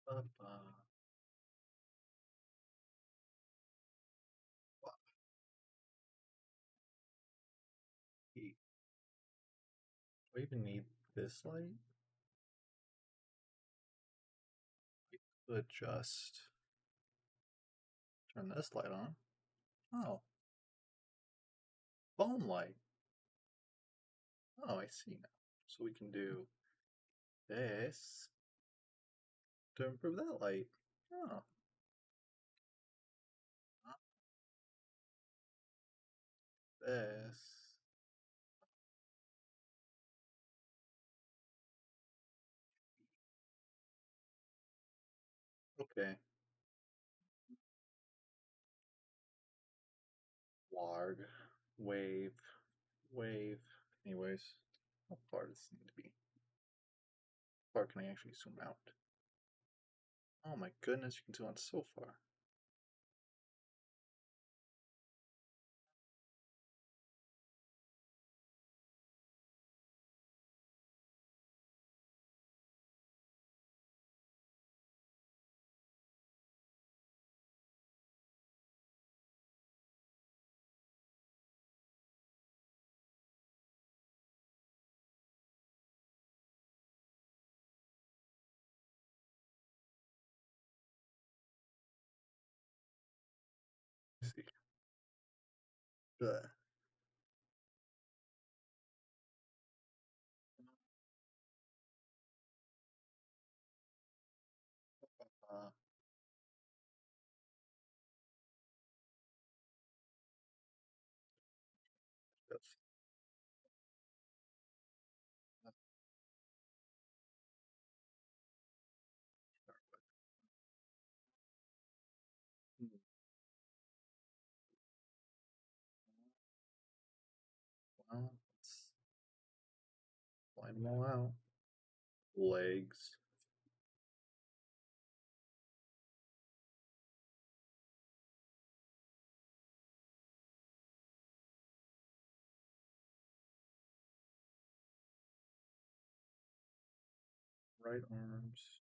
Do we even need this light? We could just turn this light on. Oh, phone light. Oh, I see now. So we can do this to improve that light. Oh, this. Okay. Warg. Wave. Wave. Anyways, how far does this need to be? How far can I actually zoom out? Oh my goodness, you can zoom out so far. Let's see. Ugh. Uh, that's, hmm, well, let's line them all out. Legs. Right arms.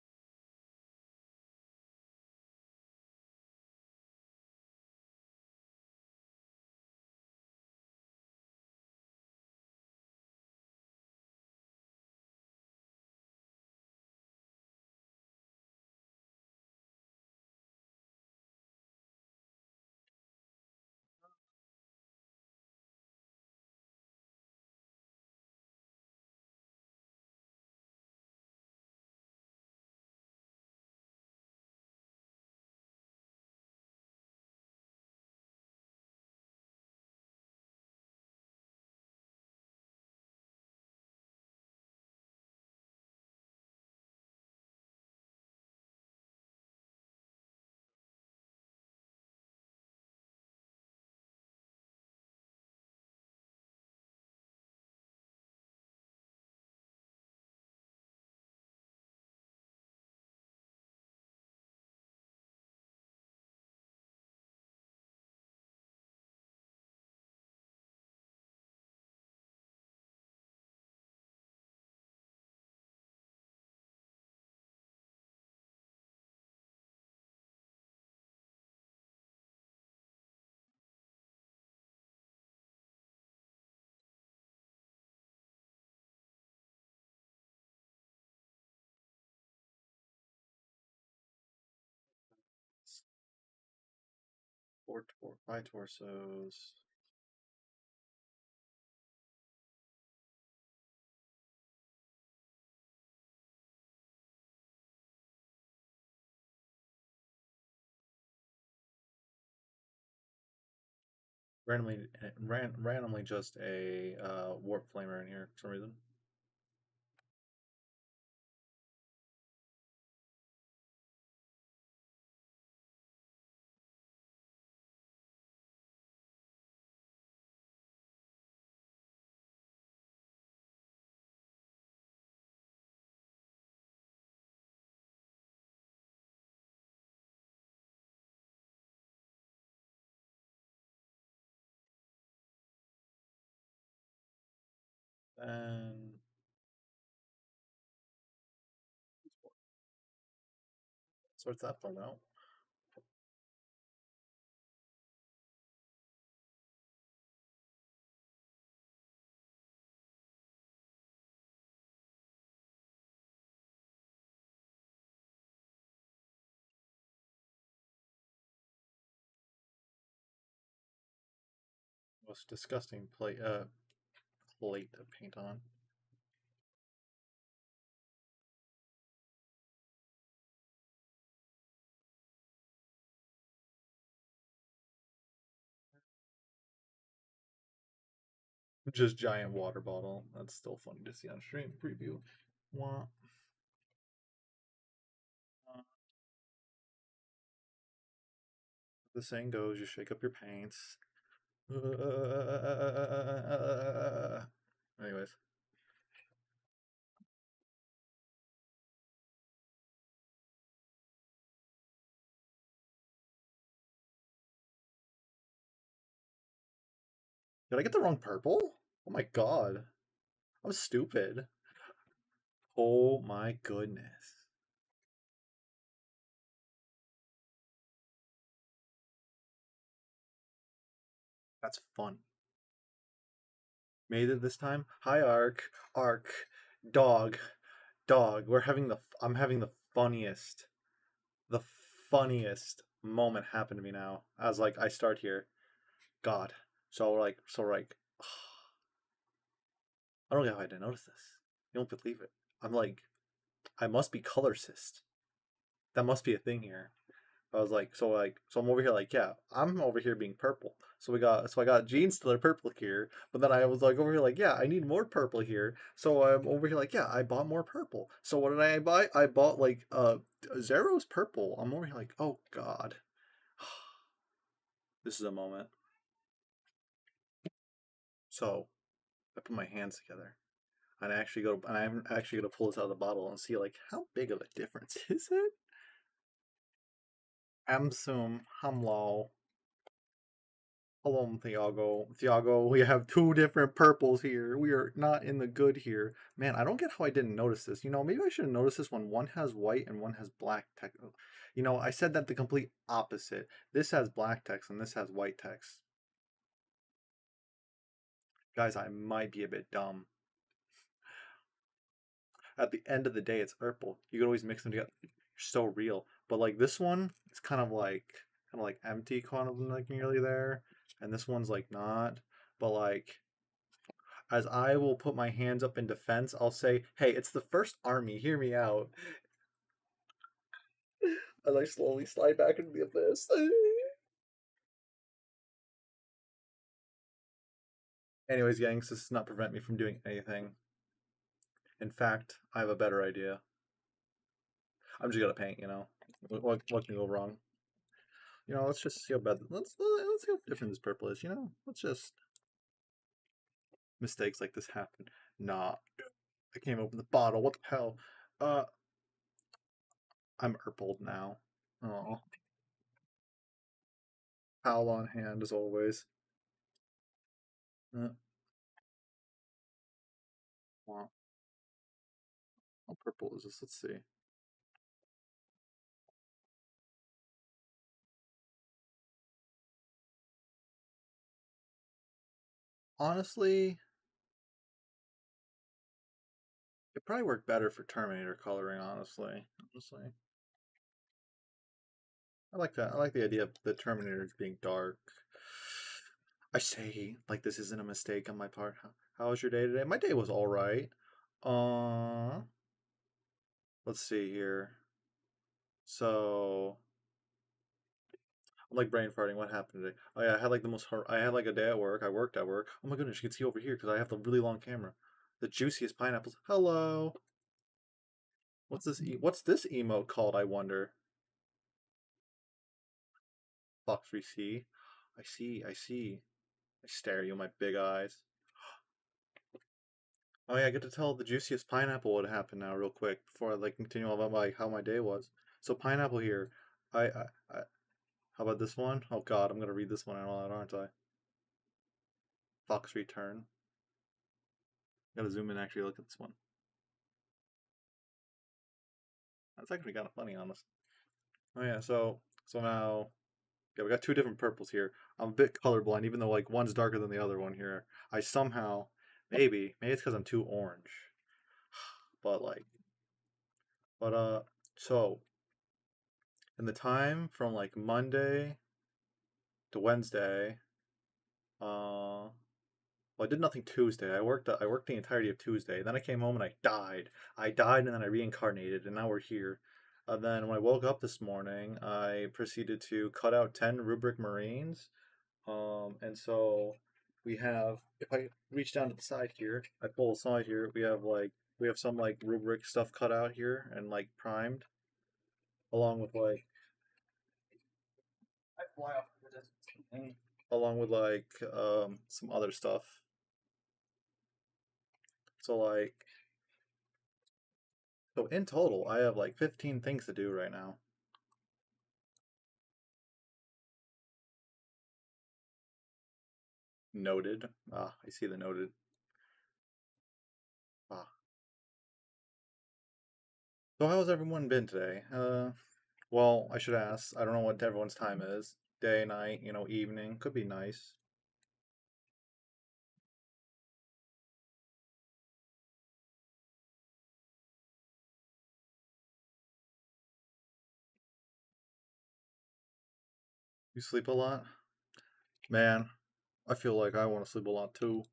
High torsos. Randomly just a warp flamer in here for some reason. And Sorts that fun out. Most disgusting plate to paint on. Just giant water bottle. That's still funny to see on stream preview. Wah. The saying goes, you shake up your paints. Anyways. Did I get the wrong purple? Oh my god. I'm stupid. Oh my goodness. That's fun. Made it this time. Hi, Ark. Ark. Dog. Dog. I'm having the funniest moment happen to me now. As like I start here. God. So I don't know how I didn't notice this. You don't believe it. I'm like, I must be color cyst. That must be a thing here. I was like, so I'm over here like, yeah, I'm over here being purple. So I got jeans that are purple here, but then I was like over here like, yeah, I need more purple here. So I'm over here like, yeah, I bought more purple. So what did I buy? I bought like Zero's purple. I'm over here like, oh god, this is a moment. So I put my hands together. And I'm actually gonna pull this out of the bottle and see like how big of a difference is it? Amsum Hamlo. Hello, Thiago. Thiago, we have two different purples here. We are not in the good here. Man, I don't get how I didn't notice this. Maybe I should have noticed this when one has white and one has black text. I said that the complete opposite. This has black text and this has white text. Guys, I might be a bit dumb. At the end of the day, it's purple. You could always mix them together. You're so real. But like this one, it's kind of like empty, kind of like nearly there, and this one's like not. But like as I will put my hands up in defense, I'll say, "Hey, it's the First Army. Hear me out." As I slowly slide back into the abyss. Anyways, gangs, this does not prevent me from doing anything. In fact, I have a better idea. I'm just gonna paint. What can go wrong? Let's just see how bad. Let's see how different this purple is. Let's just mistakes like this happen. Nah, I can't open the bottle. What the hell? Uh, I'm purpled now. Oh, foul on hand as always. Wow. How purple is this? Let's see. Honestly, it probably worked better for Terminator coloring. Honestly, I like that. I like the idea of the Terminators being dark. I say like this isn't a mistake on my part. How was your day today? My day was all right. Let's see here. So I'm like brain farting. What happened today? Oh yeah, I had like I had like a day at work. I worked at work. Oh my goodness, you can see over here because I have the really long camera. The juiciest pineapples. Hello. What's this? What's this emote called? I wonder. Fox 3C. I see. I see. I stare at you with my big eyes. Oh yeah, I get to tell the juiciest pineapple what happened now, real quick, before I like continue on about how my day was. So pineapple here. I how about this one? Oh God, I'm gonna read this one out, aren't I? Fox Return. Gotta zoom in and actually look at this one. That's actually kind of funny, honest. Oh yeah, so now yeah, we got two different purples here. I'm a bit colorblind, even though like one's darker than the other one here. I somehow maybe it's because I'm too orange, but like so in the time from like Monday to Wednesday, well, I did nothing Tuesday. I worked the entirety of Tuesday. Then I came home and I died. I died and then I reincarnated and now we're here. And then when I woke up this morning, I proceeded to cut out 10 rubric marines. And so we have, if I reach down to the side here, I pull aside here, we have some like rubric stuff cut out here and like primed, along with like I fly off the distance. Along with like some other stuff. So like so in total, I have like 15 things to do right now. Noted. Ah, I see the noted. Ah. So how's everyone been today? Well, I should ask. I don't know what everyone's time is. Day, night, evening. Could be nice. You sleep a lot? Man, I feel like I want to sleep a lot too.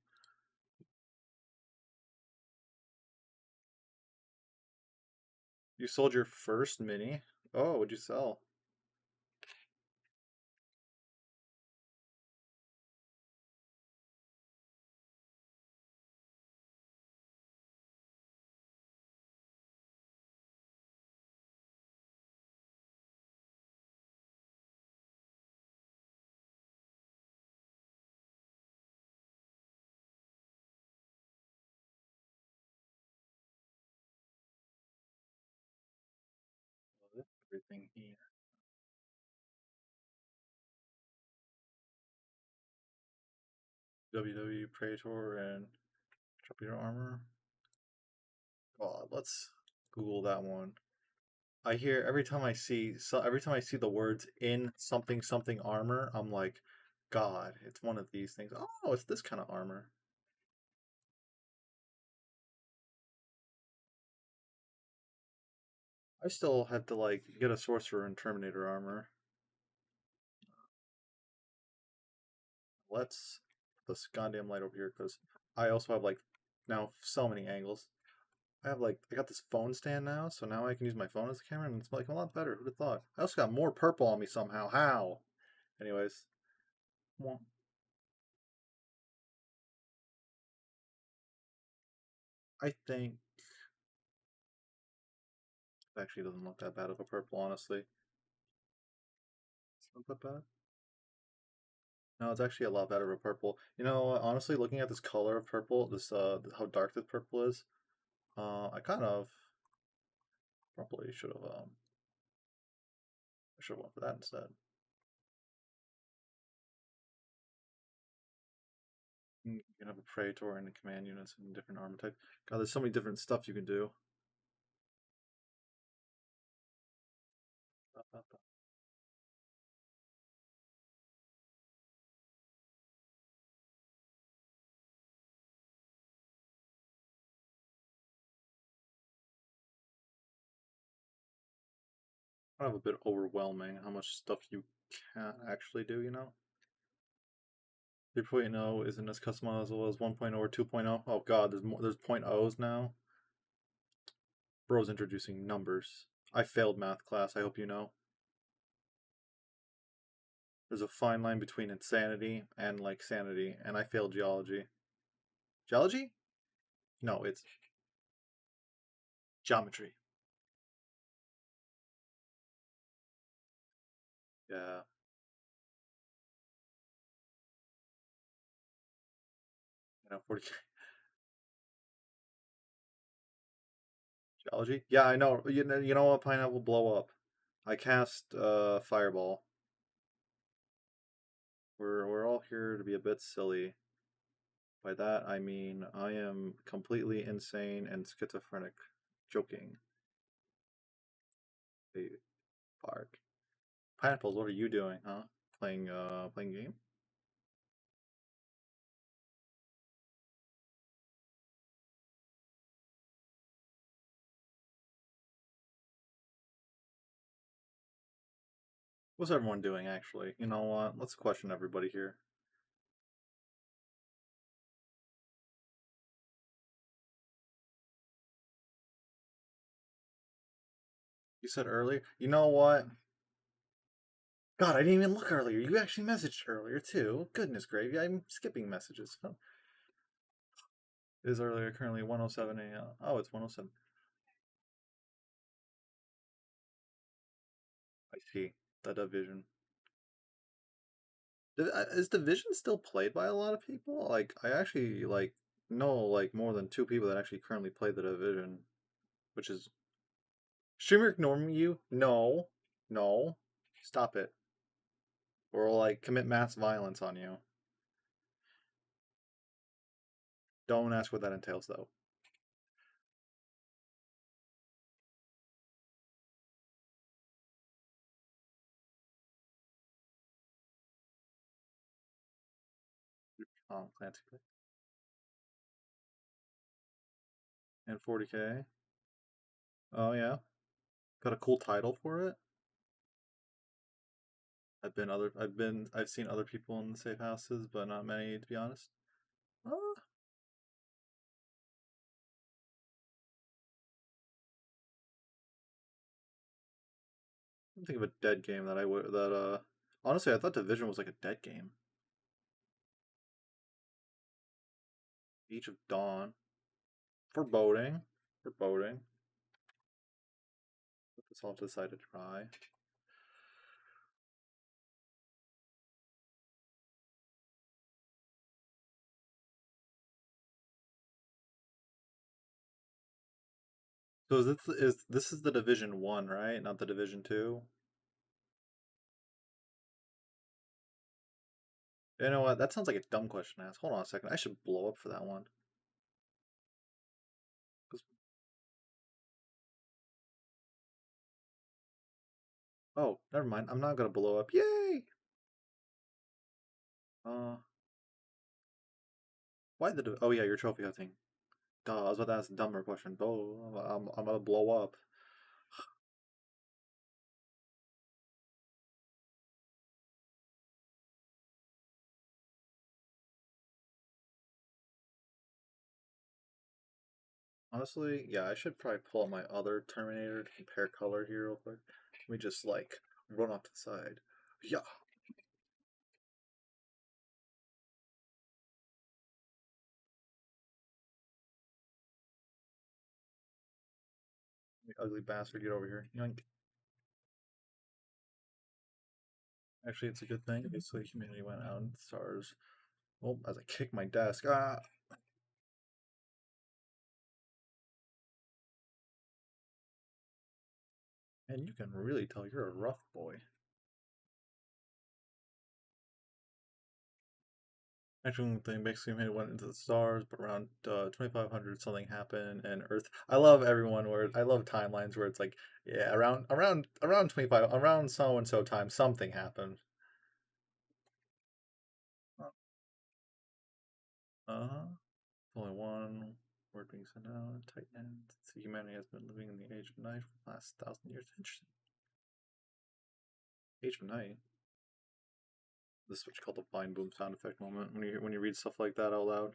You sold your first mini? Oh, what'd you sell? Everything here. WW Praetor and Trumpeter Armor. Oh, let's Google that one. I hear every time I see the words in something something armor, I'm like, God, it's one of these things. Oh, it's this kind of armor. I still have to like get a sorcerer and Terminator armor. Let's put this goddamn light over here because I also have like now so many angles. I got this phone stand now, so now I can use my phone as a camera, and it's like a lot better. Who'd have thought? I also got more purple on me somehow. How? Anyways, well, I think it actually doesn't look that bad of a purple, honestly. It's not that bad. No, it's actually a lot better of a purple. Honestly, looking at this color of purple, this how dark this purple is, I kind of probably should have went for that instead. You can have a Praetor and a command units and different armor type. God, there's so many different stuff you can do. Kind of a bit overwhelming how much stuff you can actually do. 3.0 isn't as customizable as 1.0 or 2.0. Oh god, there's point O's now. Bro's introducing numbers. I failed math class, I hope you know. There's a fine line between insanity and like sanity, and I failed geology. Geology? No, it's geometry. Yeah, 40 geology. Yeah, I know. You know what? Pineapple blow up. I cast fireball. We're all here to be a bit silly. By that I mean I am completely insane and schizophrenic. Joking. Hey, Park. Pineapples, what are you doing, huh? Playing game? What's everyone doing, actually? You know what? Let's question everybody here. You said earlier? You know what? God, I didn't even look earlier. You actually messaged earlier, too. Goodness gravy, I'm skipping messages. Huh? It is earlier, currently 1:07 a.m. Oh, it's 1:07. I see. The Division. Is Division still played by a lot of people? Like, I actually, like, know, like, more than 2 people that actually currently play the Division. Which is... Streamer ignoring you? No. No. Stop it. Or, like, commit mass violence on you. Don't ask what that entails, though. Clancy. And 40k. Oh, yeah. Got a cool title for it. I've seen other people in the safe houses, but not many, to be honest. Uh, I'm thinking of a dead game that I would, honestly, I thought Division was like a dead game. Age of Dawn. Foreboding. Foreboding. Put this off to the side to try. So this is the Division 1, right? Not the Division 2? You know what? That sounds like a dumb question to ask. Hold on a second. I should blow up for that one. Oh, never mind. I'm not gonna blow up. Yay! Why the... Oh yeah, your trophy hunting. Duh, I was about to ask a dumber question. Oh, I'm gonna blow up. Honestly, yeah, I should probably pull up my other Terminator to compare color here real quick. Let me just, like, run off to the side. Yeah. You ugly bastard, get over here. Yoink. Actually, it's a good thing. Basically, humanity went out in the stars. Oh, as I kick my desk. Ah! And you can really tell you're a rough boy. Actually, thing basically made it went into the stars, but around 2500 something happened, and Earth. I love everyone where I love timelines where it's like, yeah, around 25, around so and so time something happened. Uh-huh. Only one word being sent out. Titan. See, humanity has been living in the age of night for the last 1,000 years. Interesting. Age of night. This is what you call the blind boom sound effect moment when you read stuff like that out loud.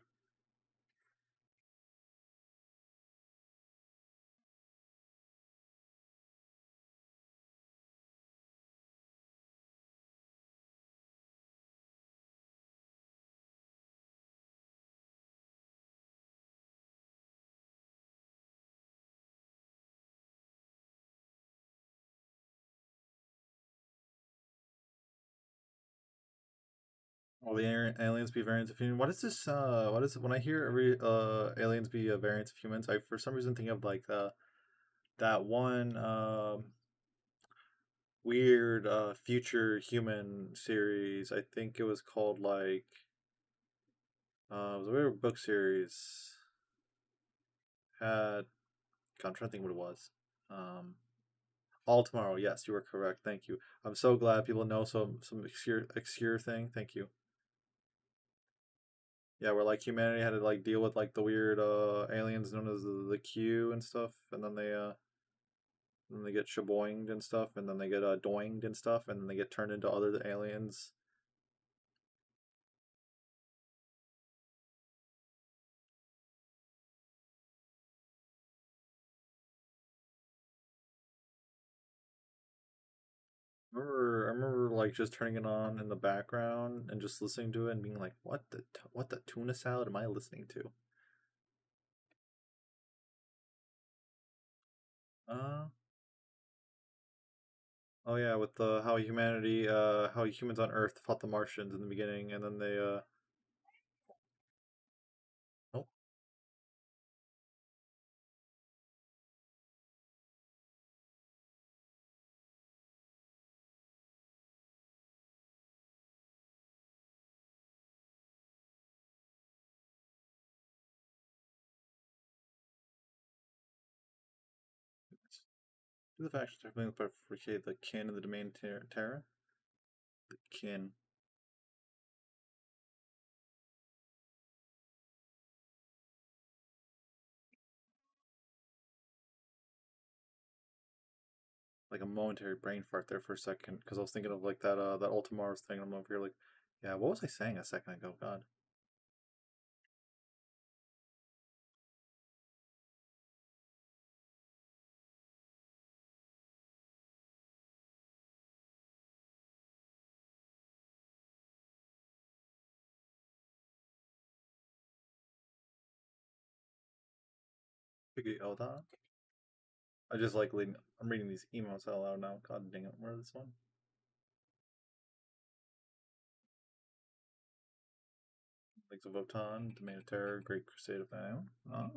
Will the aliens be variants of humans? What is this? What is it? When I hear aliens be variants of humans, I for some reason think of like that one weird future human series. I think it was called like it was a weird book series. Had... God, I'm trying to think what it was. Um, All tomorrow. Yes, you are correct. Thank you. I'm so glad people know some obscure thing. Thank you. Yeah, where like humanity had to like deal with like the weird aliens known as the Q and stuff, and then they get shaboinged and stuff, and then they get doinged and stuff, and then they get turned into other aliens. I remember like just turning it on in the background and just listening to it and being like, what the tuna salad am I listening to? Uh oh yeah, with the how humans on Earth fought the Martians in the beginning, and then they oh, do the factions technically bifurcate the kin and the domain terra? The kin, like a momentary brain fart there for a second, because I was thinking of like that Ultimars thing. I'm over here like, yeah, what was I saying a second ago? God. Piggy Elda. I just like reading. I'm reading these emails out loud now. God dang it! Where is this one? Leagues of Votan, Domain of Terror, Great Crusade of Ion. Oh,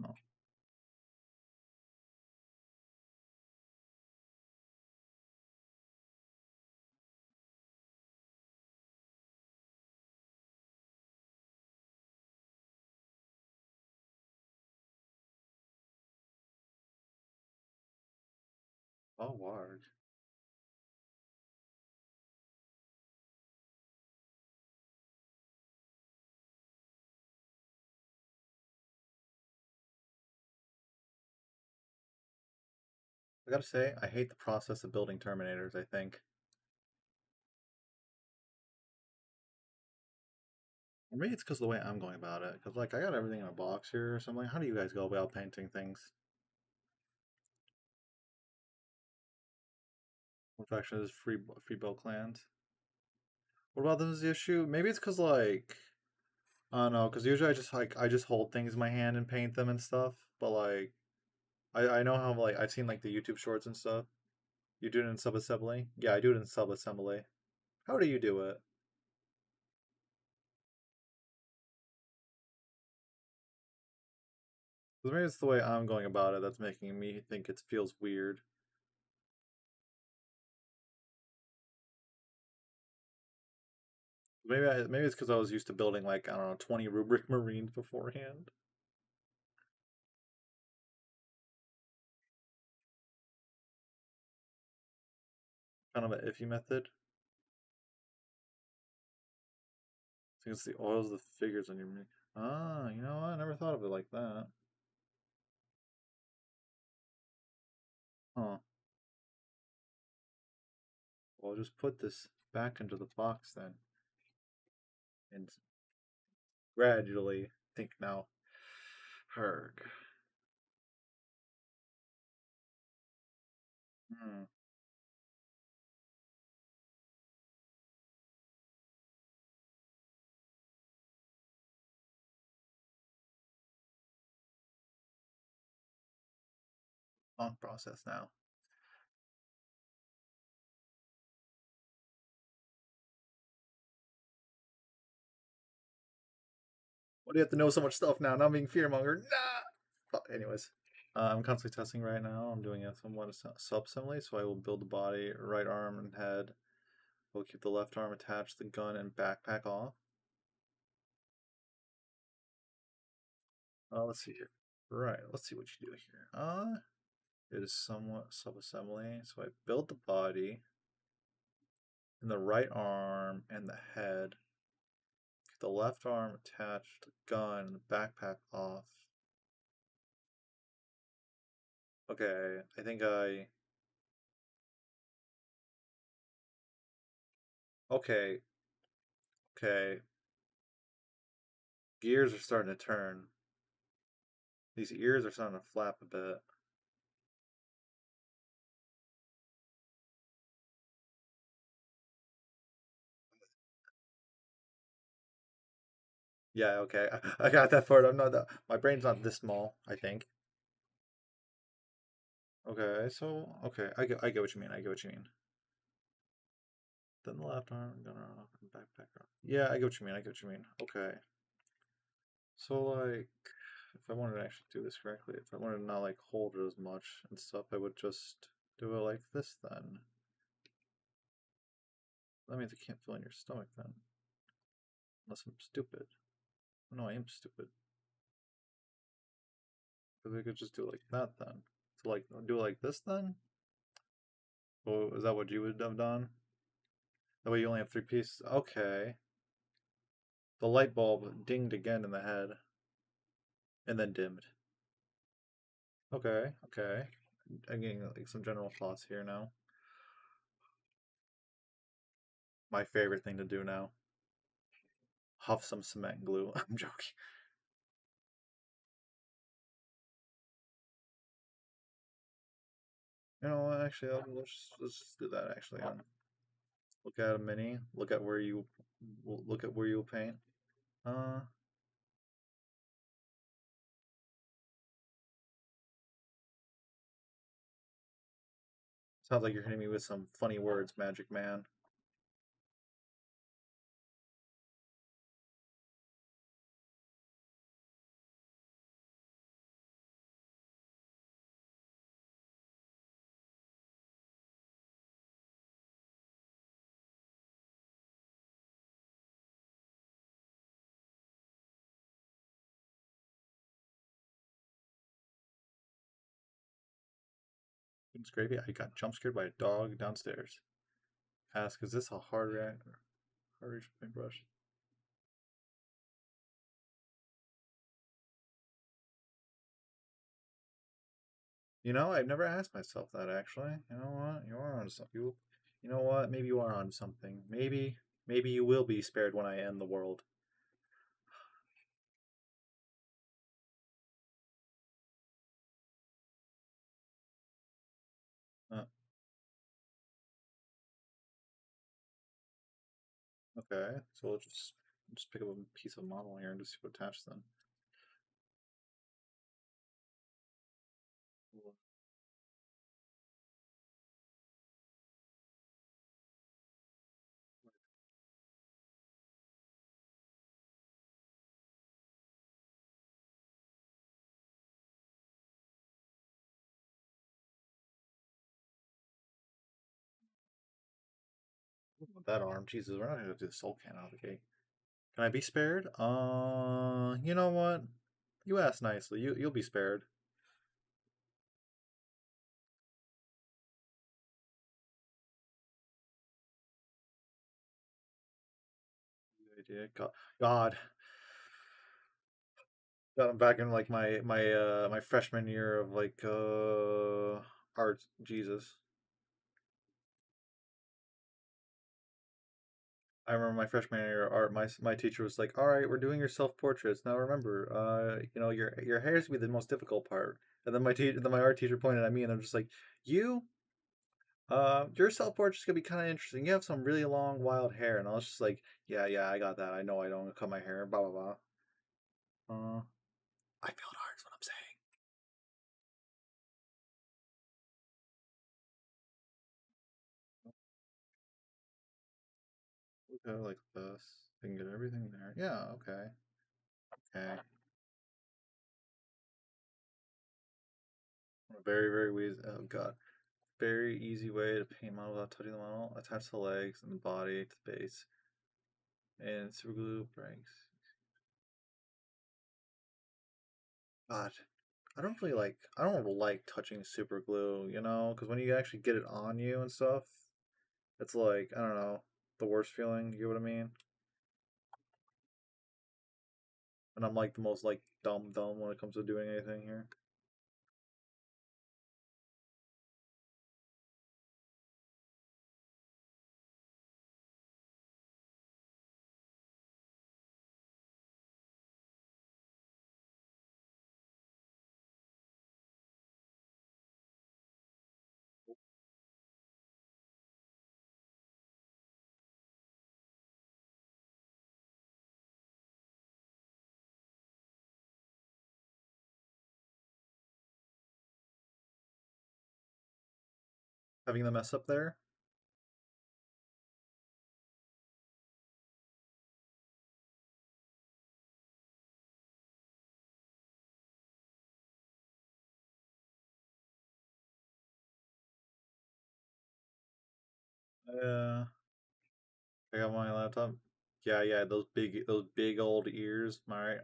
oh, large. I gotta say, I hate the process of building Terminators. I think, or maybe it's because of the way I'm going about it. Because like I got everything in a box here or something. How do you guys go about painting things? What faction is free build clans? What about this issue? Maybe it's because like I don't know. Because usually I just hold things in my hand and paint them and stuff. But like I know how like I've seen like the YouTube shorts and stuff. You do it in sub assembly? Yeah, I do it in sub assembly. How do you do it? Because maybe it's the way I'm going about it that's making me think it feels weird. Maybe it's because I was used to building like I don't know 20 rubric marines beforehand. Kind of an iffy method. I think it's the oils, the figures on your. Ah, you know what? I never thought of it like that. Huh. Well, I'll just put this back into the box then, and gradually think now. Herg. Hmm. Long process now. What do you have to know so much stuff now? Now I'm being fearmonger. Nah. Anyways, I'm constantly testing right now. I'm doing a somewhat sub assembly, so I will build the body, right arm, and head. We'll keep the left arm attached, the gun and backpack off. Let's see here. Right, let's see what you do here. It is somewhat subassembly. So I build the body and the right arm and the head. Get the left arm attached, the gun, and the backpack off. Okay, I think I. Okay, okay. Gears are starting to turn. These ears are starting to flap a bit. Yeah, okay. I got that part. I'm not that. My brain's not this small, I think. Okay, so okay, I get what you mean. I get what you mean. Then the left arm, gun off, and backpack off. Yeah, I get what you mean. I get what you mean. Okay. So like, if I wanted to actually do this correctly, if I wanted to not like hold it as much and stuff, I would just do it like this then. That means it can't feel in your stomach then. Unless I'm stupid. No, I am stupid. Because I could just do it like that then. So like, do it like this then? Oh, is that what you would have done? That way you only have three pieces. Okay. The light bulb dinged again in the head. And then dimmed. Okay, okay. I'm getting like some general thoughts here now. My favorite thing to do now. Huff some cement glue. I'm joking. You know what? Actually, let's just do that. Actually, look at a mini. Look at where you paint. Uh, Sounds like you're hitting me with some funny words, Magic Man. It's gravy. I got jump scared by a dog downstairs. Ask, is this a hard reactor? Hard reach paintbrush. You know, I've never asked myself that actually. You know what? You are on something. You know what? Maybe you are on something. Maybe you will be spared when I end the world. Uh, okay, so we'll just pick up a piece of model here and just see what attaches then. With that arm, Jesus, we're not gonna do the soul can out of the gate. Can I be spared? You know what? You asked nicely. You'll be spared. Good idea. God, God, I'm back in like my freshman year of like art. Jesus, I remember my freshman year of art. My teacher was like, "All right, we're doing your self portraits now. Remember, your hair is gonna be the most difficult part." And then my art teacher pointed at me, and I'm just like, "You, your self portrait's gonna be kind of interesting. You have some really long, wild hair." And I was just like, "Yeah, yeah, I got that. I know I don't cut my hair. Blah blah blah." I failed art. Is what I'm saying. Okay, like this. I can get everything there. Yeah. Okay. Okay. Very easy. Oh god. Very easy way to paint model without touching the model. Attach the legs and the body to the base. And super glue breaks. God. I don't like touching super glue, you know, because when you actually get it on you and stuff, it's like I don't know, the worst feeling. You know what I mean? And I'm like the most like dumb when it comes to doing anything here. Having the mess up there. Yeah, I got my laptop. Yeah, yeah, those big old ears. All right.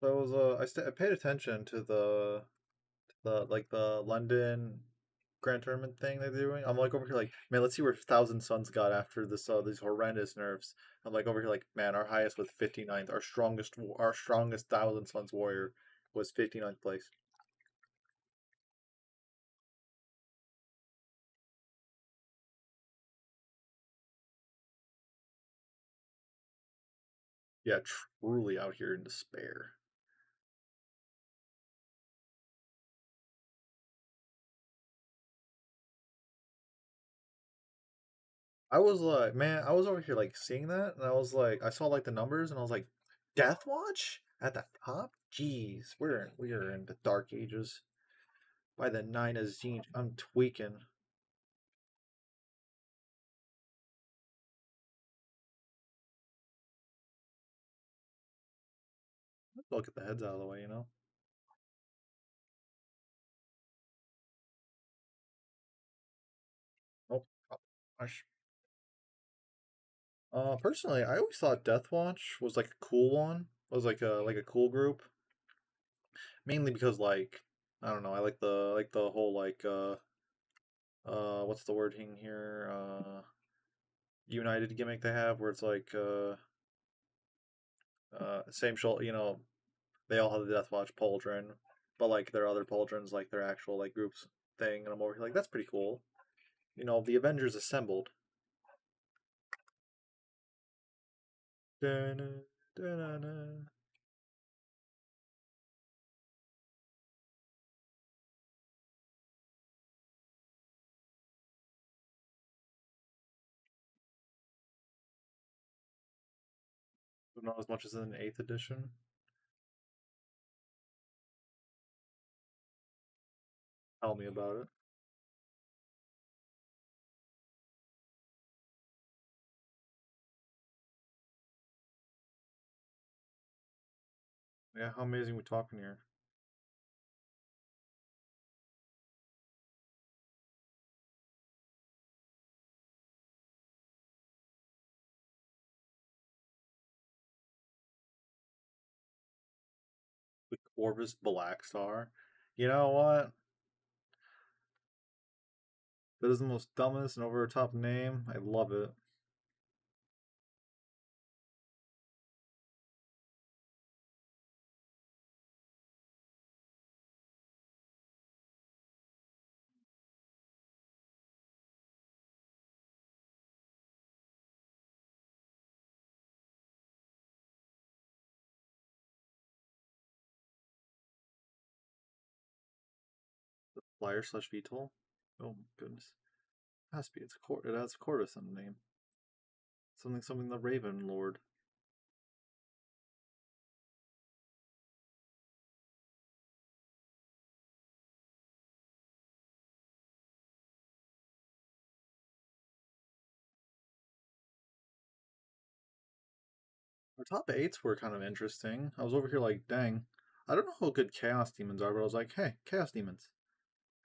So I was I paid attention to the like the London Grand Tournament thing that they're doing. I'm like over here like, man, let's see where Thousand Suns got after this these horrendous nerfs. I'm like over here like, man, our highest was 59th. Our strongest Thousand Suns warrior was 59th place. Yeah, truly out here in despair. I was like, man, I was over here like seeing that, and I was like, I saw like the numbers, and I was like, Death Watch at the top. Jeez, we are in the dark ages. By the nine of Zenith, I'm tweaking. I'll get the heads out of the way, you know. Oh, gosh. Personally, I always thought Death Watch was like a cool one. Was like a cool group. Mainly because like I don't know, I like the whole like what's the word here? United gimmick they have where it's like same shoulder, you know, they all have the Death Watch pauldron, but like their other pauldrons like their actual like groups thing, and I'm over here like that's pretty cool. You know, the Avengers assembled. Da-na, da-na-na. Not as much as in eighth edition. Tell me about it. Yeah, how amazing we talking here. The Corvus Black Star. You know what? That is the most dumbest and over the top name. I love it. Flyer slash VTOL. Oh my goodness. It has to be. It has Corvus in the name. Something the Raven Lord. Our top eights were kind of interesting. I was over here like, dang, I don't know how good Chaos Demons are, but I was like, hey, Chaos Demons.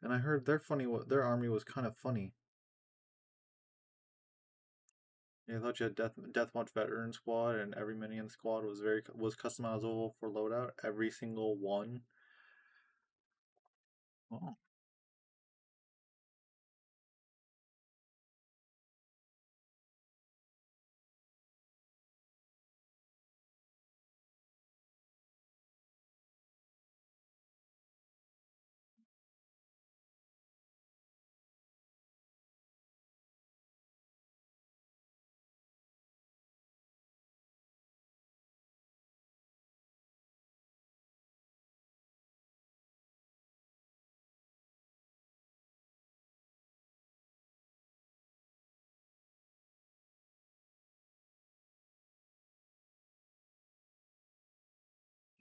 And I heard their army was kind of funny. Yeah, I thought you had Deathmatch Veteran Squad, and every mini in the squad was customizable for loadout. Every single one. Oh,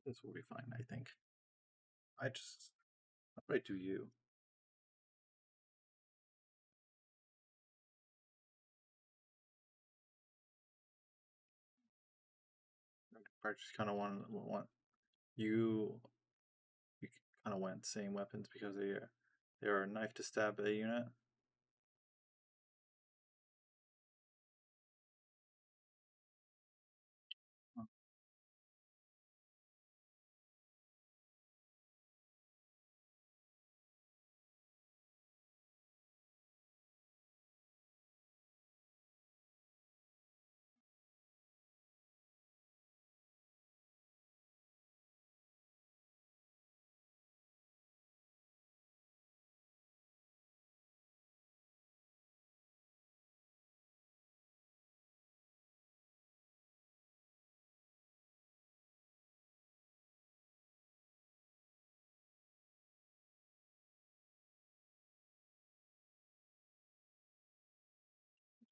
this will be fine, I think. I just, I do you. I just kind of want you. You kind of went same weapons because they are a knife to stab a unit.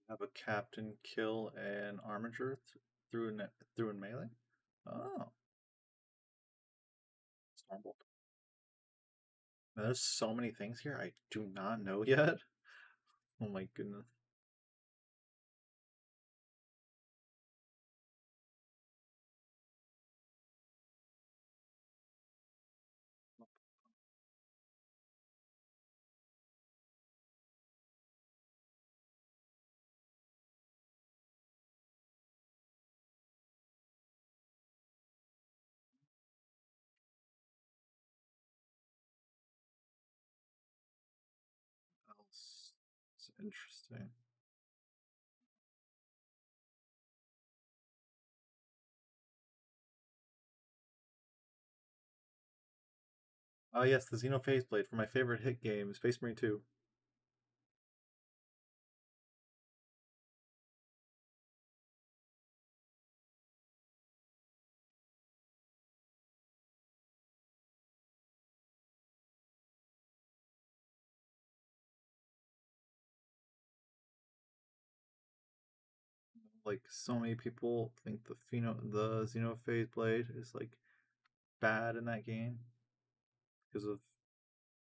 Have a captain kill an armature through in melee. Oh, Stormbolt. There's so many things here I do not know yet. Oh my goodness. Else? It's interesting. Oh yes, the Xenophase Blade from my favorite hit game, Space Marine 2. Like so many people think the Xenophase Blade is like bad in that game because of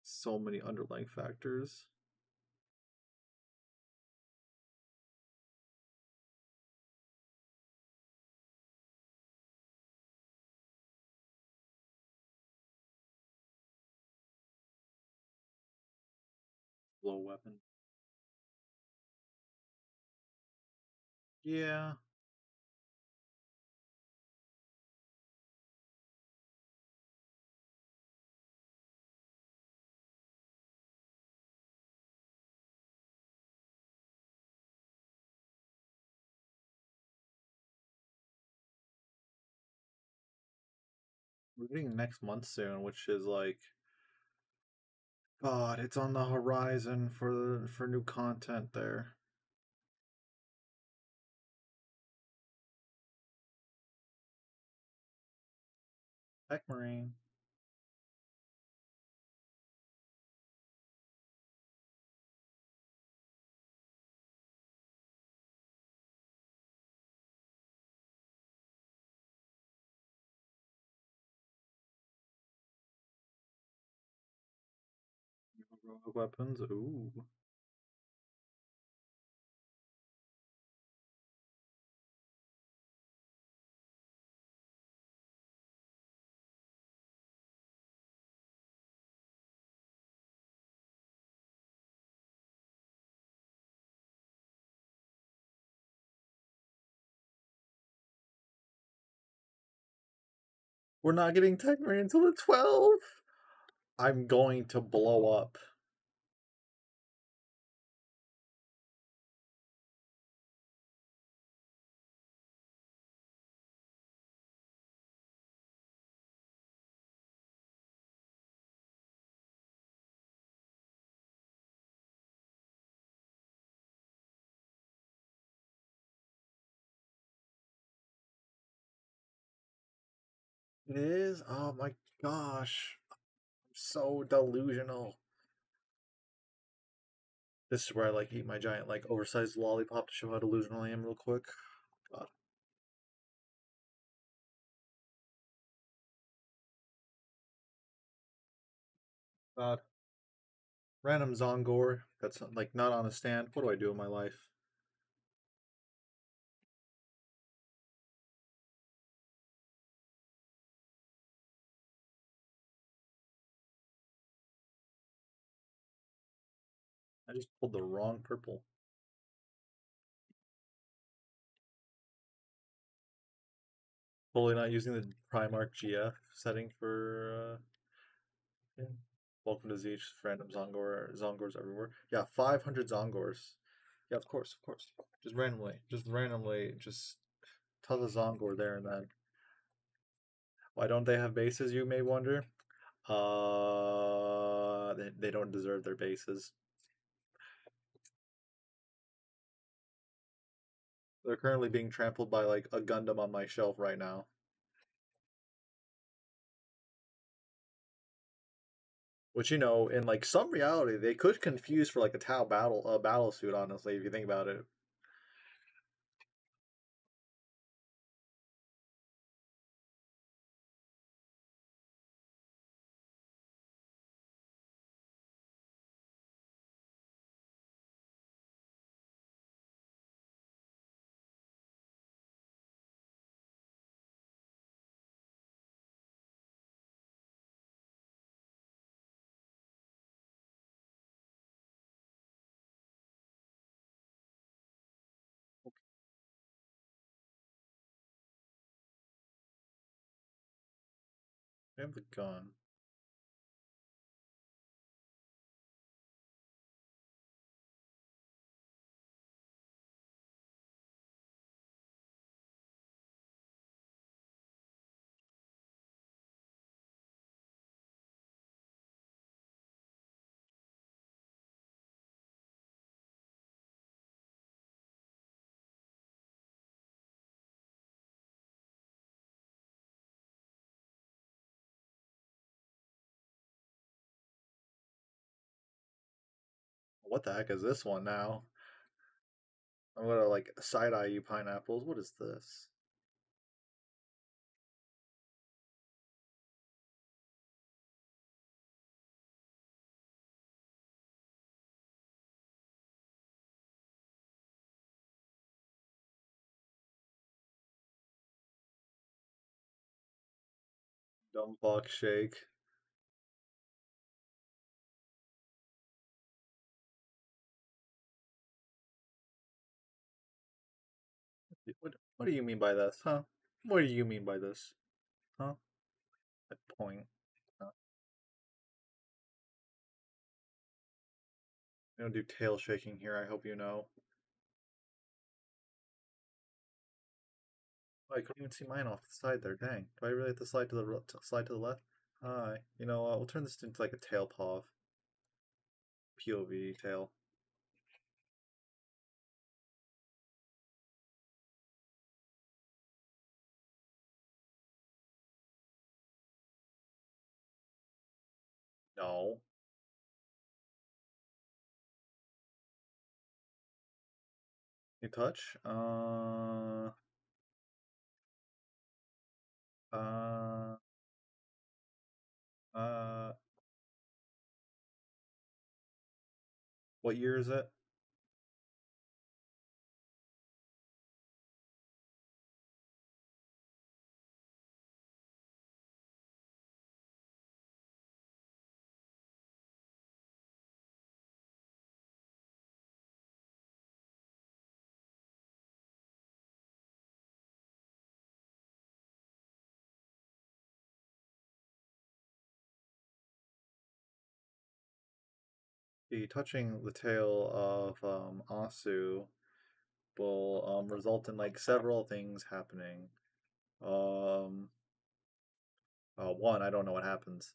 so many underlying factors. Low weapon. Yeah. We're getting next month soon, which is like God, it's on the horizon for new content there. Heck Marine. Rogue weapons. Ooh. We're not getting Techmary until the 12th. I'm going to blow up. It is? Oh my gosh. I'm so delusional. This is where I like eat my giant like oversized lollipop to show how delusional I am real quick. God. God. Random Zongor that's like not on a stand. What do I do in my life? I just pulled the wrong purple. Totally not using the Primark GF setting for yeah. Welcome to Zeech, random Zongors everywhere. Yeah, 500 Zongors. Yeah, of course, of course. Just randomly, just tell the Zongor there and then. Why don't they have bases, you may wonder? They don't deserve their bases. They're currently being trampled by like a Gundam on my shelf right now. Which in like some reality, they could confuse for like a Tau battle suit. Honestly, if you think about it. I have the gun. What the heck is this one now? I'm gonna like side eye you pineapples. What is this? Dumb fuck shake. What do you mean by this, huh? What do you mean by this, huh? That point. Huh? I don't do tail shaking here. I hope you know. Oh, I couldn't even see mine off the side there. Dang. Do I really have to slide to the slide to the left? Hi. You know what? We'll turn this into like a tail paw. POV tail. No. You touch? Uh, uh. What year is it? The touching the tail of Asu will result in like several things happening. Um, One, I don't know what happens.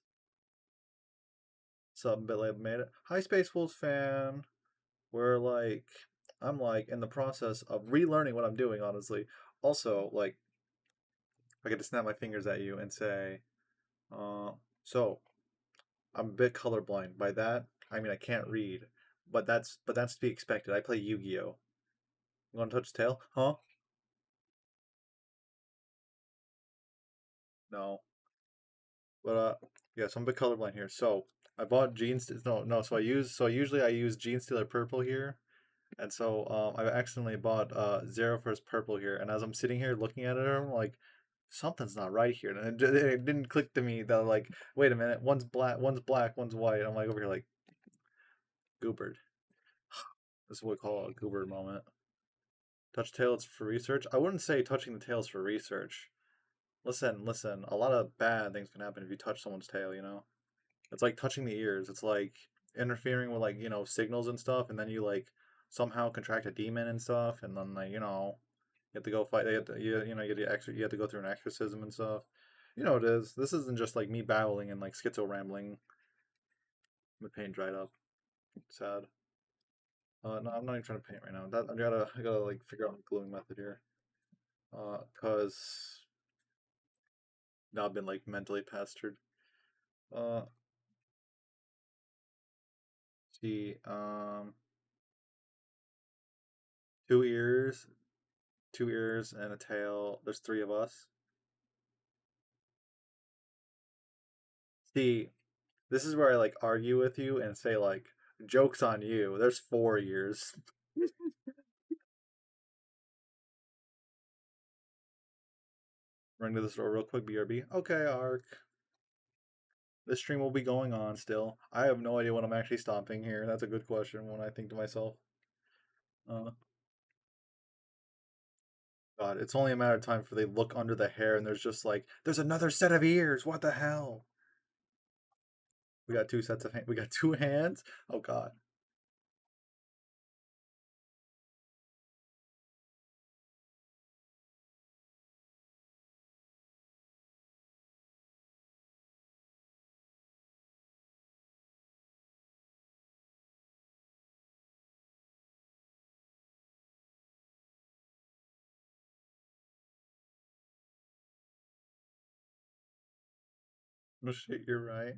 Some bit late made it. Hi, Space Wolves fan. We're like, I'm like in the process of relearning what I'm doing. Honestly, also like, I get to snap my fingers at you and say, uh, so I'm a bit colorblind. By that, I mean I can't read, but that's to be expected. I play Yu-Gi-Oh. You want to touch tail? Huh? No. But yeah, so I'm a bit colorblind here. So I bought jeans. No. So I usually I use Gene Stealer purple here, and so I accidentally bought Zero First purple here. And as I'm sitting here looking at it, I'm like, something's not right here. And it didn't click to me that like, wait a minute, one's black, one's white. I'm like over here like goobered. This is what we call a goobered moment. Touch tails for research. I wouldn't say touching the tails for research. Listen. A lot of bad things can happen if you touch someone's tail. You know. It's like touching the ears. It's like interfering with like signals and stuff, and then you like somehow contract a demon and stuff, and then like you have to go fight. You have to go through an exorcism and stuff. You know what it is. This isn't just like me babbling and like schizo rambling. My paint dried up. Sad. No, I'm not even trying to paint right now. I gotta like figure out the gluing method here. Cause now I've been like mentally pestered. Uh, see, two ears, and a tail. There's three of us. See, this is where I like argue with you and say like, jokes on you. There's 4 ears. Run to the store real quick, BRB. Okay, Ark. This stream will be going on still. I have no idea when I'm actually stopping here. That's a good question when I think to myself. Uh, God, it's only a matter of time before they look under the hair and there's just like, there's another set of ears. What the hell? We got two sets of hands. We got two hands. Oh God. No shit, you're right.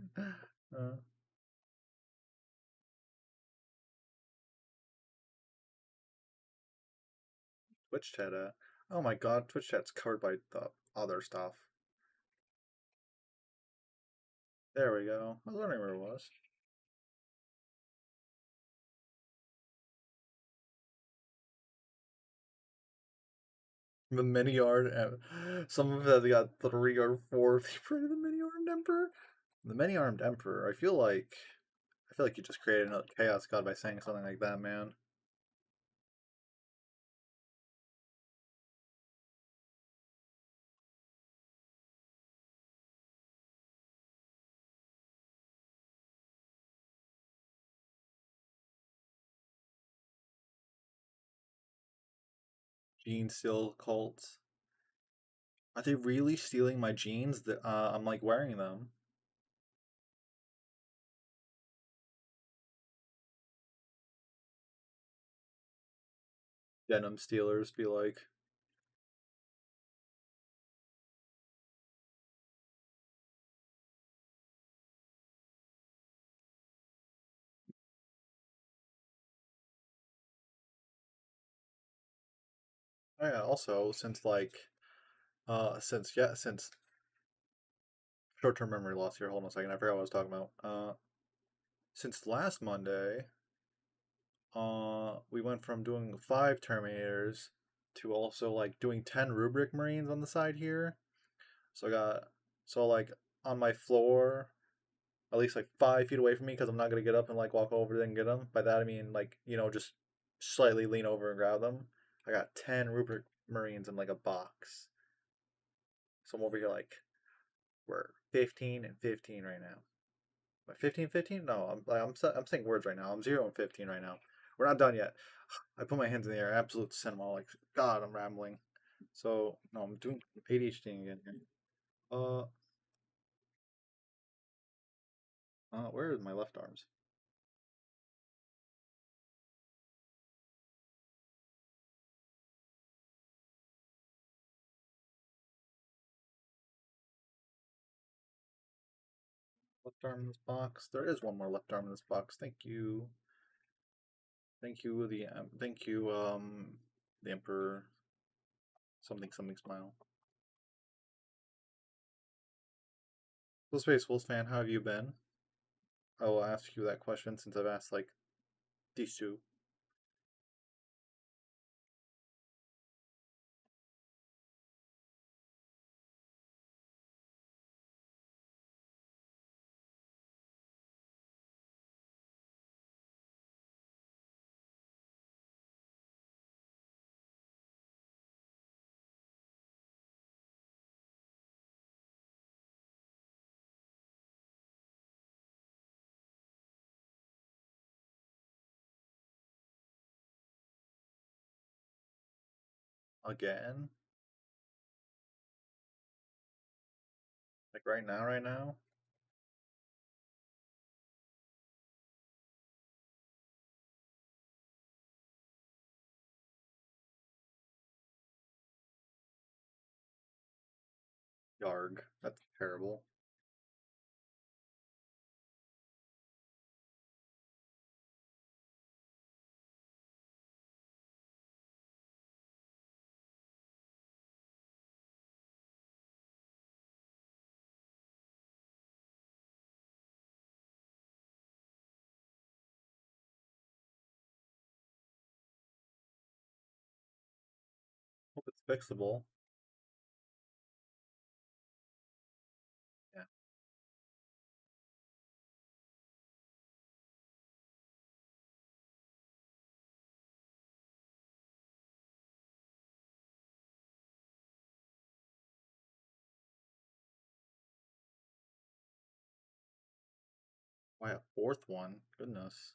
Uh, Twitch chat. Oh my God, Twitch chat's covered by the other stuff. There we go. I was wondering where it was. The mini art. Some of it got 3 or 4 for the mini armed emperor. The many armed emperor. I feel like you just created another chaos god by saying something like that, man. Gene steal cults. Are they really stealing my jeans? That I'm like wearing them. Denim stealers be like. Oh yeah. Also, since short-term memory loss here. Hold on a second. I forgot what I was talking about. Since last Monday, we went from doing 5 Terminators to also like doing 10 Rubric Marines on the side here. So I got like on my floor, at least like 5 feet away from me, because I'm not gonna get up and like walk over there and get them. By that I mean like just slightly lean over and grab them. I got 10 Rubric Marines in like a box. So I'm over here like we're 15 and 15 right now. 15, 15? No, I'm saying words right now. I'm 0 and 15 right now. We're not done yet. I put my hands in the air. Absolute cinema. Like God, I'm rambling. So no, I'm doing ADHD again here. Uh, where is my left arms? Left arm in this box. There is one more left arm in this box. Thank you. Thank you, the Emperor. Something, something smile. So, Space Wolves fan, how have you been? I will ask you that question since I've asked like these two. Again? Like right now, right now? Yarg. That's terrible. Hope it's fixable. Yeah. Why a fourth one? Goodness.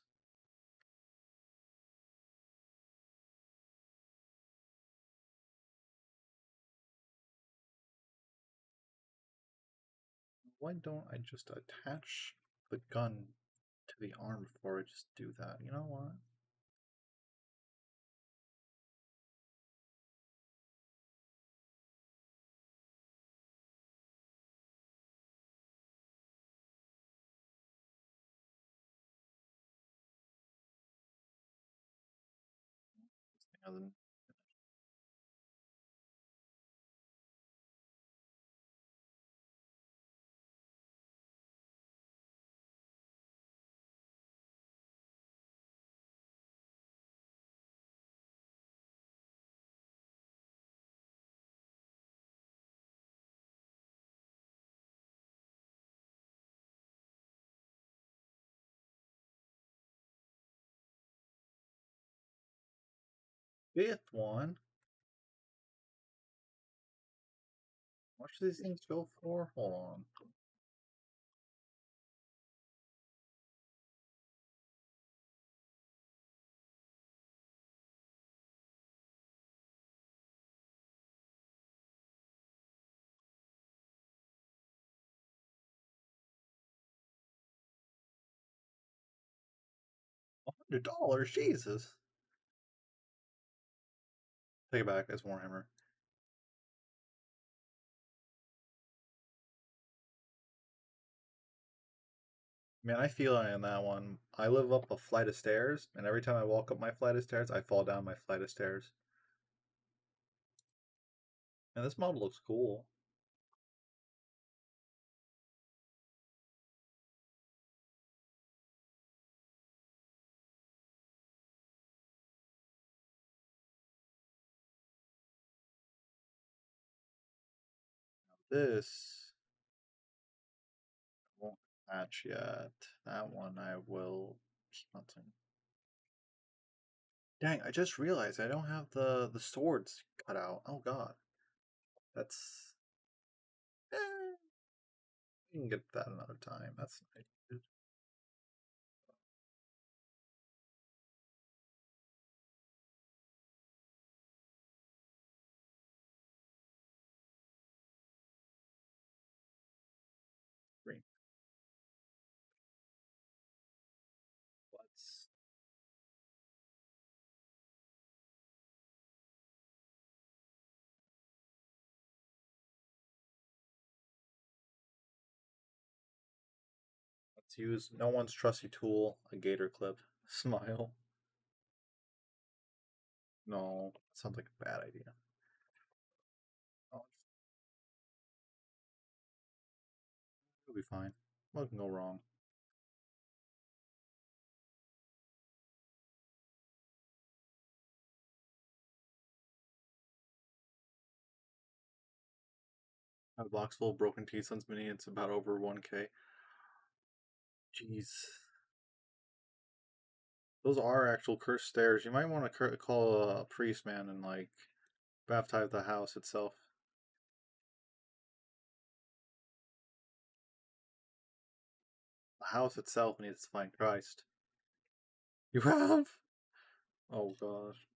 Why don't I just attach the gun to the arm before I just do that? You know what? This thing hasn't. Fifth one? What should these things go for? Hold on. $100? Jesus. Take it back. It's Warhammer. Man, I feel I on that one. I live up a flight of stairs, and every time I walk up my flight of stairs, I fall down my flight of stairs. And this model looks cool. This won't match yet. That one I will keep on saying. Dang, I just realized I don't have the swords cut out. Oh god. That's we can get that another time. That's nice. Let's use no one's trusty tool, a gator clip. Smile. No, sounds like a bad idea. Oh, it'll be fine. What can go wrong? I have a box full of broken Tsons mini. It's about over 1K. Jeez. Those are actual cursed stairs. You might want to call a priest, man, and like baptize the house itself. The house itself needs to find Christ. You have? Oh gosh.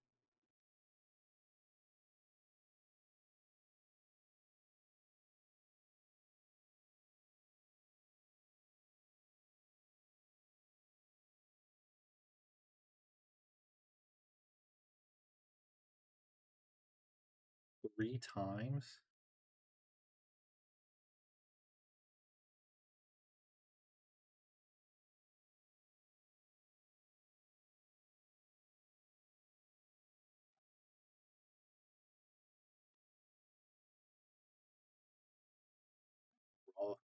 3 times? Well,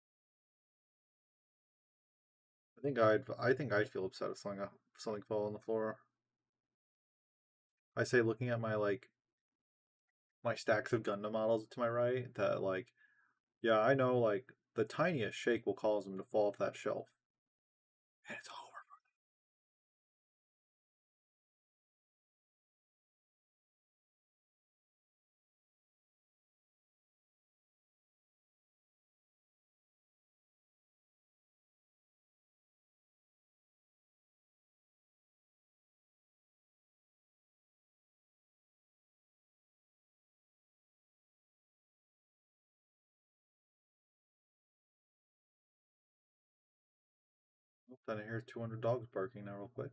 I think I'd feel upset if something fell on the floor. I say looking at my stacks of Gundam models to my right that yeah, I know the tiniest shake will cause them to fall off that shelf. And it's over. Then I hear 200 dogs barking now real quick.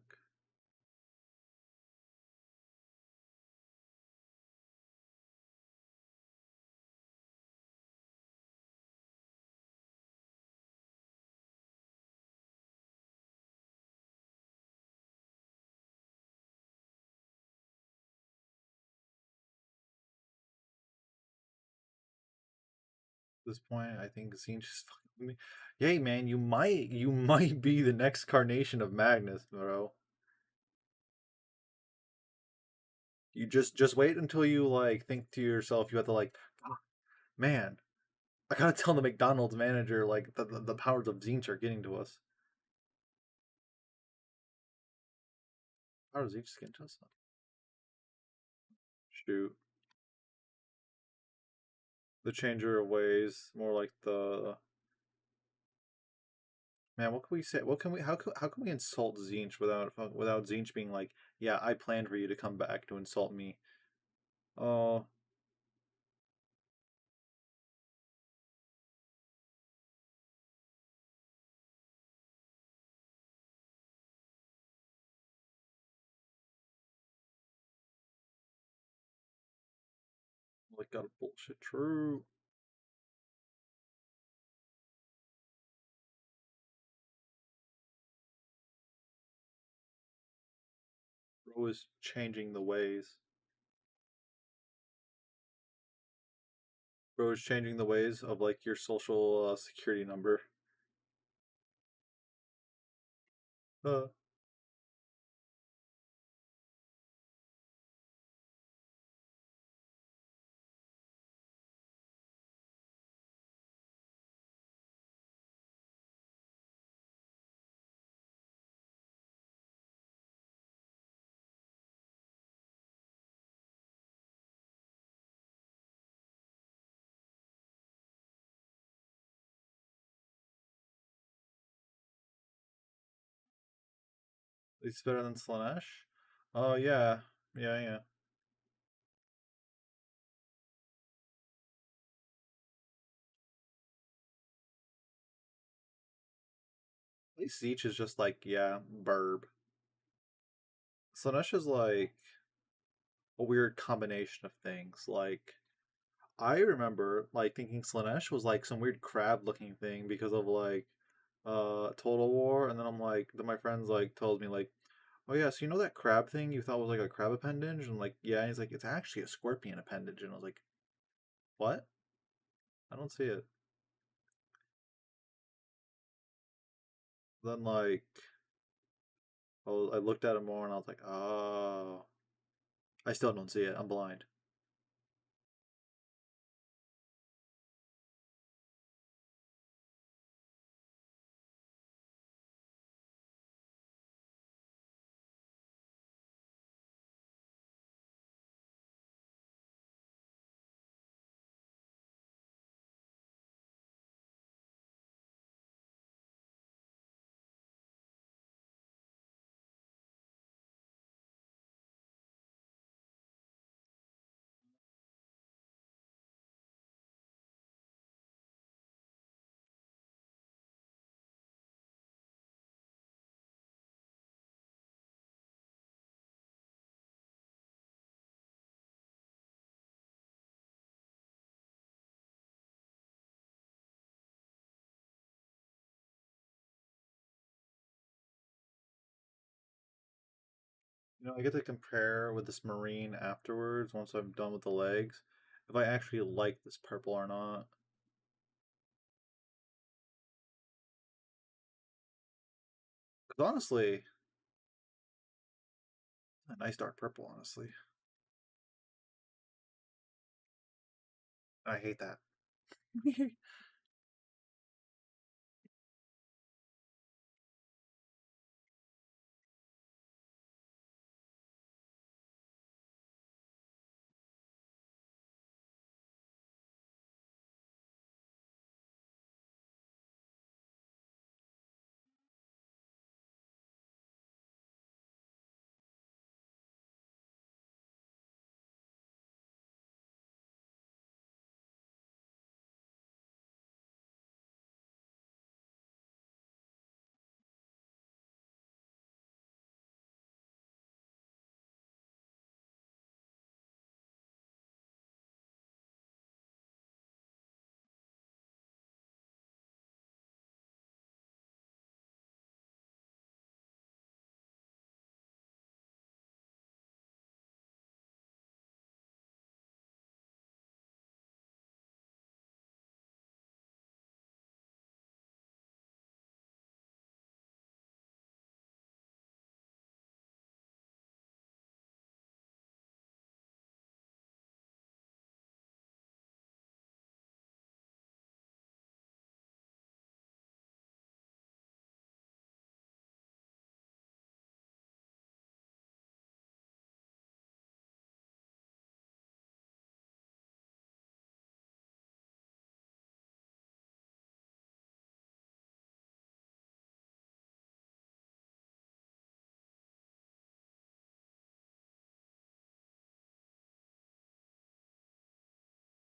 At this point, I think Zine just fucking with me. Yay, man, you might be the next carnation of Magnus, bro. You just wait until you think to yourself you have to "Ah, man, I gotta tell the McDonald's manager the powers of Zinch are getting to us. Powers of Zinch is getting to us. Shoot. The changer of ways, more like the man. What can we say? What can we? How can we insult Zinch without Zinch being like, yeah, I planned for you to come back to insult me. Oh, got a bullshit true. Bro is changing the ways. Bro is changing the ways of your social security number. Uh, it's better than Slanesh. Oh yeah, yeah. At least Zeech is just yeah, burb. Slanesh is a weird combination of things. I remember thinking Slanesh was some weird crab looking thing because of Total War, and then I'm like, then my friend's like tells me like, oh yeah, so you know that crab thing you thought was like a crab appendage, and I'm like, yeah, and he's like, it's actually a scorpion appendage, and I was like, what? I don't see it. Then like, I looked at it more, and I was like, oh, I still don't see it. I'm blind. You know, I get to compare with this marine afterwards once I'm done with the legs, if I actually like this purple or not. Because honestly, a nice dark purple, honestly. I hate that.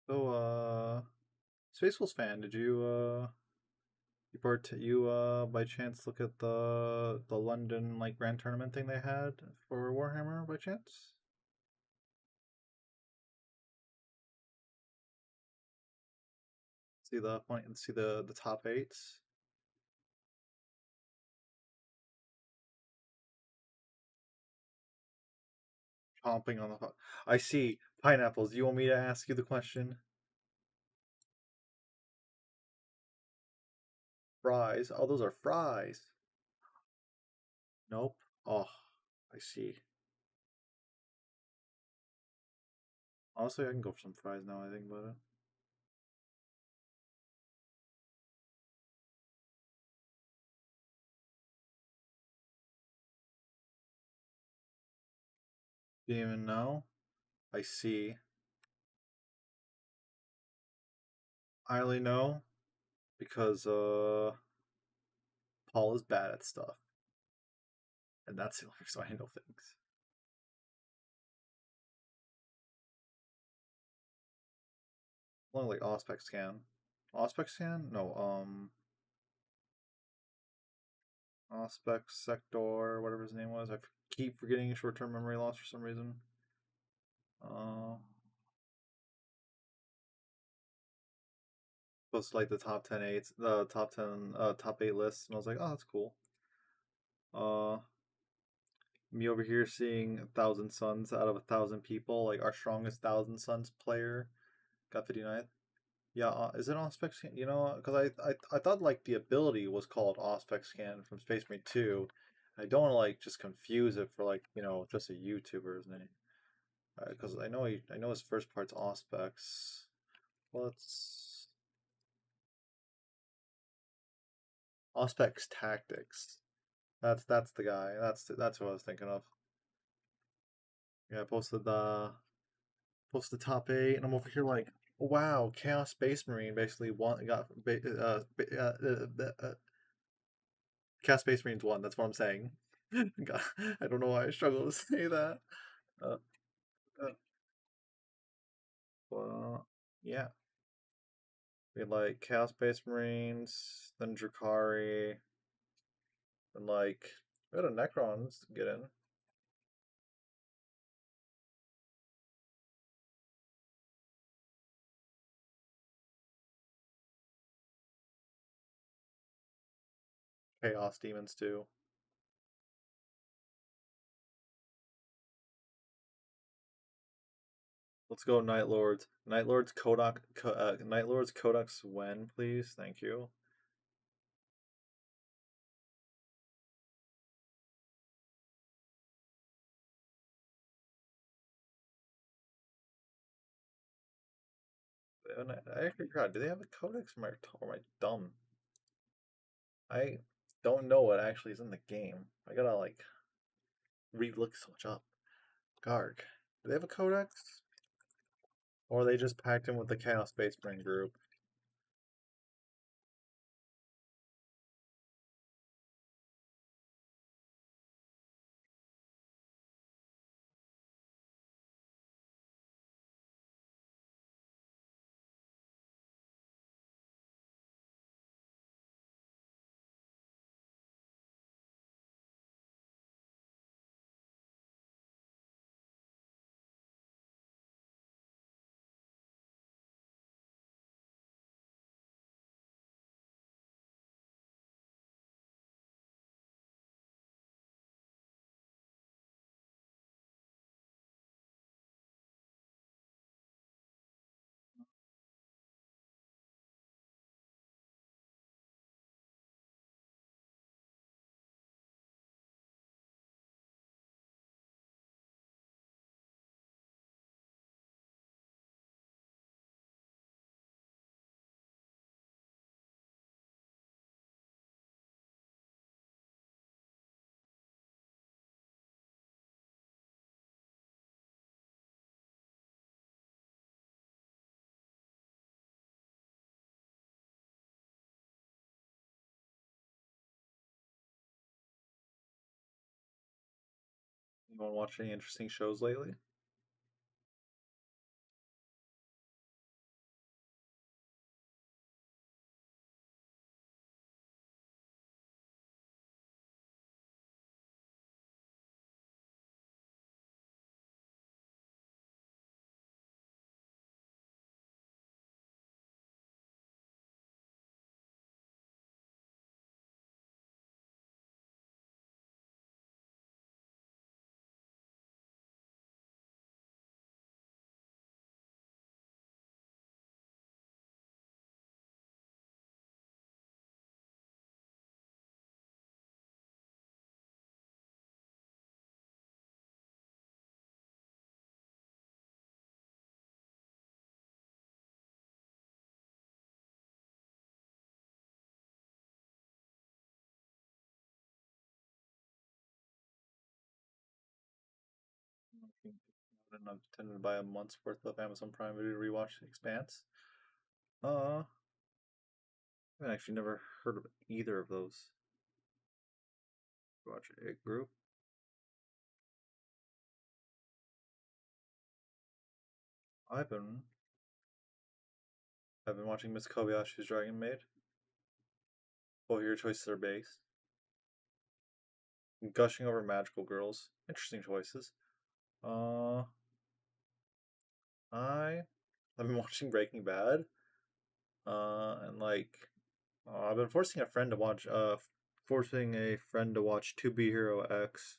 So, Spacefuls fan, did you by chance look at the London like grand tournament thing they had for Warhammer by chance? See the top eights? Chomping on the. I see pineapples. You want me to ask you the question? Fries. Oh, those are fries. Nope. Oh, I see. Honestly, I can go for some fries now. I think about it. Didn't even know. I see. I only know because Paul is bad at stuff, and that's the only reason I know things. Only like Auspex can. Auspex can? No. Auspex Sector, whatever his name was. I keep forgetting short-term memory loss for some reason. Uh, posted like the top 10 eights, the top 10, top 8 lists, and I was like, oh, that's cool. Me over here seeing 1,000 Tsons out of 1,000 people, like our strongest 1,000 Tsons player got 59th. Yeah, is it Auspex Scan? You know, because I thought like the ability was called Auspex Scan from Space Marine 2. I don't want to like just confuse it for like just a YouTuber's name. Because I know his first part's Auspex. Let's Auspex Tactics. That's the guy. That's what I was thinking of. Yeah, I posted the top 8, and I'm over here like, wow, Chaos Space Marine basically Chaos Space Marines won. That's what I'm saying. God, I don't know why I struggle to say that. Uh, uh, yeah, we had like Chaos Space Marines, then Drakari, and like we had a Necrons to get in. Chaos Demons too. Let's go Night Lords. Night Lords Kodak. Night Lords Kodak Swen, please. Thank you. And I actually forgot. Do they have a codex or am I dumb? I don't know what actually is in the game. I gotta like re-look so much up. Garg. Do they have a codex? Or they just packed in with the Chaos Space Marine group? You want to watch any interesting shows lately? I'm tempted to buy a month's worth of Amazon Prime Video to rewatch The Expanse. I've actually never heard of either of those. Watch It Group. I've been I've been watching Miss Kobayashi's Dragon Maid. Both of your choices are based. Gushing over magical girls. Interesting choices. Uh, I've been watching Breaking Bad. And like I've been forcing a friend to watch To Be Hero X.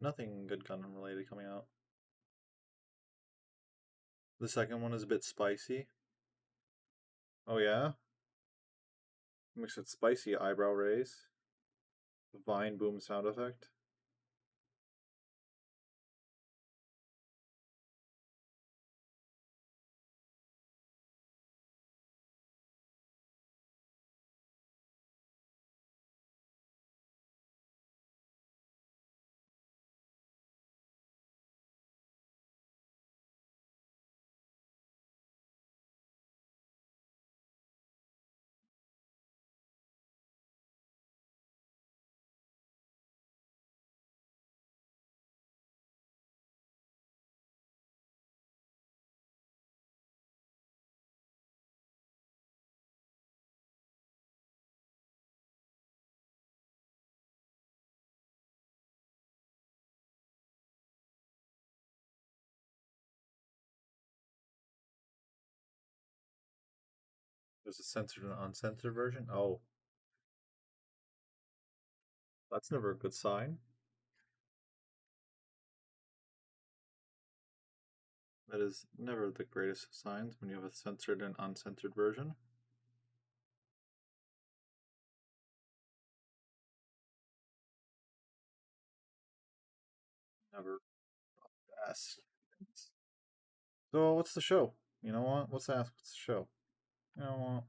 Nothing good Gundam related coming out. The second one is a bit spicy. Oh yeah? Mixed with spicy eyebrow raise. Vine boom sound effect. There's a censored and uncensored version. Oh, that's never a good sign. That is never the greatest of signs when you have a censored and uncensored version. Never ask. So what's the show? You know what? Let's ask what's the show. You know what?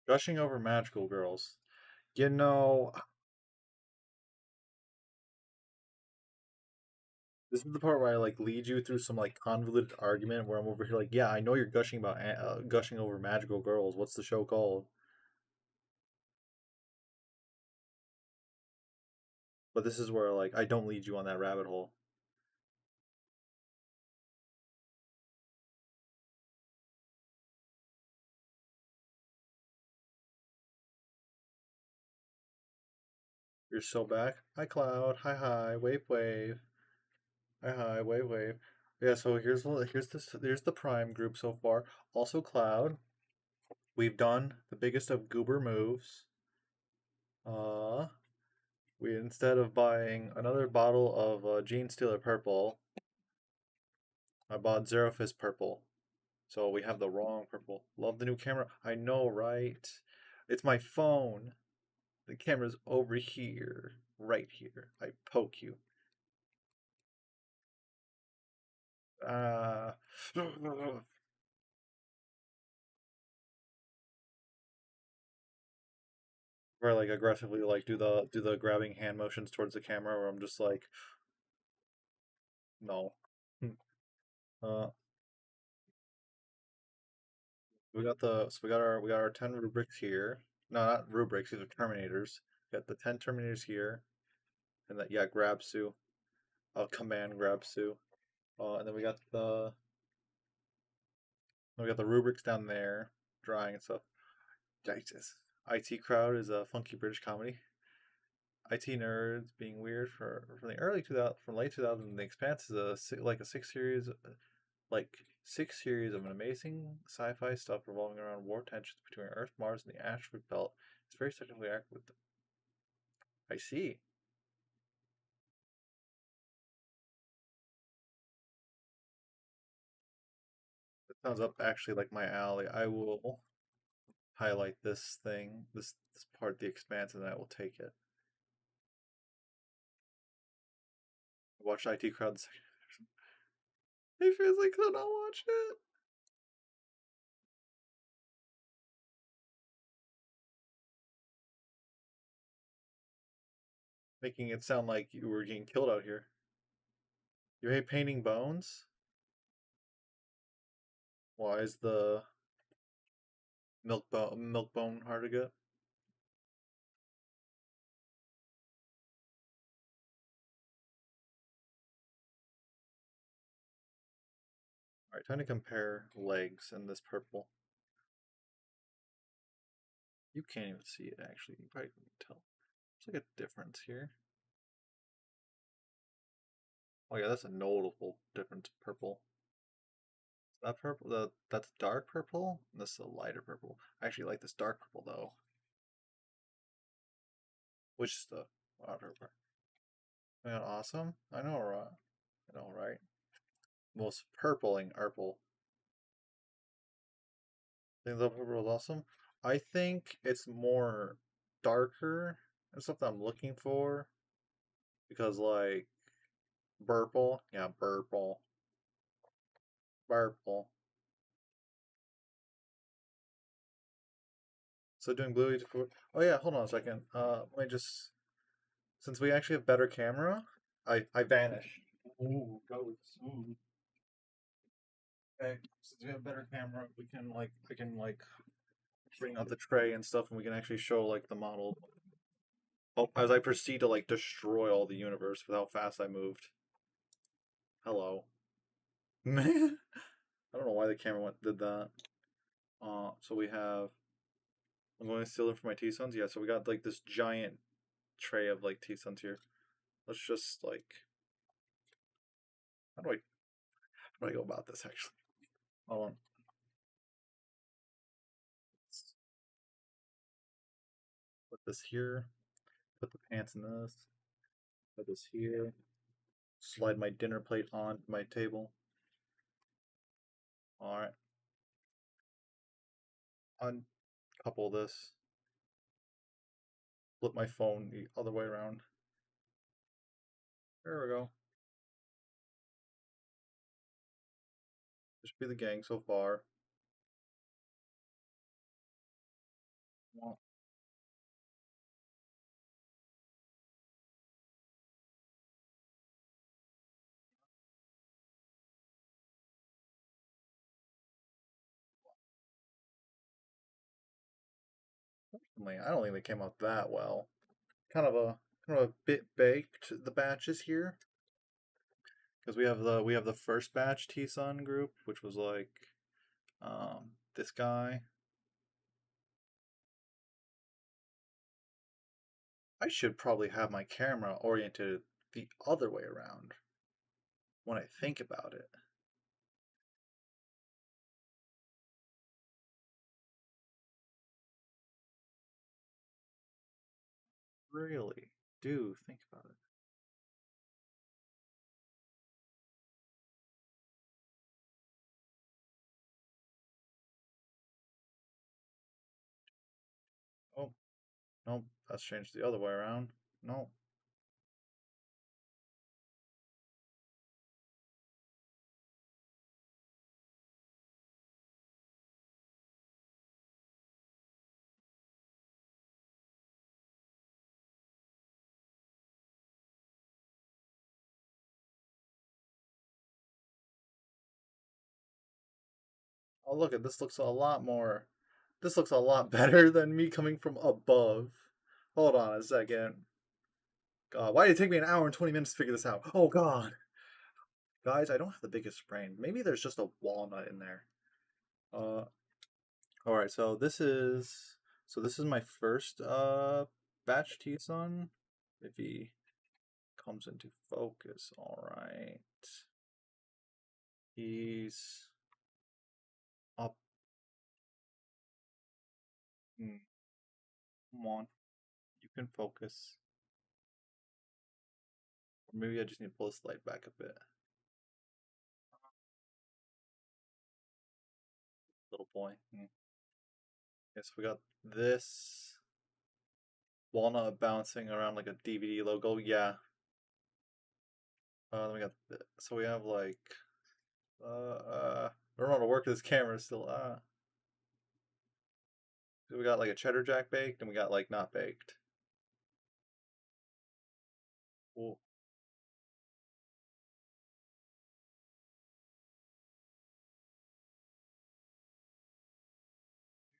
Gushing over magical girls. You know, this is the part where I like lead you through some like convoluted argument where I'm over here like, yeah, I know you're gushing over magical girls. What's the show called? But this is where like I don't lead you on that rabbit hole. You're so back. Hi Cloud. Hi hi. Wave wave. Hi hi. Wave wave. Yeah. So here's the prime group so far. Also Cloud. We've done the biggest of goober moves. Uh, we instead of buying another bottle of Gene Stealer Purple, I bought Zero Fist Purple. So we have the wrong purple. Love the new camera. I know, right? It's my phone. The camera's over here. Right here. I poke you. Uh where I like aggressively like do the grabbing hand motions towards the camera where I'm just like no. Uh we got our 10 rubrics here. No, not rubrics, these are terminators. We got the 10 terminators here. And that, yeah, grab Sue. Command grab Sue. And then we got the rubrics down there, drawing and stuff. Jesus. IT crowd is a funky British comedy. IT nerds being weird from the early 2000 from late 2000s. The Expanse is like a six series of an amazing sci-fi stuff revolving around war tensions between Earth, Mars, and the asteroid belt. It's very technically accurate. I see. That sounds up actually like my alley. I will highlight this part, the Expanse, and then I will take it. Watch IT crowd. Hey, physically could not watch it. Making it sound like you were getting killed out here. You hate painting bones? Why is the milk bone hard to get? Alright, time to compare legs in this purple. You can't even see it actually. You probably can tell. There's like a difference here. Oh yeah, that's a notable difference. Purple. That purple, that's dark purple. And this is a lighter purple. I actually like this dark purple though. Which is the outer part? Isn't that awesome? I know, right? I know, right? Most purpling purple. Think the purple is awesome. I think it's more darker and stuff that I'm looking for because like purple, yeah, purple, purple. So doing blue. Oh yeah, hold on a second. Let me just since we actually have better camera, I vanish. Ooh, goats. Ooh. Okay, since we have better camera, we can like bring out the tray and stuff, and we can actually show like the model. Oh, as I proceed to like destroy all the universe with how fast I moved. Hello, man. I don't know why the camera did that. So we have. I'm going to steal them for my Tsons. Yeah, so we got like this giant tray of like Tsons here. Let's just like. How do I go about this actually? Hold on. Put this here. Put the pants in this. Put this here. Slide my dinner plate on my table. All right. Uncouple this. Flip my phone the other way around. There we go. This should be the gang so far. Well, personally, I don't think they came out that well. Kind of a bit baked the batches here because we have the first batch T-Sun group, which was like this guy. I should probably have my camera oriented the other way around when I think about it. Really do think about it. Oh, no, that's changed the other way around. No. Oh, look at this looks a lot more. This looks a lot better than me coming from above. Hold on a second. God, why did it take me an hour and 20 minutes to figure this out? Oh, God. Guys, I don't have the biggest brain. Maybe there's just a walnut in there. Alright, so this is my first batch T-Sun. If he comes into focus, alright. He's up. Come on. You can focus. Or maybe I just need to pull this light back a bit. Little boy. Yes, we got this walnut bouncing around like a DVD logo. Yeah. Then we got so we have like I don't know how to work this camera still. We got like a cheddar jack baked and we got like not baked. Cool.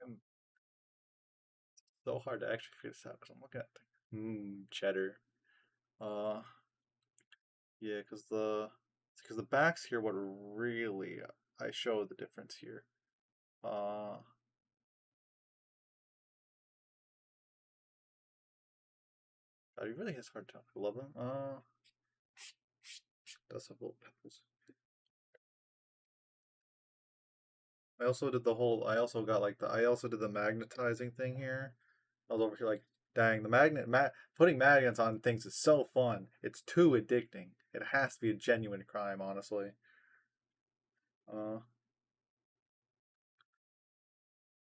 I'm so hard to actually figure this out because I'm looking at cheddar. Uh, yeah, because the backs here what really I show the difference here. Uh, God, it really is hard to tell. I love them. That's a little peppers. I also did the whole. I also got like the. I also did the magnetizing thing here. I was over here like, dang, putting magnets on things is so fun. It's too addicting. It has to be a genuine crime, honestly. Uh,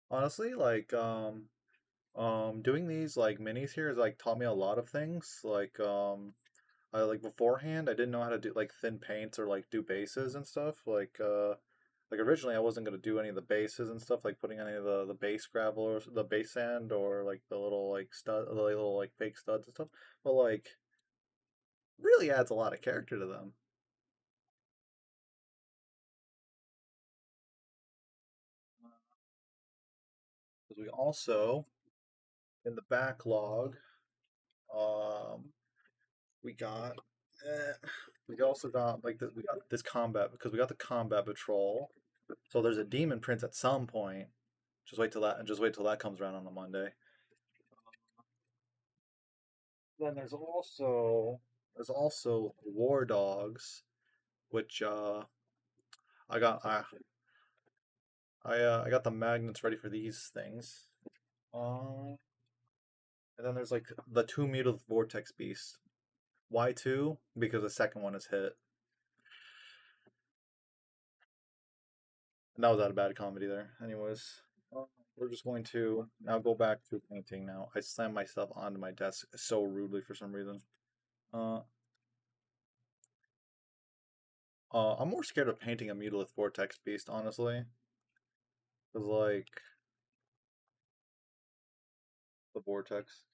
honestly, like, doing these like minis here has like taught me a lot of things. I like beforehand, I didn't know how to do like thin paints or like do bases and stuff. Like originally, I wasn't gonna do any of the bases and stuff, like putting any of the base gravel or the base sand or like the little like the little like fake studs and stuff. But like, really adds a lot of character to them. Because we also in the backlog, um, we got eh, we also got like we got this combat because we got the combat patrol. So there's a demon prince at some point. Just wait till that comes around on a Monday. Then there's also war dogs, which I got I got the magnets ready for these things. Um, and then there's like the two mutative vortex beasts. Why two? Because the second one is hit. And that was not a bad comedy there. Anyways, uh, we're just going to now go back to painting now. I slammed myself onto my desk so rudely for some reason. Uh, I'm more scared of painting a Mutalith Vortex Beast, honestly. Because, like, the Vortex.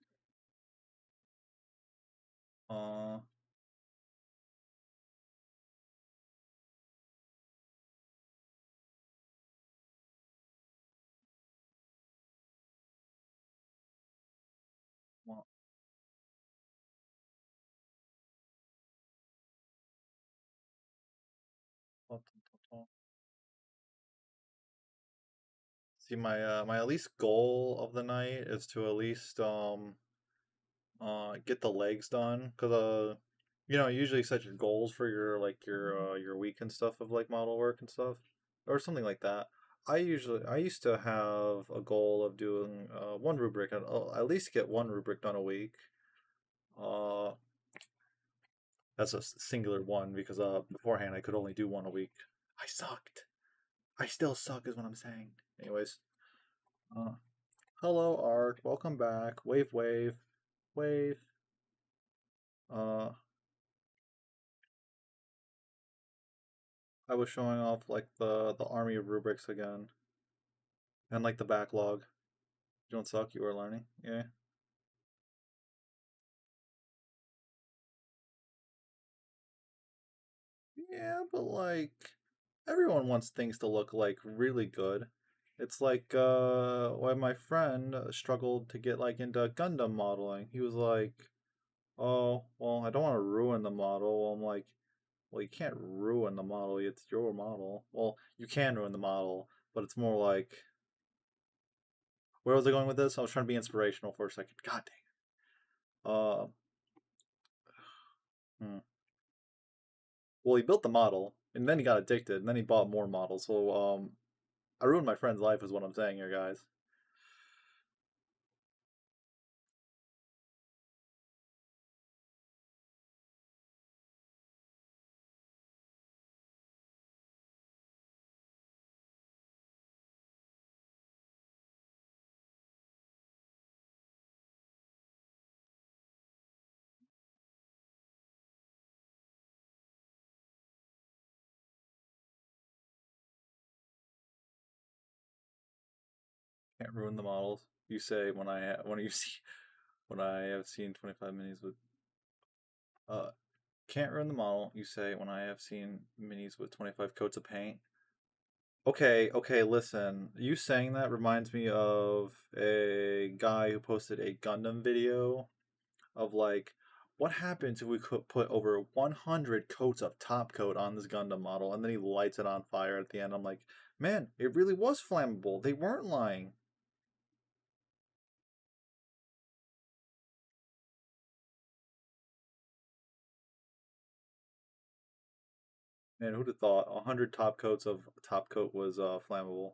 Uh, well, see, my at least goal of the night is to at least get the legs done. Because you usually set your goals for your week and stuff of like model work and stuff, or something like that. I used to have a goal of doing one rubric and at least get one rubric done a week. Uh, that's a singular one because beforehand I could only do one a week. I sucked. I still suck, is what I'm saying. Anyways, uh, hello Art, welcome back. Wave, wave, wave. Uh, I was showing off like the army of rubrics again, and like the backlog. You don't suck. You are learning. Yeah. Yeah, but like everyone wants things to look like really good. It's like when my friend struggled to get like into Gundam modeling. He was like, "Oh, well, I don't want to ruin the model." Well, I'm like, "Well, you can't ruin the model. It's your model." Well, you can ruin the model, but it's more like, where was I going with this? I was trying to be inspirational for a second. God dang it. Hmm. Well, he built the model, and then he got addicted, and then he bought more models. So, I ruined my friend's life, is what I'm saying here, guys. Can't ruin the models. You say when you see when I have seen 25 minis with Can't ruin the model, you say, when I have seen minis with 25 coats of paint. Okay, okay, listen. You saying that reminds me of a guy who posted a Gundam video of like, what happens if we could put over 100 coats of top coat on this Gundam model, and then he lights it on fire at the end. I'm like, man, it really was flammable. They weren't lying. Man, who'd have thought 100 top coats of top coat was flammable?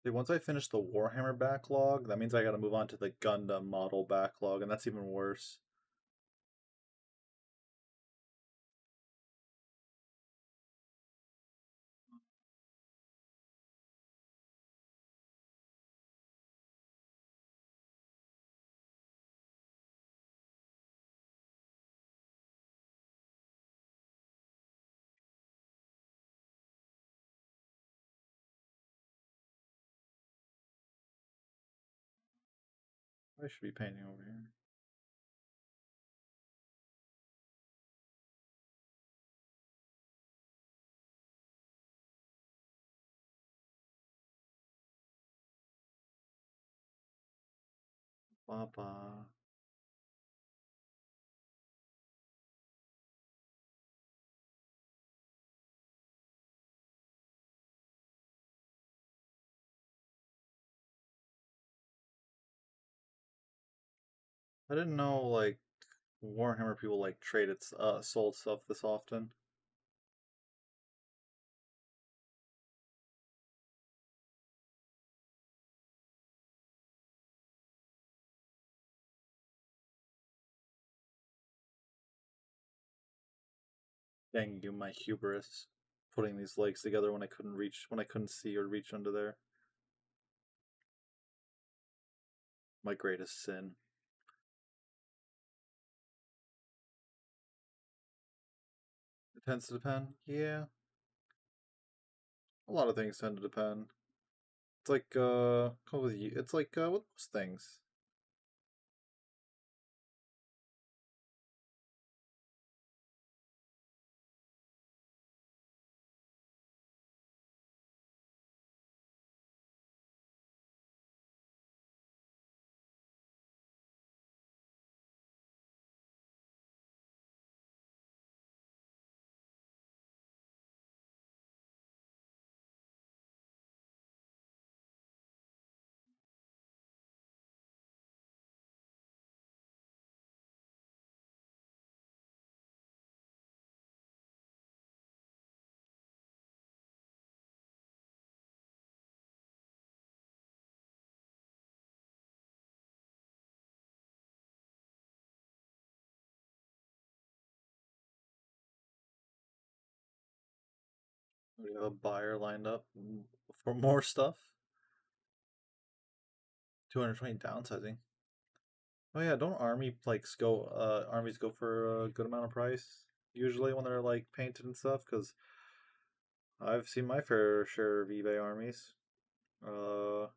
See, once I finish the Warhammer backlog, that means I gotta move on to the Gundam model backlog, and that's even worse. I should be painting over here. Baba. I didn't know like Warhammer people like traded sold stuff this often. Dang you, my hubris, putting these legs together when I couldn't see or reach under there. My greatest sin. It tends to depend. Yeah, a lot of things tend to depend. It's like with you. It's like with most things. We have a buyer lined up for more stuff. 220 downsizing. Oh yeah, don't armies go for a good amount of price usually when they're like painted and stuff? Because I've seen my fair share of eBay armies. Uh,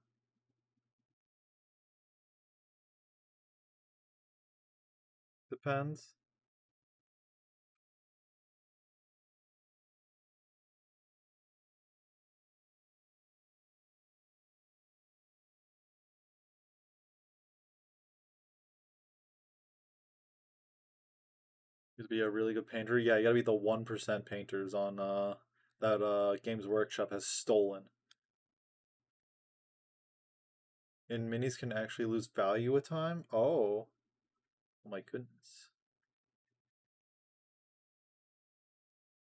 Depends. You to be a really good painter. Yeah, you gotta be the 1% painters on that Games Workshop has stolen. And minis can actually lose value with time. Oh my goodness.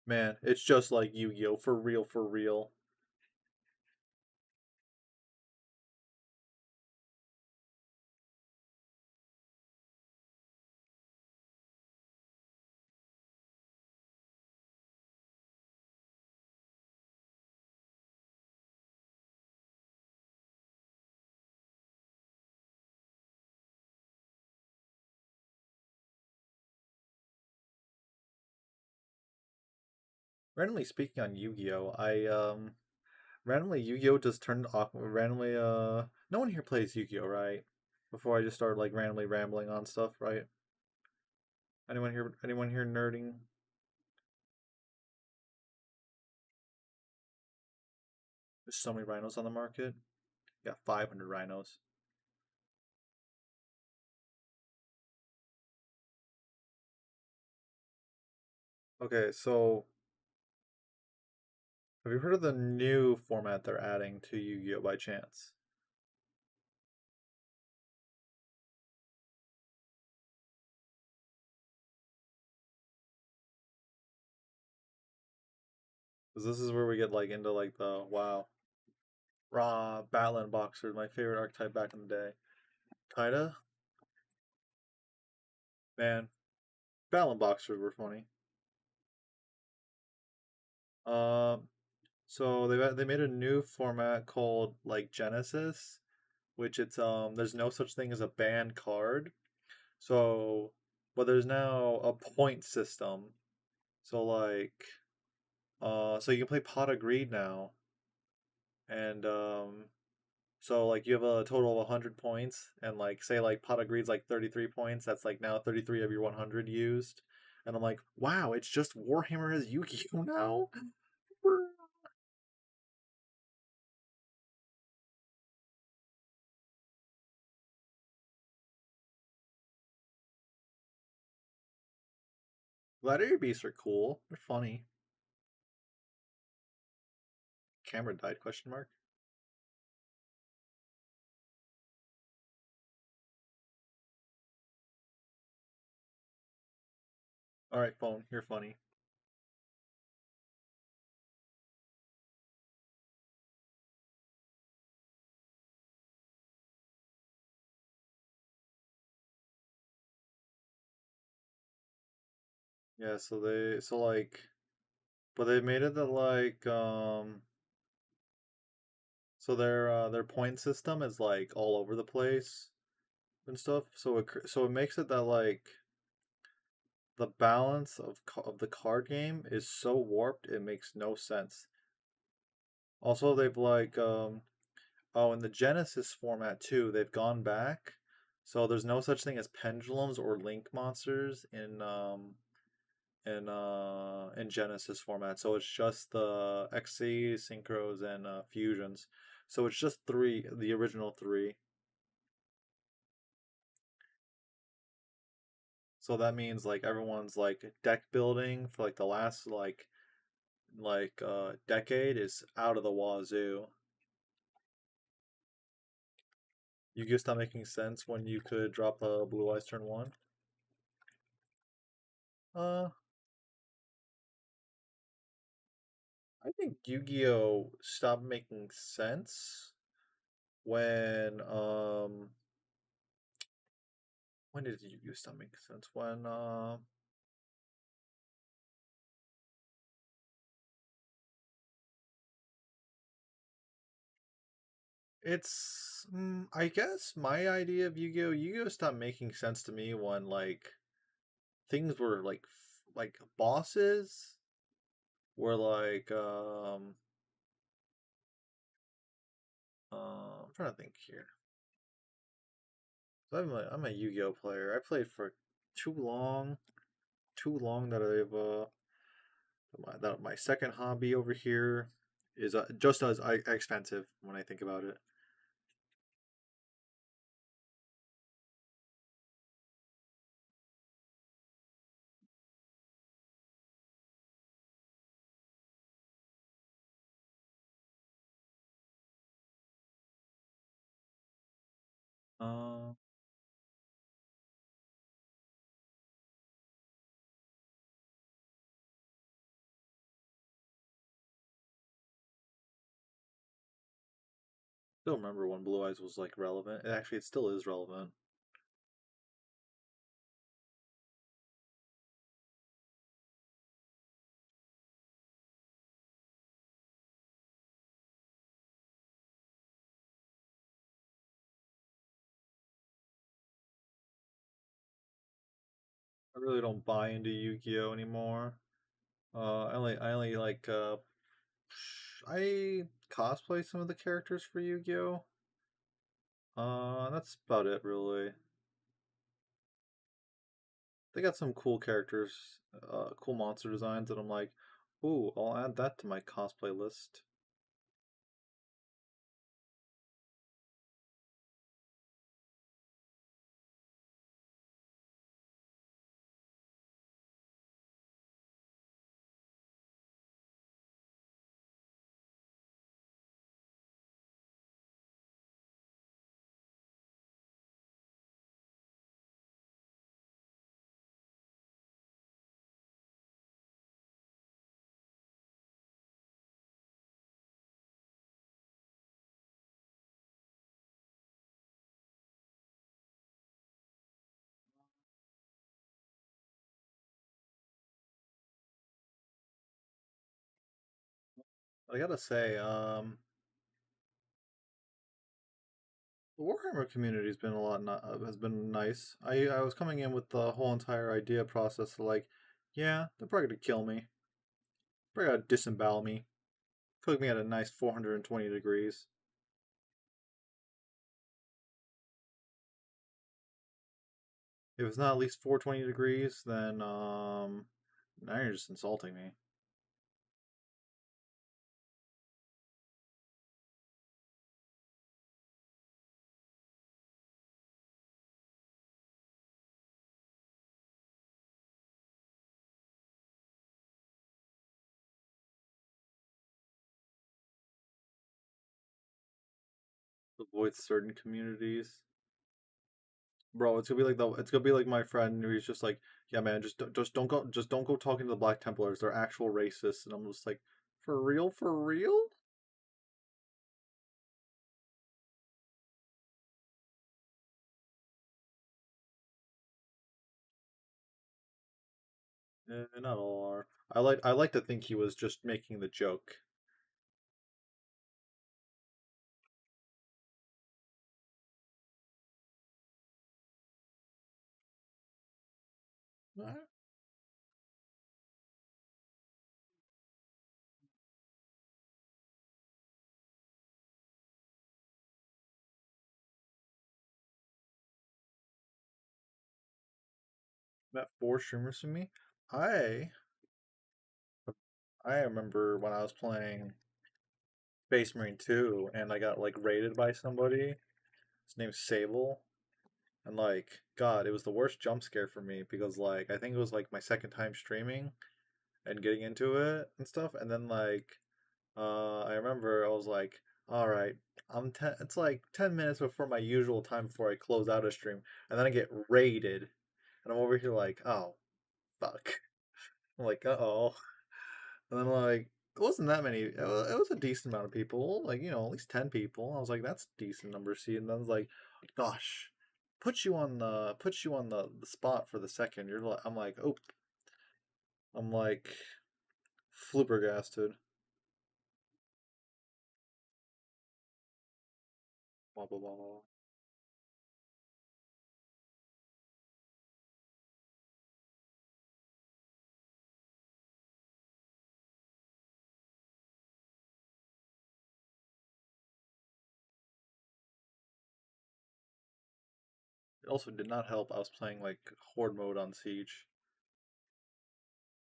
Man, it's just like Yu-Gi-Oh! For real, for real. Randomly speaking on Yu-Gi-Oh, I randomly Yu-Gi-Oh just turned off randomly no one here plays Yu-Gi-Oh, right? Before I just started like randomly rambling on stuff, right? Anyone here nerding? There's so many rhinos on the market. Got 500 rhinos. Okay, so have you heard of the new format they're adding to Yu-Gi-Oh by chance? Because this is where we get like into like the wow, raw Battleland Boxer, my favorite archetype back in the day. Kinda, man. Battleland Boxers were funny. Um, so they made a new format called like Genesis, which it's there's no such thing as a banned card. So, but there's now a point system. So like so you can play Pot of Greed now, and so like you have a total of 100 points, and like say like Pot of Greed's like 33 points. That's like now 33 of your 100 used, and I'm like, wow, it's just Warhammer has Yu-Gi-Oh now. Gladiator beasts are cool. They're funny. Camera died? Question mark. All right, phone. You're funny. Yeah. But they made it that like so their point system is like all over the place and stuff. So it makes it that like the balance of the card game is so warped it makes no sense. Also, they've like oh, in the Genesis format too, they've gone back. So there's no such thing as pendulums or link monsters in Genesis format. So it's just the XC, synchros, and fusions. So it's just three, the original three. So that means like everyone's like deck building for like the last decade is out of the wazoo. You just stop making sense when you could drop a Blue Eyes turn one. Uh, I think Yu-Gi-Oh stopped making sense when when did Yu-Gi-Oh stop making sense? When I guess my idea of Yu-Gi-Oh stopped making sense to me when like things were like bosses were like I'm trying to think here. So I'm a Yu-Gi-Oh player. I played for too long, too long that that my second hobby over here is just as expensive when I think about it. Uh, Still remember when Blue Eyes was like relevant. Actually, it still is relevant. I really don't buy into Yu-Gi-Oh anymore. I only like I cosplay some of the characters for Yu-Gi-Oh. That's about it really. They got some cool characters, cool monster designs that I'm like, ooh, I'll add that to my cosplay list. I gotta say, the Warhammer community's been a lot has been nice. I was coming in with the whole entire idea process of like, yeah, they're probably gonna kill me. Probably gonna disembowel me, cook me at a nice 420 degrees. If it's not at least 420 degrees, then now you're just insulting me. Avoid certain communities. Bro, it's gonna be like my friend who's just like, yeah, man, just don't go talking to the Black Templars. They're actual racists, and I'm just like, for real, for real. Not all are. I like to think he was just making the joke. I met four streamers from me. I I remember when I was playing Space Marine 2 and I got like raided by somebody. His name's Sable. And like, God, it was the worst jump scare for me because like I think it was like my second time streaming and getting into it and stuff. And then like I remember I was like, all right, it's like 10 minutes before my usual time before I close out a stream, and then I get raided, and I'm over here like, oh fuck. I'm like, uh-oh. And then like it wasn't that many. It was a decent amount of people, like at least 10 people. I was like, that's a decent number to see. And then I was like, gosh, put you on the spot for the second. I'm like, oh, I'm like flubbergasted. Blah blah blah blah. It also did not help. I was playing like horde mode on Siege.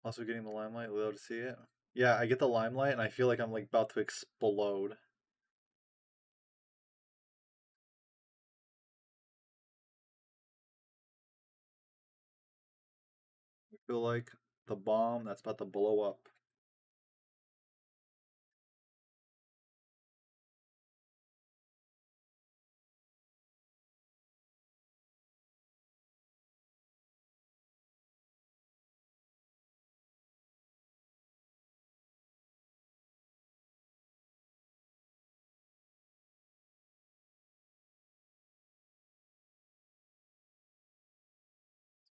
Also getting the limelight, able to see it. Yeah, I get the limelight and I feel like I'm like about to explode. I feel like the bomb that's about to blow up.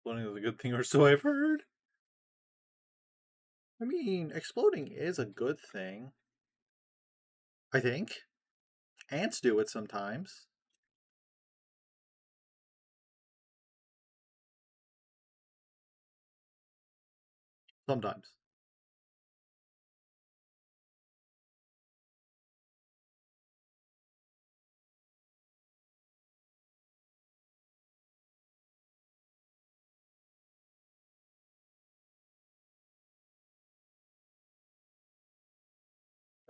Exploding is a good thing, or so I've heard. I mean, exploding is a good thing. I think ants do it sometimes. Sometimes.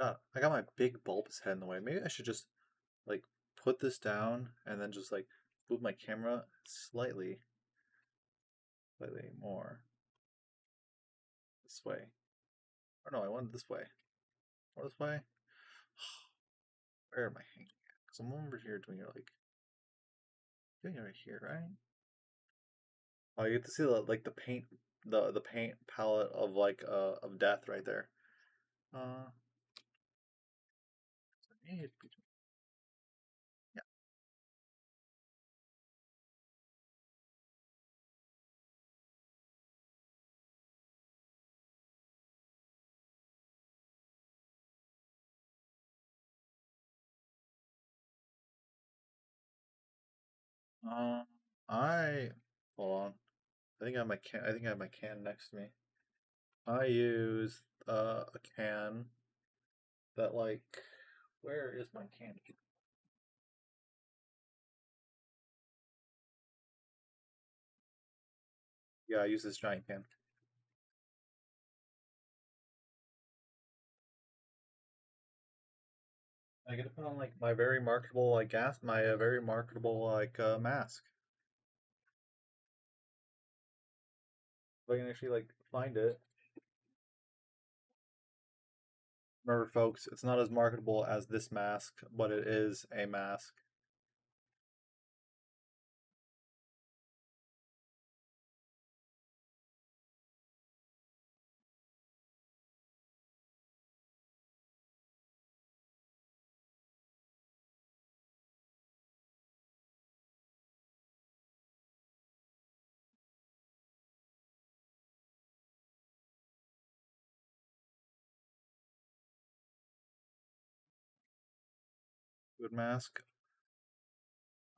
I got my big bulbous head in the way. Maybe I should just like put this down and then just like move my camera slightly more this way. Or no, I want it this way. Or this way. Where am I hanging at? Because I'm over here doing it right here, right? Oh, you get to see the paint, the paint palette of of death right there. Uh, yeah. Um, I hold on. I think I have my can next to me. I use a can that where is my can? Yeah, I use this giant can. I get to put on my very marketable my very marketable mask. If I can actually find it. Remember, folks, it's not as marketable as this mask, but it is a mask. Good mask.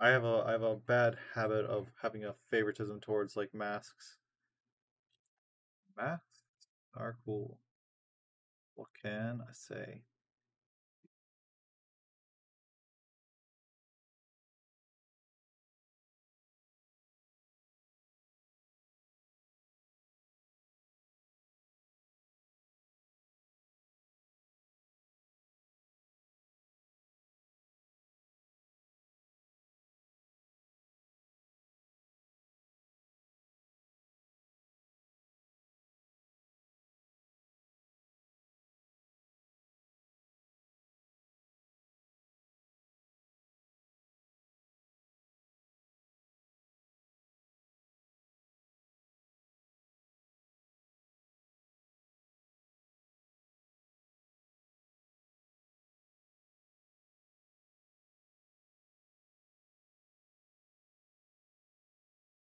I have a bad habit of having a favoritism towards masks. Masks are cool. What can I say?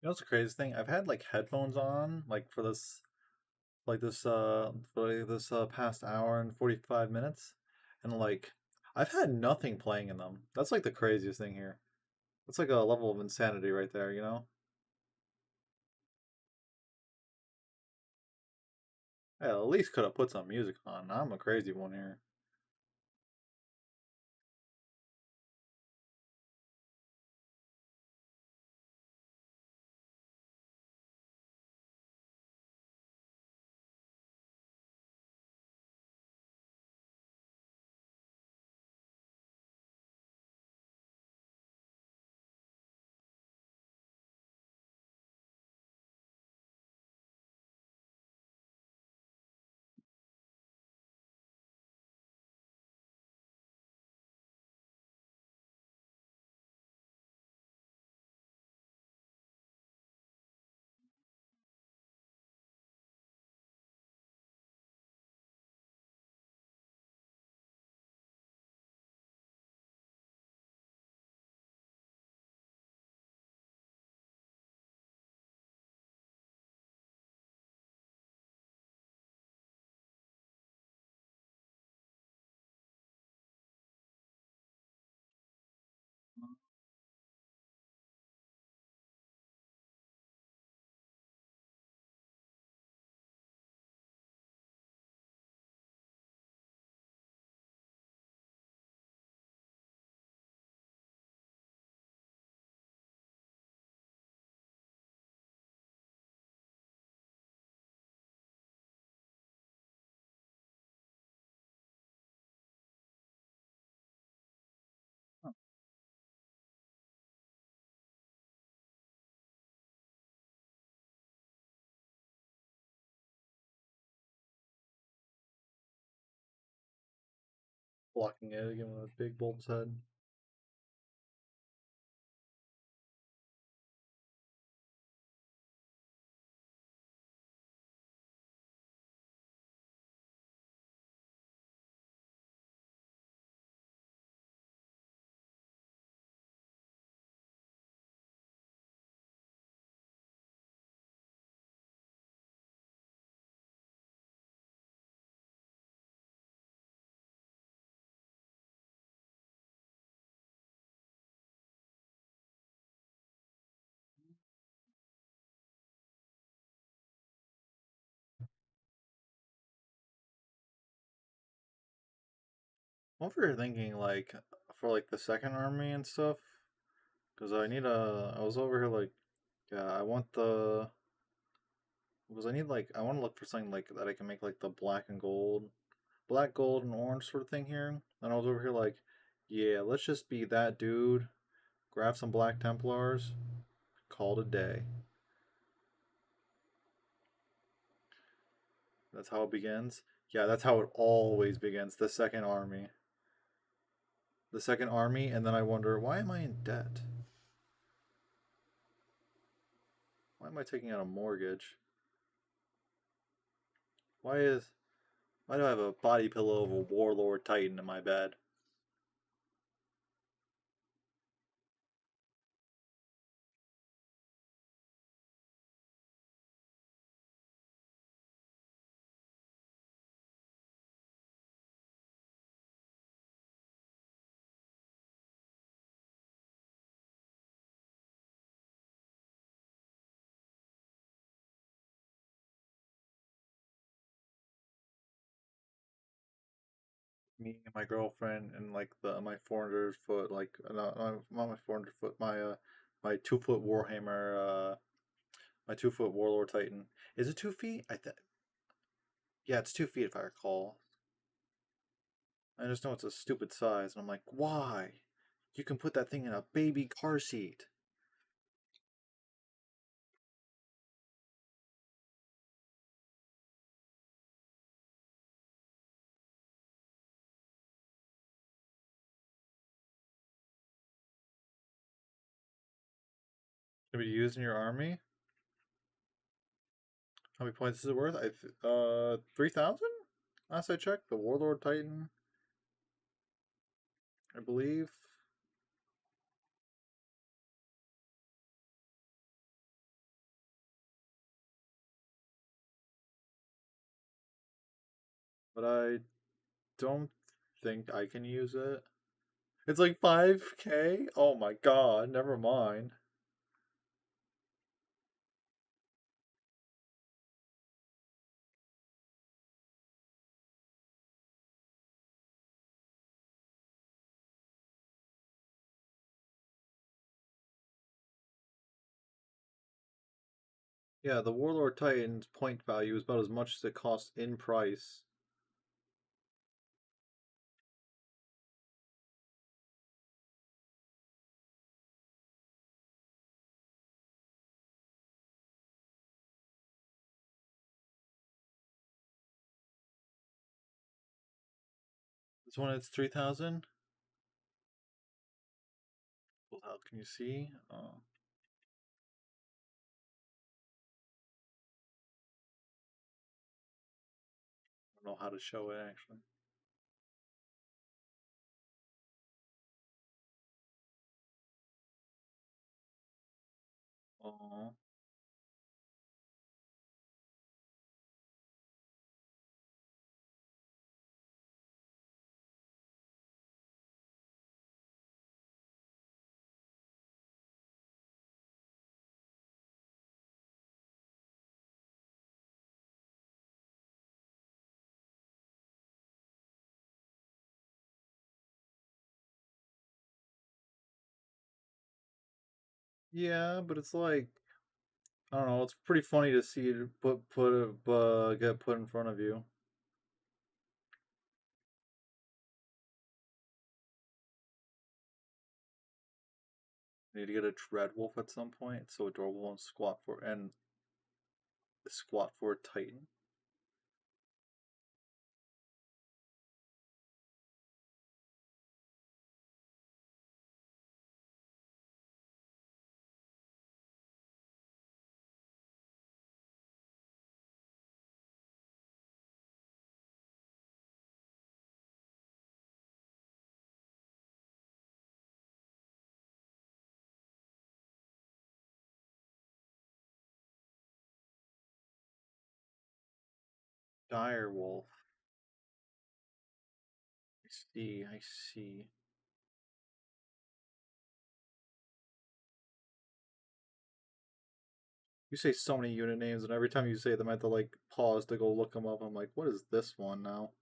You know what's the craziest thing? I've had headphones on for this past hour and 45 minutes, and I've had nothing playing in them. That's the craziest thing here. That's like a level of insanity right there, you know? I at least could have put some music on. I'm a crazy one here. blocking it again with a big bulb's head. I'm over here thinking like for like the second army and stuff, because I need a. I was over here like, yeah, I want the. Because I need like I want to look for something like that I can make like the black, gold, and orange sort of thing here. And I was over here like, yeah, let's just be that dude. Grab some Black Templars, call it a day. That's how it begins. Yeah, that's how it always begins. The second army. The second army, and then I wonder, why am I in debt? Why am I taking out a mortgage? Why is why do I have a body pillow of a warlord titan in my bed? Me and my girlfriend and like the my 400 foot like not my 400 foot my 2 foot warhammer my 2 foot warlord titan. Is it 2 feet? I think yeah, it's 2 feet if I recall. I just know it's a stupid size, and I'm like, why? You can put that thing in a baby car seat. Can be used in your army. How many points is it worth? 3,000. Last I checked, the warlord titan, I believe. But I don't think I can use it. It's like 5K? Oh my god, never mind. Yeah, the Warlord Titan's point value is about as much as it costs in price. This one it's 3,000. Well, how can you see? I don't know how to show it actually. Oh. Yeah, but it's like I don't know. It's pretty funny to see it get put in front of you. I need to get a dread wolf at some point. It's so adorable and squat for a titan. Dire wolf. I see. I see. You say so many unit names, and every time you say them, I have to like pause to go look them up. I'm like, what is this one now?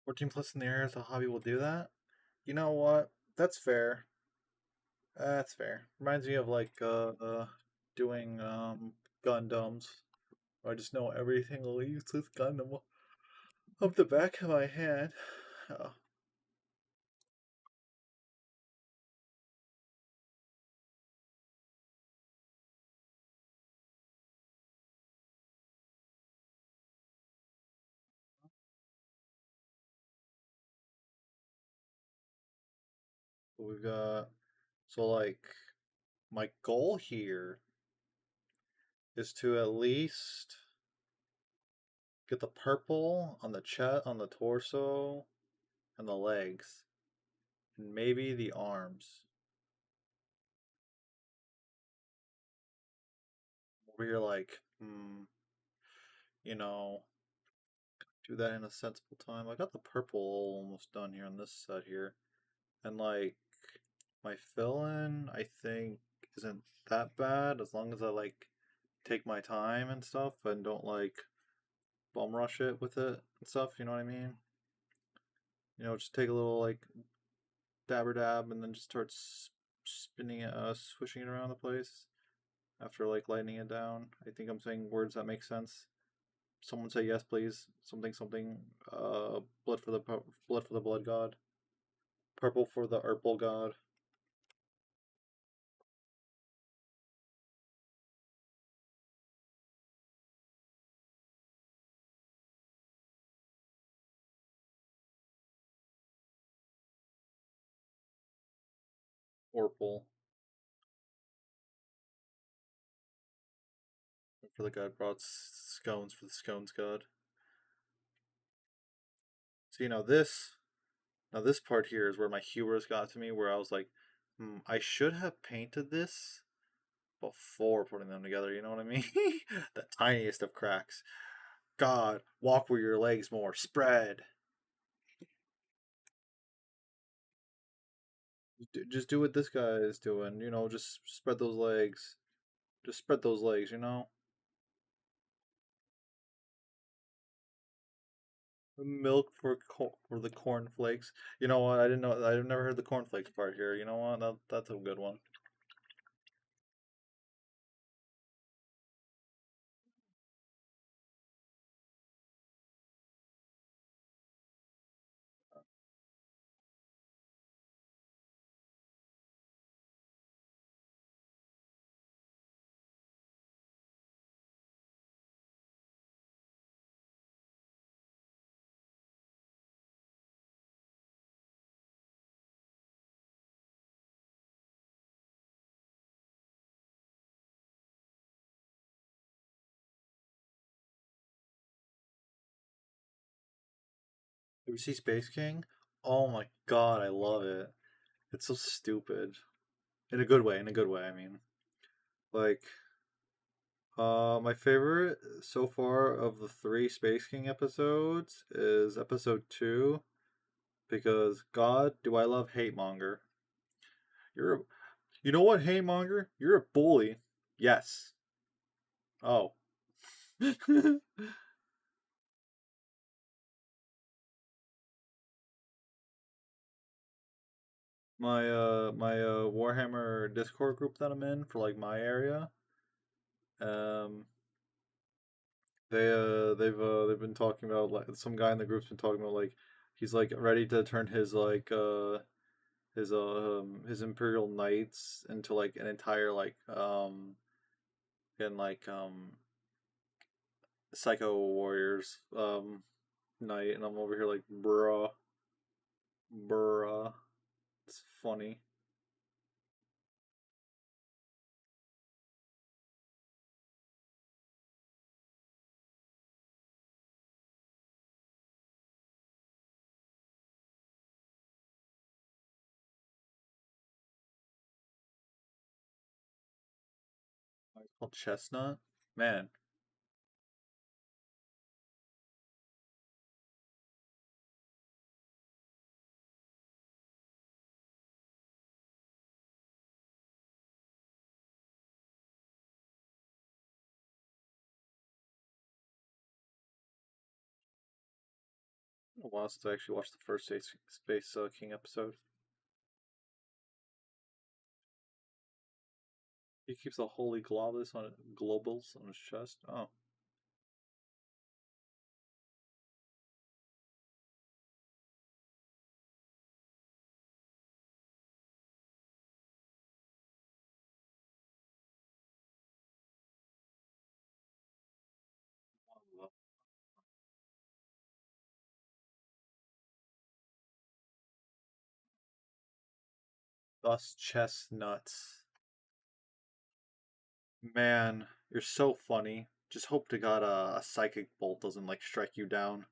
Working plus in the area as a hobby will do that. You know what? That's fair. That's fair. Reminds me of like doing Gundams. I just know everything useless Gundam up the back of my hand. Oh, we've got so like my goal here is to at least get the purple on the chest, on the torso, and the legs, and maybe the arms. Where you're like, you know, do that in a sensible time. I got the purple almost done here on this set here, and like my fill-in, I think isn't that bad as long as I like take my time and stuff and don't like bum rush it with it and stuff. You know what I mean? You know, just take a little like dabber dab and then just start spinning it, swishing it around the place after like lightening it down. I think I'm saying words that make sense. Someone say yes, please. Something, something. Blood for the blood god. Purple for the purple god. Orpal for the god brought scones for the scones god. So now this part here is where my hubris got to me, where I was like, I should have painted this before putting them together. You know what I mean? The tiniest of cracks. God, walk with your legs more. Spread. Just do what this guy is doing. You know, just spread those legs. Just spread those legs. You know. Milk for the cornflakes. You know what? I didn't know. I've never heard the cornflakes part here. You know what? That's a good one. Did you see Space King? Oh my god, I love it. It's so stupid. In a good way. In a good way. I mean, like, my favorite so far of the three Space King episodes is episode 2 because God, do I love Hate Monger. You're a, you know what, Hate Monger? You're a bully. Yes. Oh. My Warhammer Discord group that I'm in for like my area. Um they've been talking about like some guy in the group's been talking about like He's like ready to turn his Imperial Knights into like an entire and Psycho Warriors knight, and I'm over here like bruh. It's funny. It's called Chestnut. Man, I want us to actually watch the first Space King episode. He keeps the holy globals on his chest. Oh, thus chestnuts. Man, you're so funny. Just hope to God a psychic bolt doesn't like strike you down.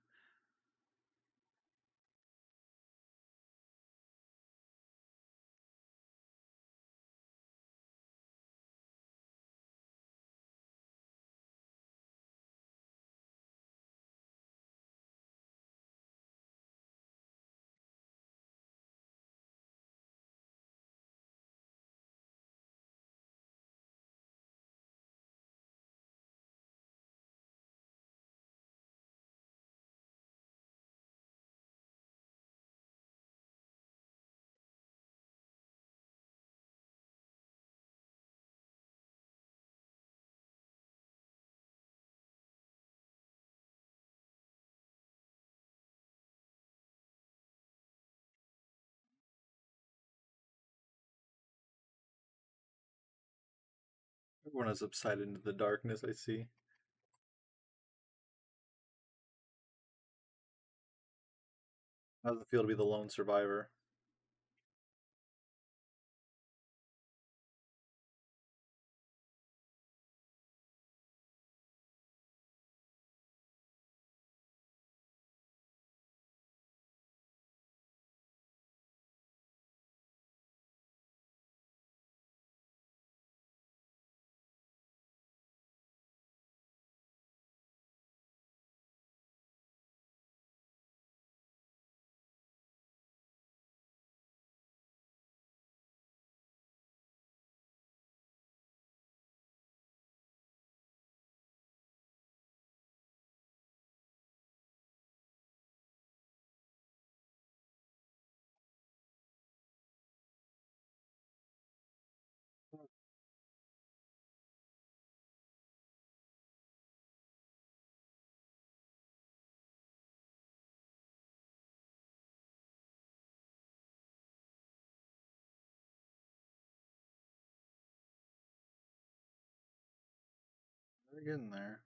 Everyone has subsided into the darkness, I see. How does it feel to be the lone survivor? We're getting there.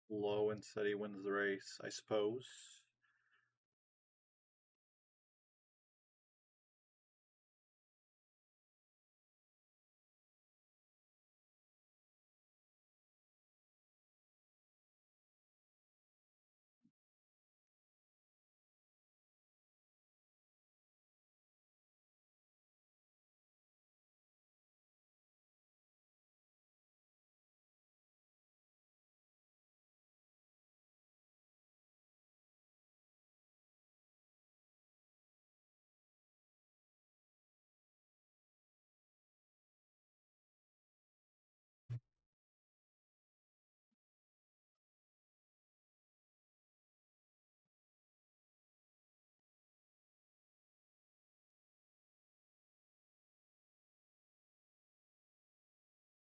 Low and steady wins the race, I suppose.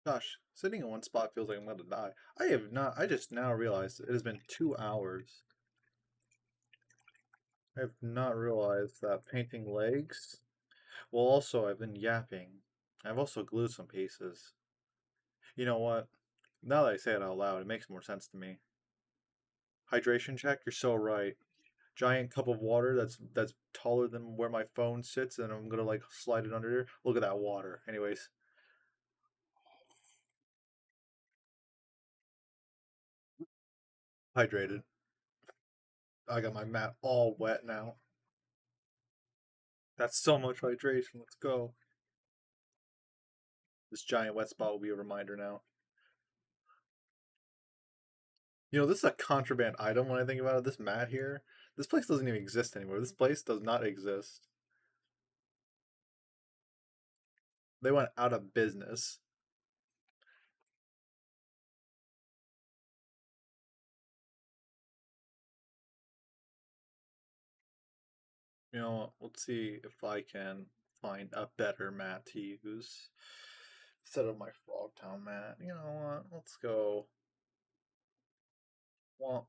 Gosh, sitting in one spot feels like I'm gonna die. I have not. I just now realized it has been 2 hours. I have not realized that painting legs. Well, also, I've been yapping. I've also glued some pieces. You know what? Now that I say it out loud, it makes more sense to me. Hydration check, you're so right. Giant cup of water that's taller than where my phone sits, and I'm gonna like slide it under here. Look at that water. Anyways, hydrated. I got my mat all wet now. That's so much hydration. Let's go. This giant wet spot will be a reminder now. You know, this is a contraband item when I think about it. This mat here. This place doesn't even exist anymore. This place does not exist. They went out of business. You know, let's see if I can find a better mat to use instead of my Frogtown mat. You know what? Let's go. Well,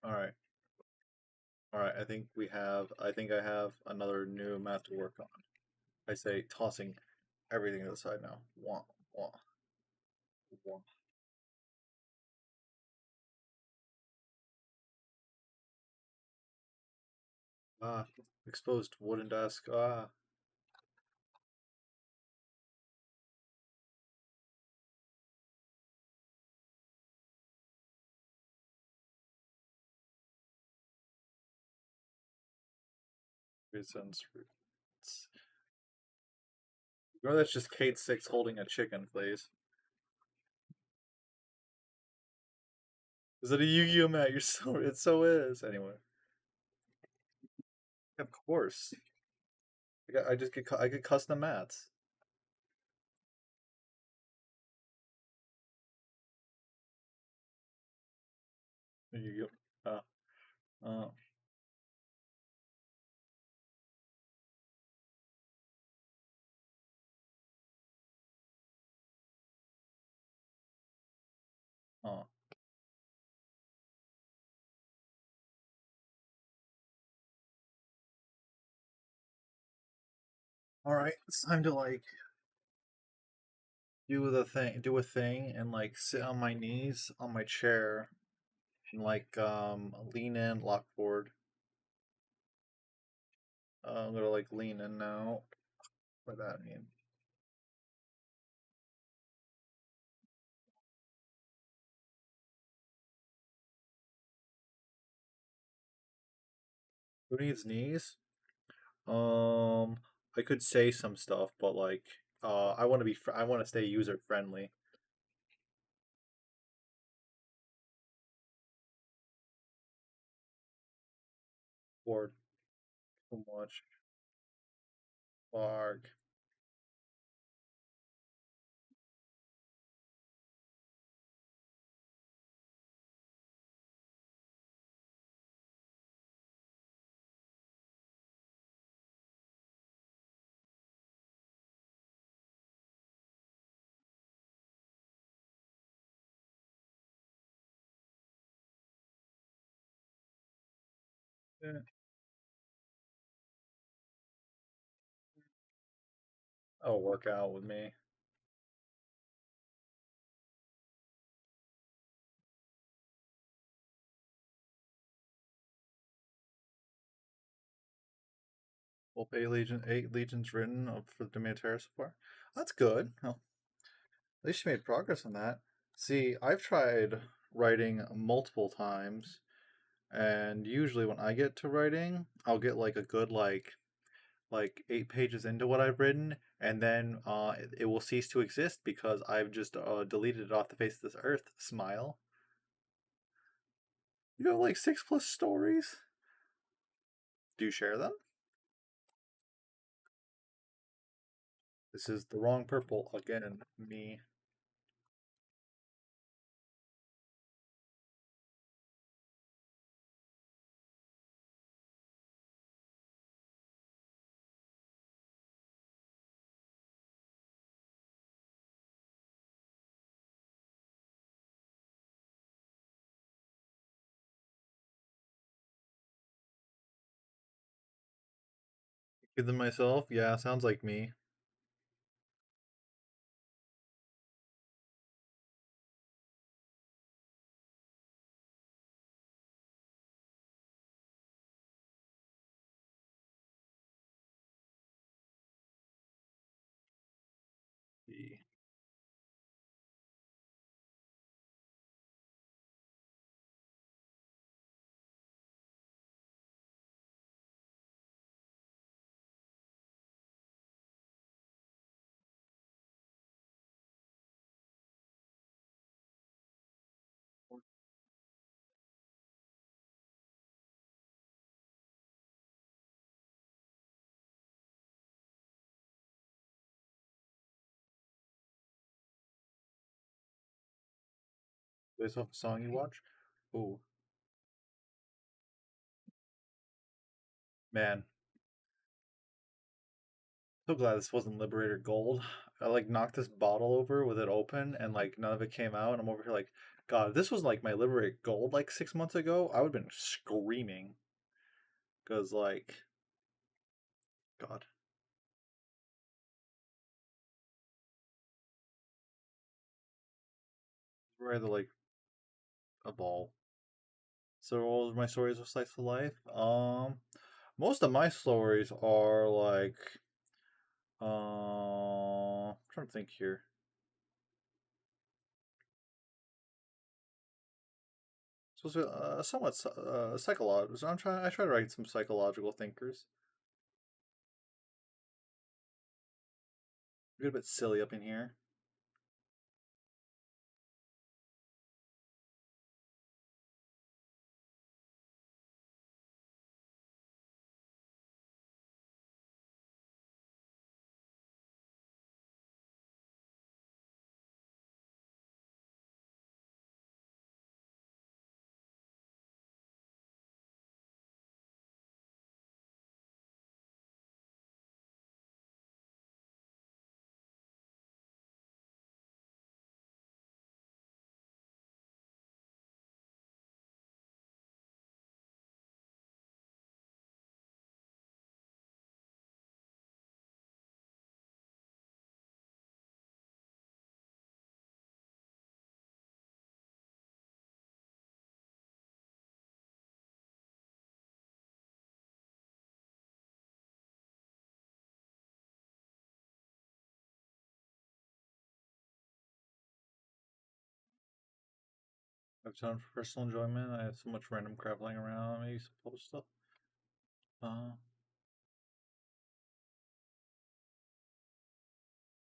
all right. All right. I think we have. I think I have another new mat to work on. I say tossing everything to the side now. Wah, wah, wah. Ah, exposed wooden desk. Ah, reasons. Or that's just Kate Six holding a chicken, please. Is it a Yu-Gi-Oh mat? You're so it so is. Anyway, of course. I just get I get custom mats. Yu-Gi-Oh. Uh, uh. All right, it's time to like do a thing, and like sit on my knees on my chair and like lean in, lock forward. I'm gonna like lean in now. What does that mean? Who needs knees? Um, I could say some stuff, but like, I want to I want to stay user friendly. Or too much. Barg. Yeah. That'll work out with me. Well, eight legions written for the Dominator so far. That's good. Well, at least you made progress on that. See, I've tried writing multiple times, and usually when I get to writing, I'll get like a good like 8 pages into what I've written, and then it will cease to exist because I've just deleted it off the face of this earth. Smile. You got like 6+ stories. Do you share them? This is the wrong purple again. Me. Than myself? Yeah, sounds like me. Based off a song you watch? Oh, man. So glad this wasn't Liberator Gold. I like knocked this bottle over with it open and like none of it came out. And I'm over here like, God, if this was like my Liberator Gold like 6 months ago, I would have been screaming. Because, like, God. Rather like a ball. So all of my stories are slice of life. Most of my stories are like, I'm trying to think here. So somewhat psychological. I try to write some psychological thinkers. A good bit silly up in here. I have time for personal enjoyment. I have so much random crap laying around. Maybe some post stuff. Uh,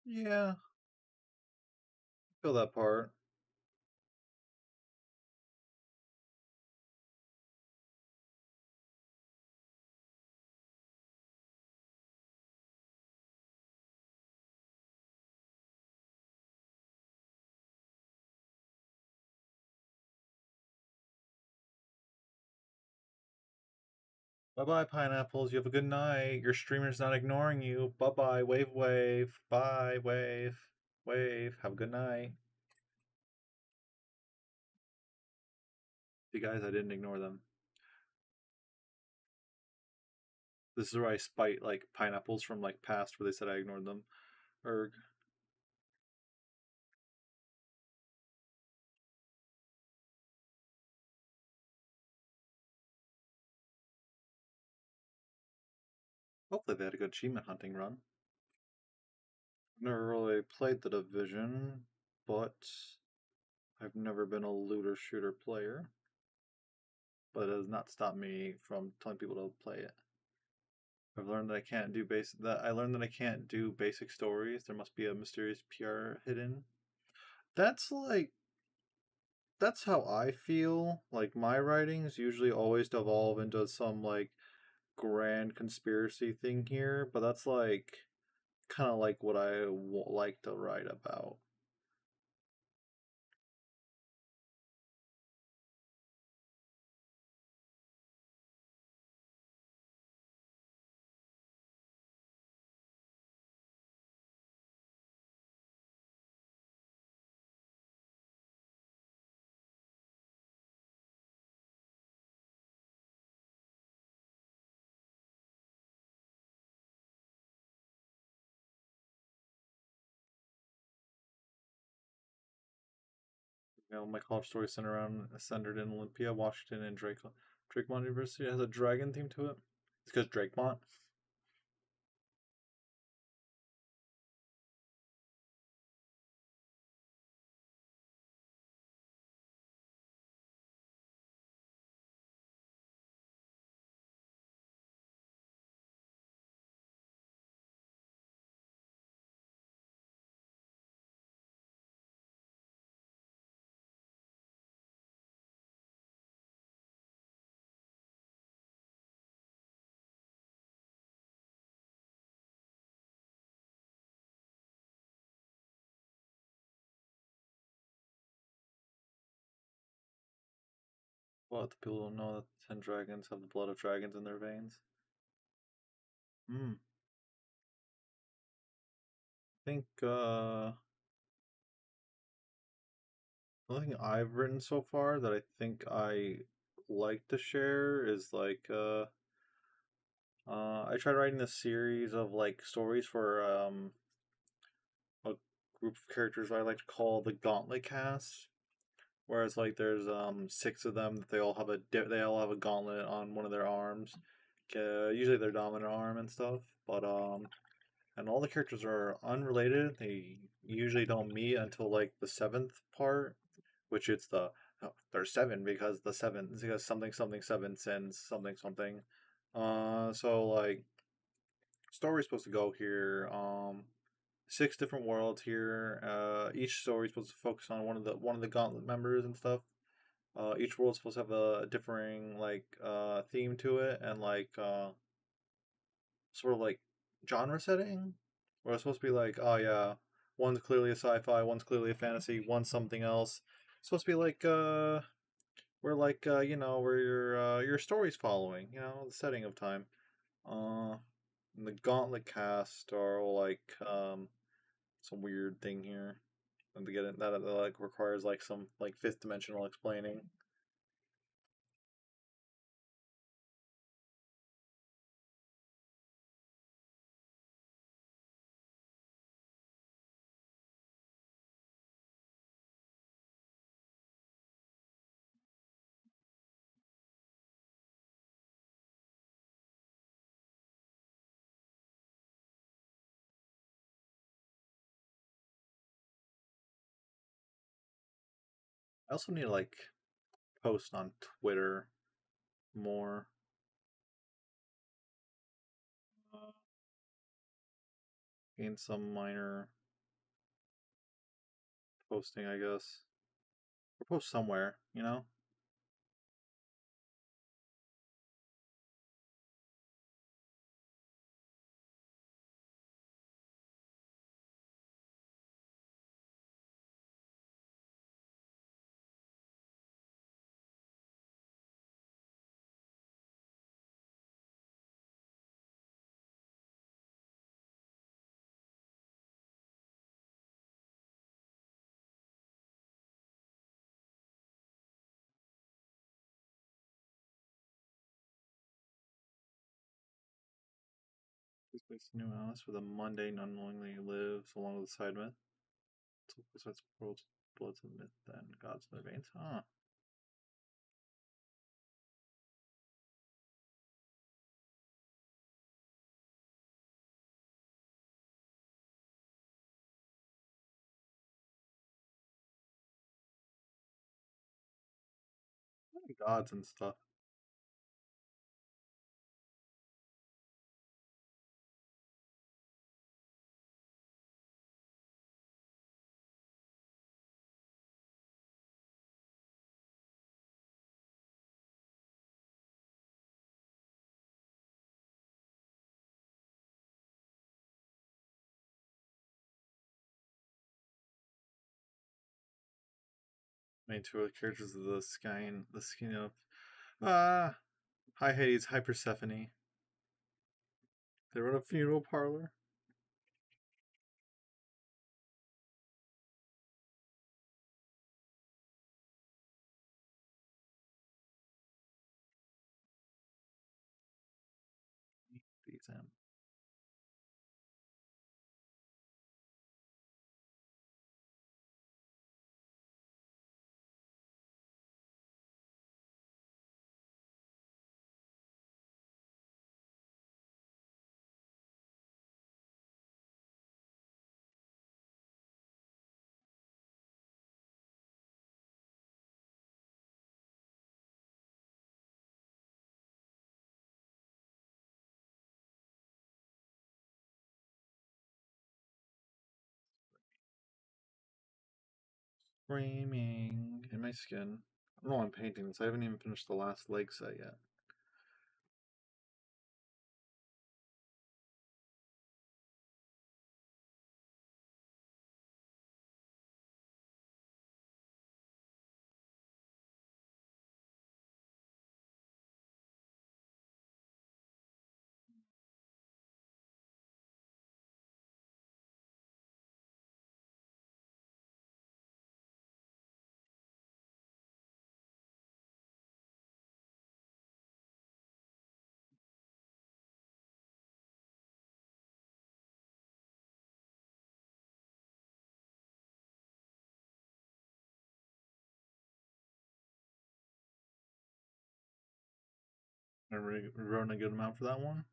yeah, feel that part. Bye bye, pineapples. You have a good night. Your streamer's not ignoring you. Bye bye, wave, wave. Bye, wave, wave. Have a good night. You guys, I didn't ignore them. This is where I spite like pineapples from like past where they said I ignored them. Erg. Hopefully they had a good achievement hunting run. Never really played the division, but I've never been a looter shooter player. But it has not stopped me from telling people to play it. I've learned that I can't do basic stories. There must be a mysterious PR hidden. That's like that's how I feel. Like my writings usually always devolve into some like grand conspiracy thing here, but that's like kind of like what I like to write about. You know, my college story centered in Olympia, Washington, and Drakemont University has a dragon theme to it. It's because Drakemont. Well, the people don't know that the 10 dragons have the blood of dragons in their veins. Hmm. I think the only thing I've written so far that I think I like to share is I tried writing a series of like stories for a group of characters I like to call the Gauntlet Cast. Whereas like there's six of them that they all have a gauntlet on one of their arms. Usually their dominant arm and stuff. But and all the characters are unrelated. They usually don't meet until like the seventh part, which it's there's seven because the seven because something something seven sends something something. So like story's supposed to go here. Six different worlds here. Each story is supposed to focus on one of the Gauntlet members and stuff. Each world's supposed to have a differing theme to it and sort of like genre setting. Where it's supposed to be like, oh yeah, one's clearly a sci-fi, one's clearly a fantasy, one's something else. It's supposed to be like where where your story's following, the setting of time. Uh, and the Gauntlet cast are some weird thing here. And to get it that like requires like some like fifth dimensional explaining. I also need to like post on Twitter more. Gain some minor posting, I guess. Or post somewhere. This place a new house where the mundane unknowingly lives along with the side myth. So besides world's bloods and myth and gods in their veins. Huh. Gods and stuff. Made two other characters of the skin of Hi Hades, hi Persephone. They run a funeral parlor. Exam. Framing in my skin. I don't know why I'm painting this. I haven't even finished the last leg set yet. I wrote a good amount for that one.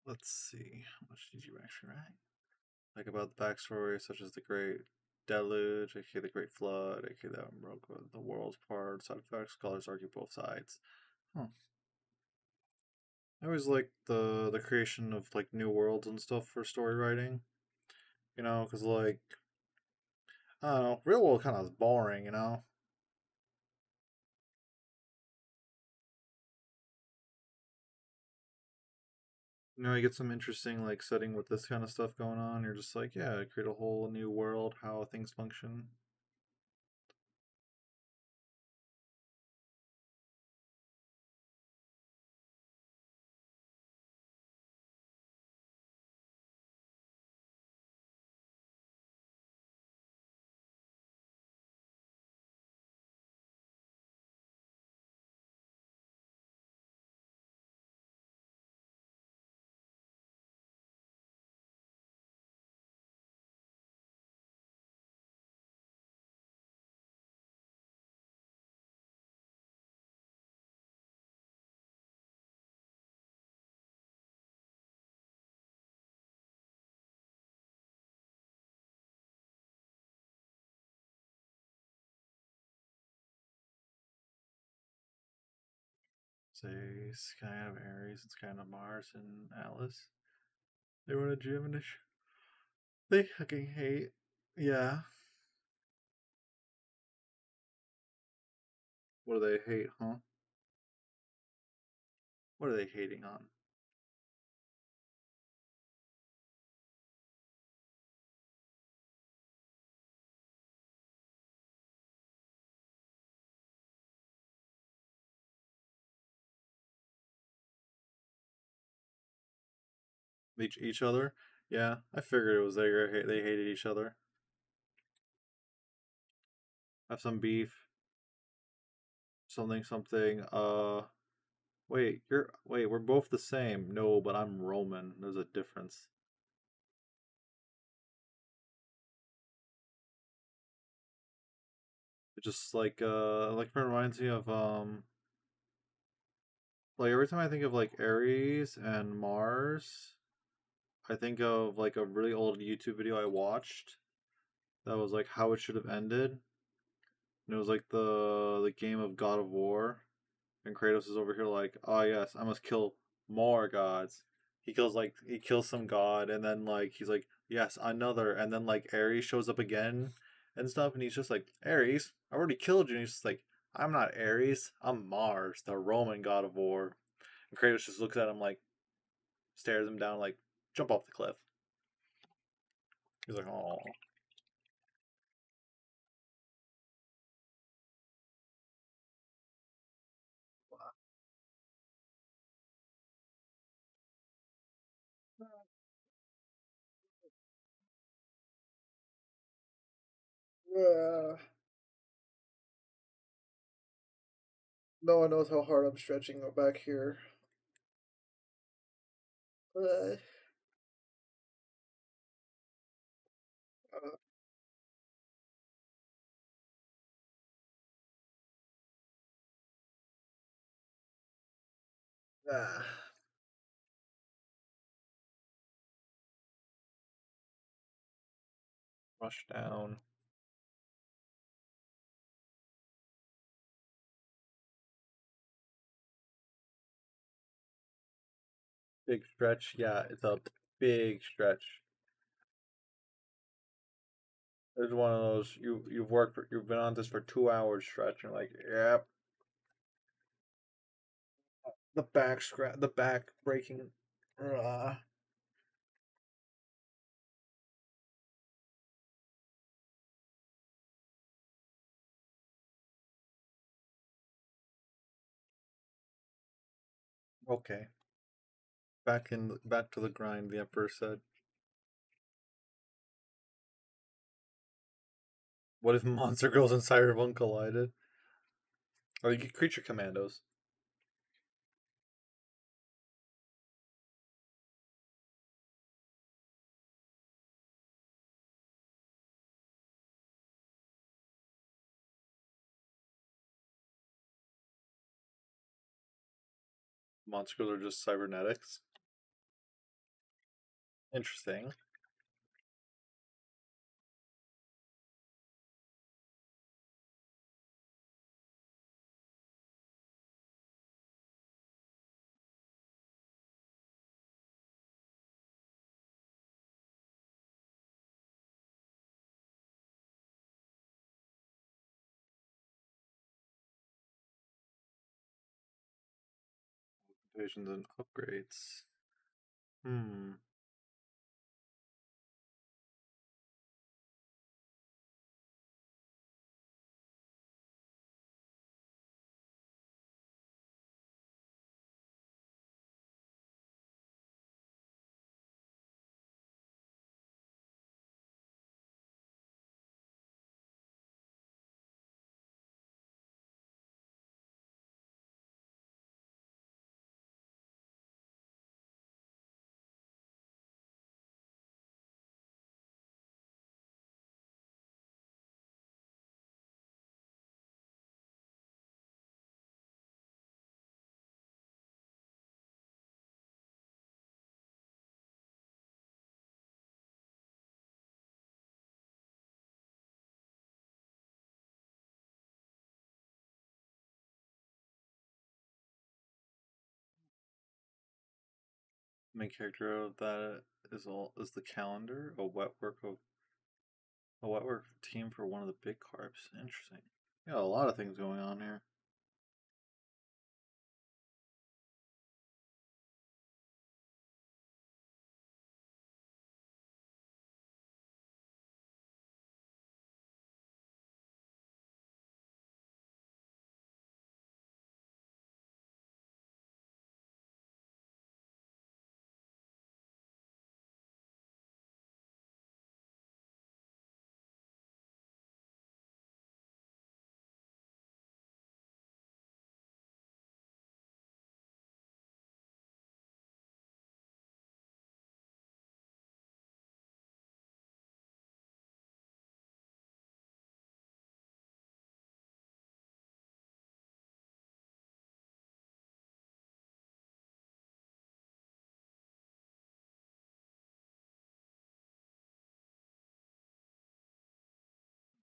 Let's see. How much did you actually write? Like about the backstory, such as the Great Deluge, aka the Great Flood, aka the world's part, side effects, scholars argue both sides. Huh. I always like the creation of like new worlds and stuff for story writing. You know, because like I don't know, real world kind of is boring. You know. You know, you get some interesting like setting with this kind of stuff going on. You're just like, yeah, create a whole new world, how things function. Say Sky of Aries, it's kind of Mars and Alice. They were a Gemini. They fucking hate. Yeah. What do they hate, huh? What are they hating on? Each other? Yeah, I figured it was they hated each other. Have some beef. Something something. Wait, we're both the same. No, but I'm Roman. There's a difference. It just like it reminds me of like every time I think of like Aries and Mars, I think of like a really old YouTube video I watched that was like how it should have ended. And it was like the game of God of War, and Kratos is over here like, oh yes, I must kill more gods. He kills some god, and then like he's like, yes, another, and then like Ares shows up again and stuff, and he's just like, Ares, I already killed you, and he's just like, I'm not Ares, I'm Mars, the Roman god of war. And Kratos just looks at him like, stares him down like, jump off the cliff. He's like, oh. Yeah. No one knows how hard I'm stretching back here. Uh, uh, Rush down. Big stretch. Yeah, it's a big stretch. It's one of those you've been on this for 2 hours stretch and you're like, yep, the back breaking. Uh, okay, back to the grind. The Emperor said. What if Monster Girls and Cyberpunk collided? Or you get Creature Commandos. Monster Girls are just cybernetics. Interesting. Divisions and upgrades. Hmm. Main character of that is the calendar, a wet work team for one of the big carps. Interesting. Yeah, a lot of things going on here.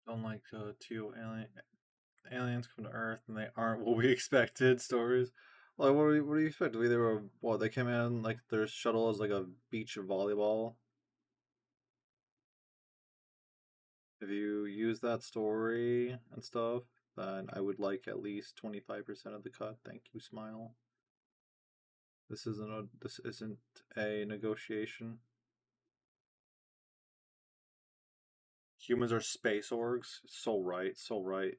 Don't like two aliens come to Earth and they aren't what we expected. Stories. Like what do you expect? They were what they came in like their shuttle is like a beach volleyball. If you use that story and stuff, then I would like at least 25% of the cut. Thank you, Smile. This isn't a negotiation. Humans are space orgs. So right, so right.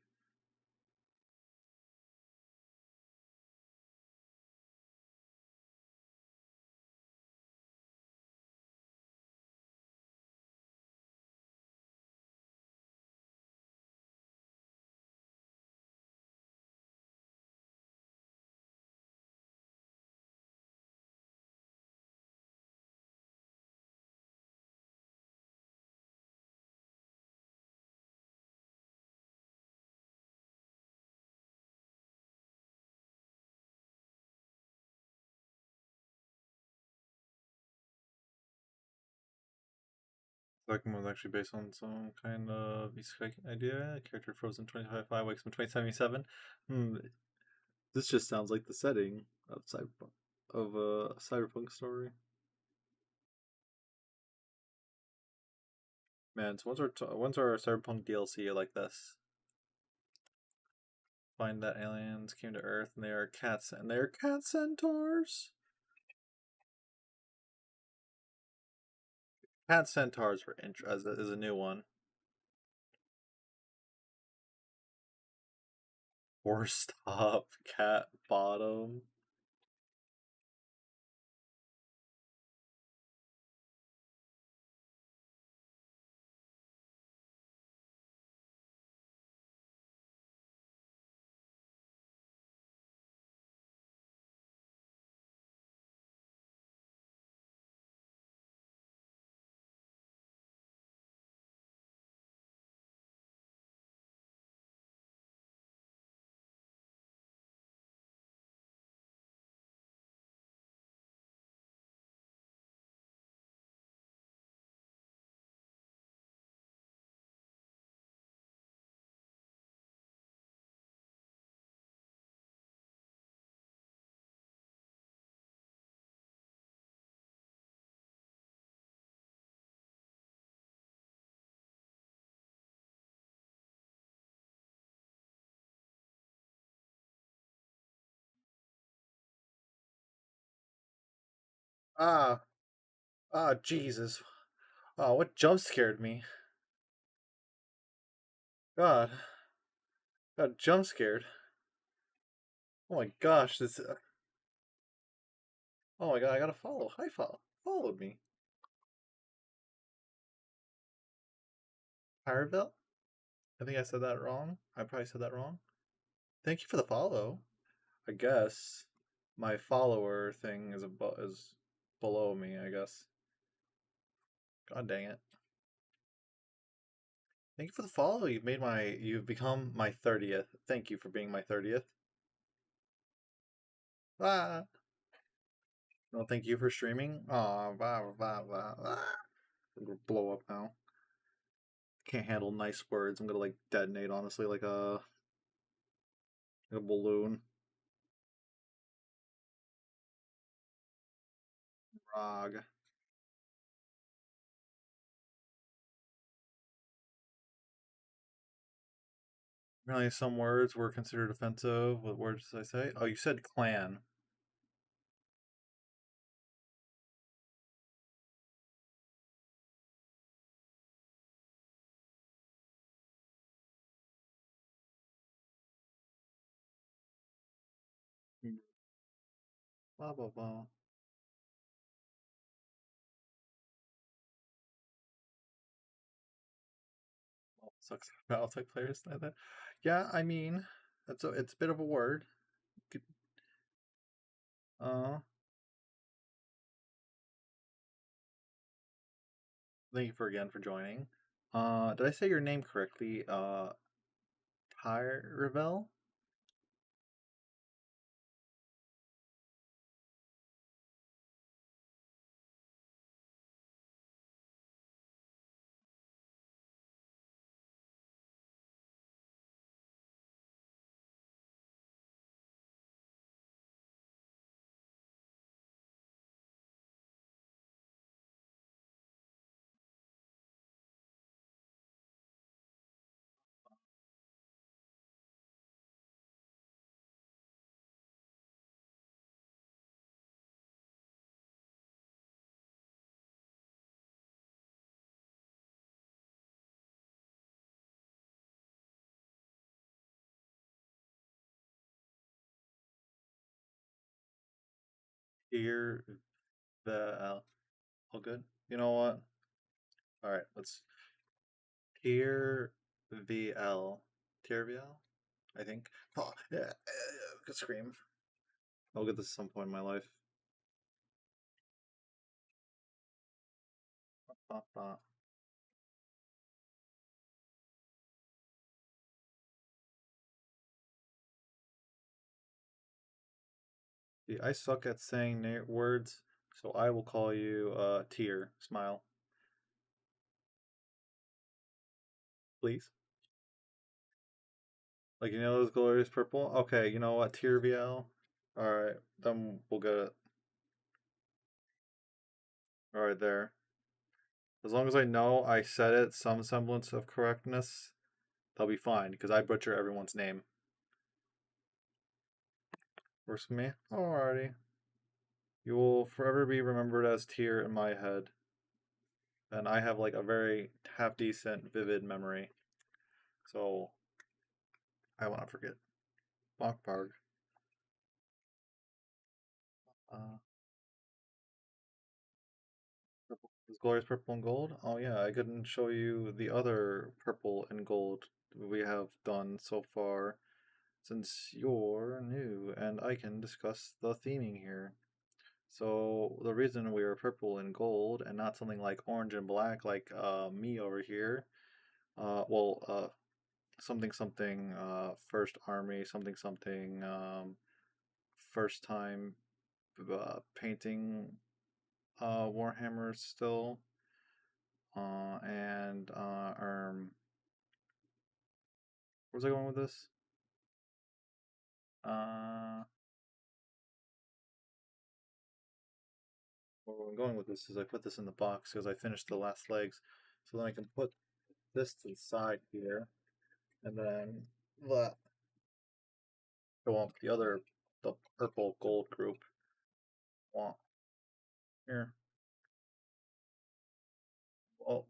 Second one was actually based on some kind of isekai idea. Character frozen 2055 wakes up in 2077. Hmm, this just sounds like the setting of a cyberpunk story. Man, so when's our Cyberpunk DLC like this? Find that aliens came to Earth and they are cats and they're cat centaurs. Cat centaurs for is a new one. Horse top, cat bottom. Ah, Jesus. Oh, what jump scared me? God, got jump scared. Oh my gosh, this. Oh my god, I gotta follow. Followed me. Pireville? I think I said that wrong. I probably said that wrong. Thank you for the follow. I guess my follower thing is below me. I guess. God dang it! Thank you for the follow. You've become my 30th. Thank you for being my 30th. Ah. Well, thank you for streaming. Aw, I'm gonna blow up now. Can't handle nice words. I'm gonna like detonate honestly like a balloon. Rog. Apparently, some words were considered offensive. What words did I say? Oh, you said clan. Blah blah blah. Well, sucks for battle type players like that. Yeah, I mean, it's a bit of a word. Uh, Thank you for again for joining. Did I say your name correctly? Tyrevel? Here, all good. You know what? All right, let's tier VL. Tier VL, I think. Oh, yeah, good scream. I'll get this at some point in my life. See, I suck at saying words, so I will call you Tier. Smile, please. Like you know those glorious purple. Okay, you know what? Tier VL. All right, then we'll get it. All right, there. As long as I know I said it some semblance of correctness, they'll be fine because I butcher everyone's name. Works for me. Alrighty. You will forever be remembered as Tyr in my head. And I have like a very half decent, vivid memory. So I will not forget. Bachbarg. Uh, purple. Is glorious purple and gold? Oh yeah, I couldn't show you the other purple and gold we have done so far, since you're new and I can discuss the theming here. So the reason we are purple and gold and not something like orange and black like me over here, something something first army something something first time painting Warhammer still and where's I going with this? Uh, where I'm going with this is I put this in the box because I finished the last legs, so then I can put this to the side here, and then the go on with the purple gold group. Want here? Oh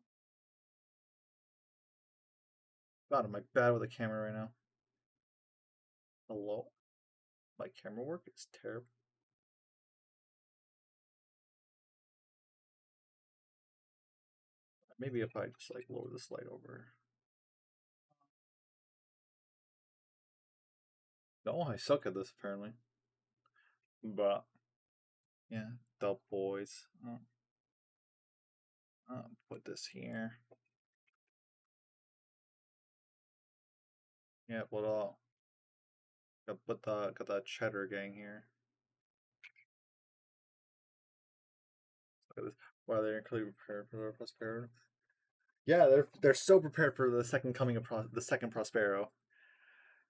God, am I bad with a camera right now? Hello, my camera work is terrible. Maybe if I just like lower this light over. No, I suck at this apparently. But yeah, the boys. Put this here. Yeah, but got that cheddar gang here. Look at this. Why they're incredibly prepared for their Prospero. Yeah, they're so prepared for the second coming of the second Prospero.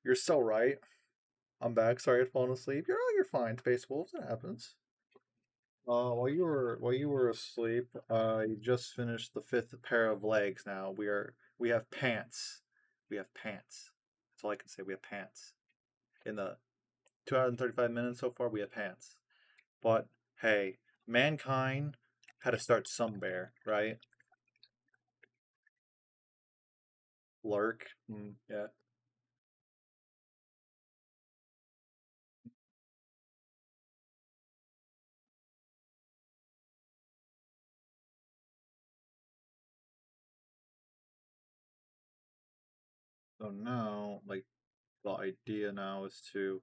You're so right. I'm back. Sorry, I'd fallen asleep. You're fine, Space Wolves. It happens. While you were asleep, I just finished the fifth pair of legs. Now we have pants. We have pants. That's all I can say. We have pants. In the 235 minutes so far, we have pants. But hey, mankind had to start somewhere, right? Lurk. Yeah. So now, like, the idea now is to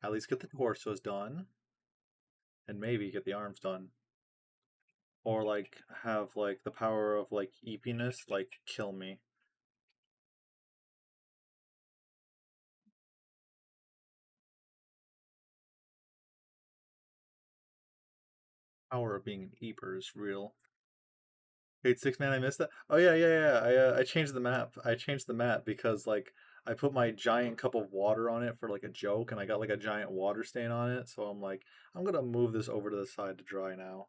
at least get the torsos done, and maybe get the arms done, or like have like the power of like eepiness, like kill me. Power of being an eeper is real. 8-6 man, I missed that. Oh yeah. I changed the map. I changed the map because like I put my giant cup of water on it for like a joke, and I got like a giant water stain on it. So I'm like, I'm gonna move this over to the side to dry now.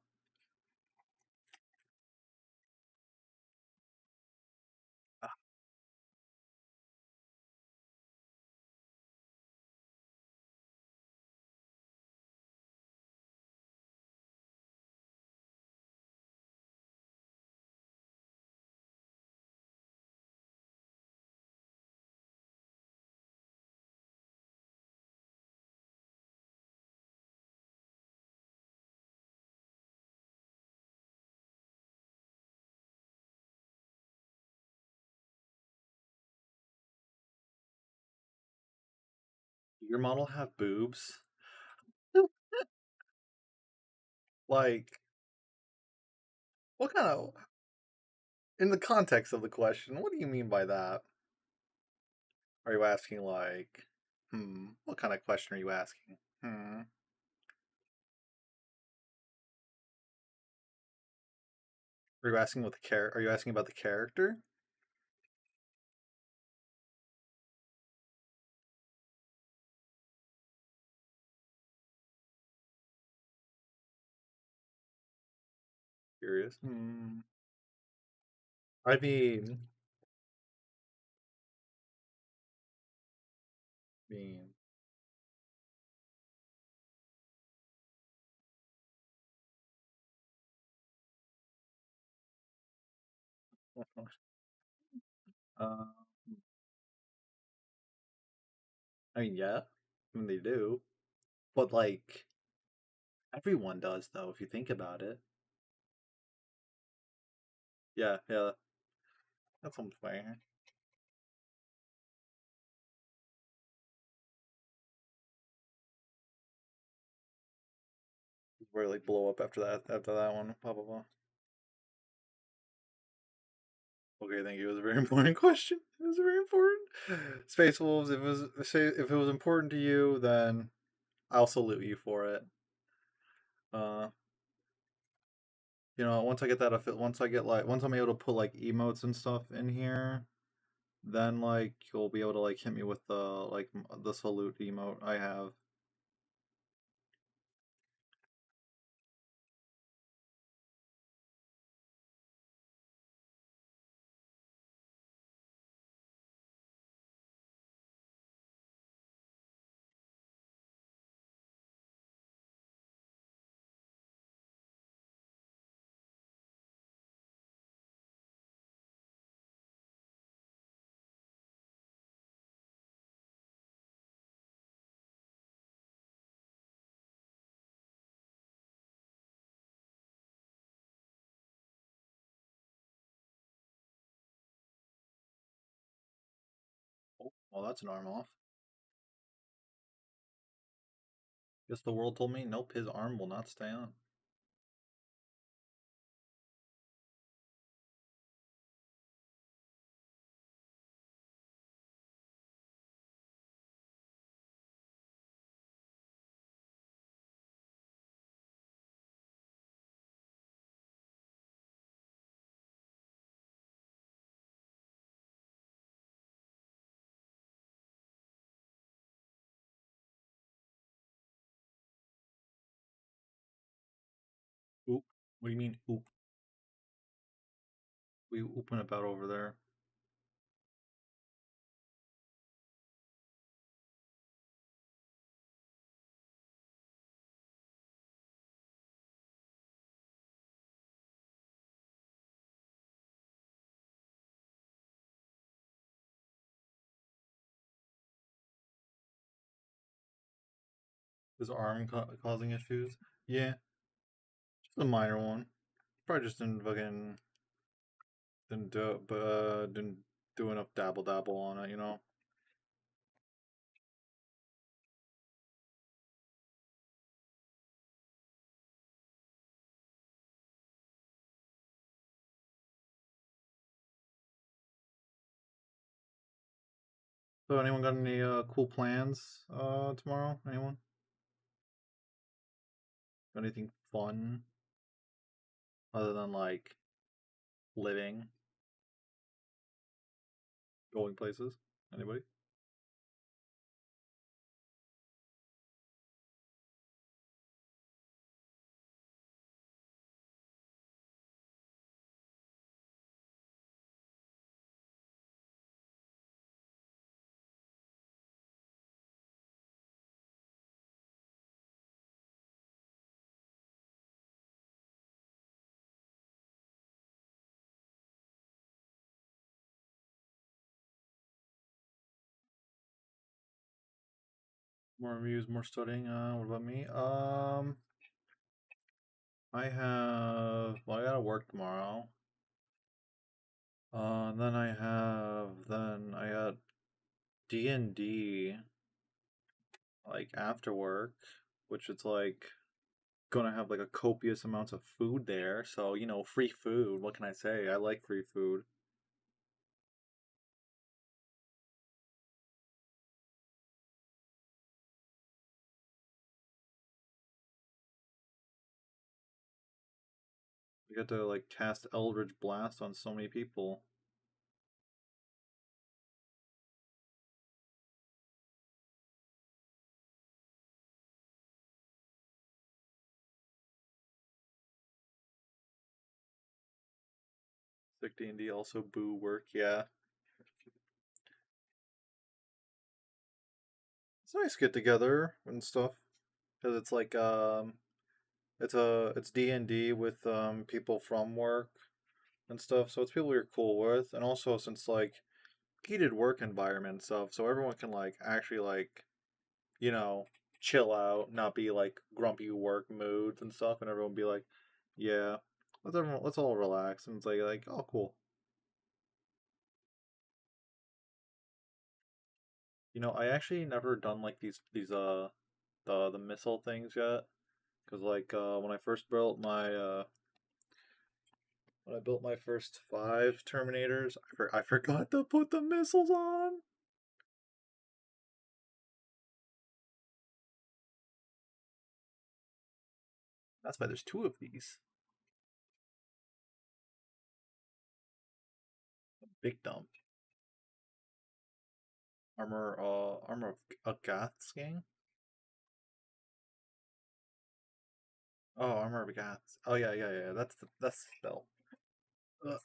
Do your model have boobs? Like, what kind of? In the context of the question, what do you mean by that? Are you asking like, what kind of question are you asking? Are you asking what the Are you asking about the character? Curious. I mean, uh, I mean, yeah, I mean they do, but like everyone does though, if you think about it. Yeah, yeah, that sounds fair. Really blow up after that. After that one, blah blah blah. Okay, thank you. It was a very important question. It was very important. Space Wolves. If it was important to you, then I'll salute you for it. Uh, once I get that, once I'm able to put like emotes and stuff in here, then like you'll be able to like hit me with the salute emote I have. Oh, well, that's an arm off. Guess the world told me nope, his arm will not stay on. Oop. What do you mean oop? We open about over there. His arm causing issues. Yeah, just a minor one. Probably just didn't do enough dabble on it. So anyone got any cool plans tomorrow? Anyone? Got anything fun other than like living, going places? Anybody? More reviews, more studying. What about me? I gotta work tomorrow. Then I got D&D like after work, which it's like gonna have like a copious amounts of food there. So, free food. What can I say? I like free food. We got to like cast Eldritch Blast on so many people. Sick D&D also boo work, yeah. It's a nice get together and stuff. Because it's like it's D&D with people from work and stuff, so it's people you're cool with, and also since like heated work environment and stuff, so everyone can like actually like, you know, chill out, not be like grumpy work moods and stuff, and everyone be like, yeah, let's all relax, and it's like oh cool. You know, I actually never done like these the missile things yet, because like when I first built my when I built my first 5 Terminators, I forgot to put the missiles on. That's why there's 2 of these. Big dump. Armor of a Goth's gang? Oh, Armor of Goths. Oh yeah. That's the spell. Ugh.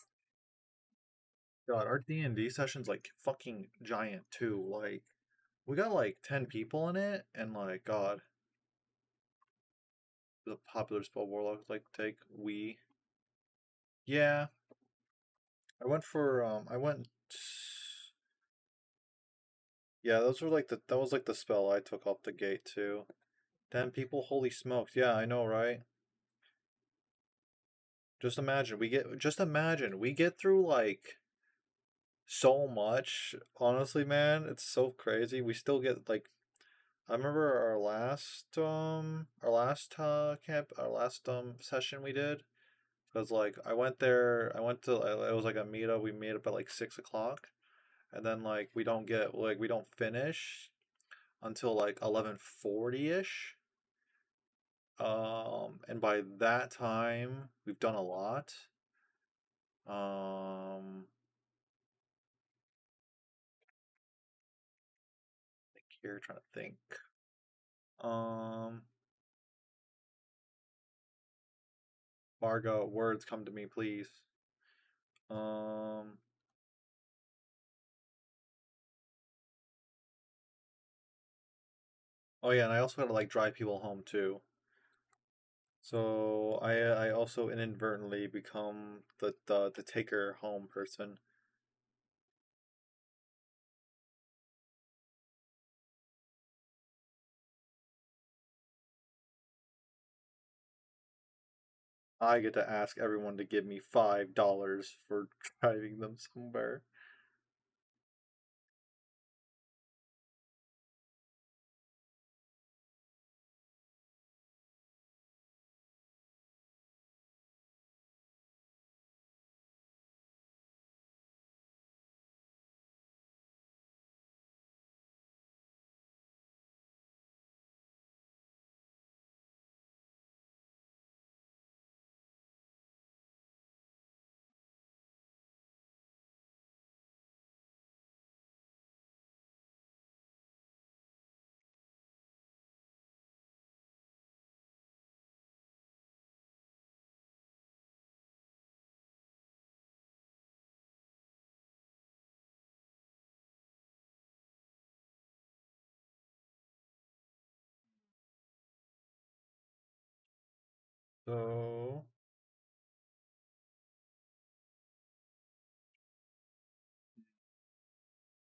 God, our D&D session's like fucking giant too. Like we got like 10 people in it, and like God, the popular spell warlocks like take we. Yeah, I went. Yeah, those were like that was like the spell I took off the gate too. 10 people, holy smokes! Yeah, I know, right? Just imagine we get through like so much. Honestly, man, it's so crazy. We still get like I remember our last session we did, because like I went to it was like a meetup. We made up at like 6 o'clock, and then like we don't finish until like 11:40 ish. And by that time we've done a lot. Um, here trying to think. Um, Margot, words come to me, please. Um, oh yeah, and I also had to like drive people home too. So I also inadvertently become the taker home person. I get to ask everyone to give me $5 for driving them somewhere. So,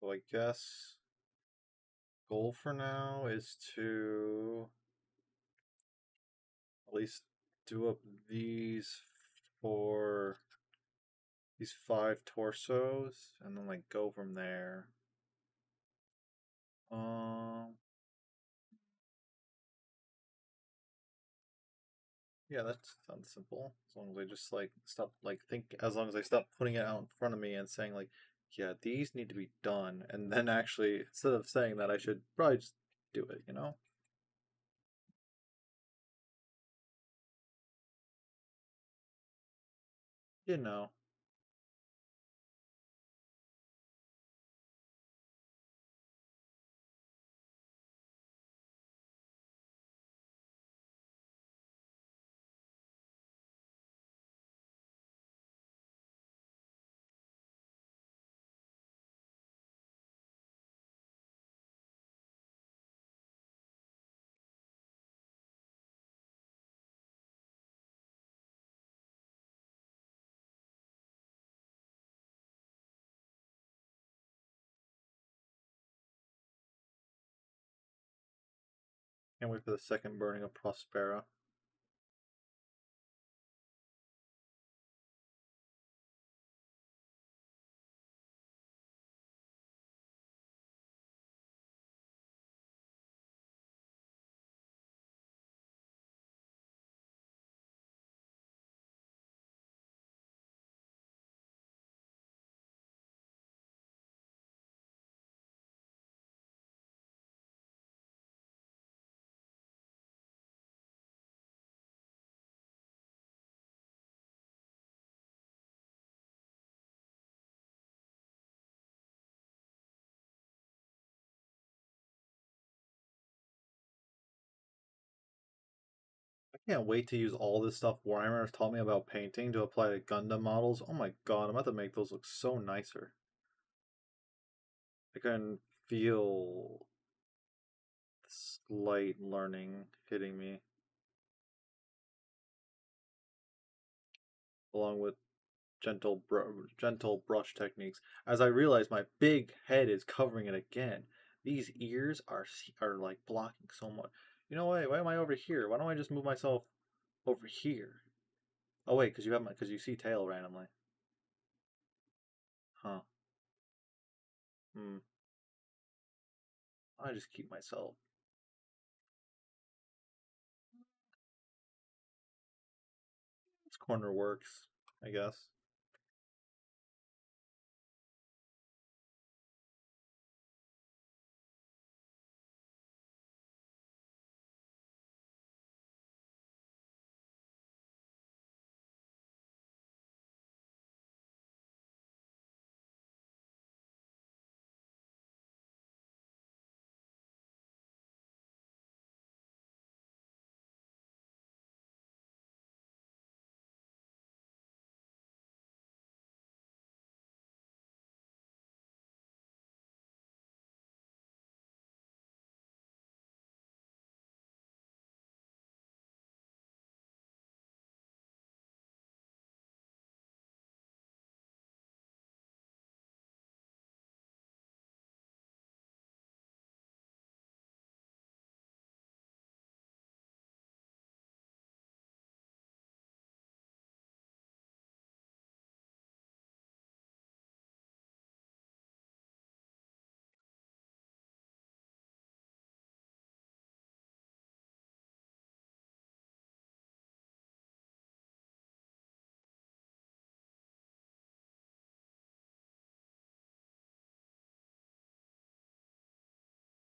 so I guess goal for now is to at least do up these for these 5 torsos, and then like go from there. Um, yeah, that sounds simple. As long as I just like stop like think, as long as I stop putting it out in front of me and saying like, yeah, these need to be done, and then actually instead of saying that, I should probably just do it. You know? You know. Can't wait for the second burning of Prospera. I can't wait to use all this stuff Warhammer has taught me about painting to apply to Gundam models. Oh my god, I'm about to make those look so nicer. I can feel slight learning hitting me, along with gentle brush techniques. As I realize my big head is covering it again. These ears are like blocking so much. You know what? Why am I over here? Why don't I just move myself over here? Oh wait, because you see tail randomly. Huh. Hmm. I just keep myself. This corner works, I guess.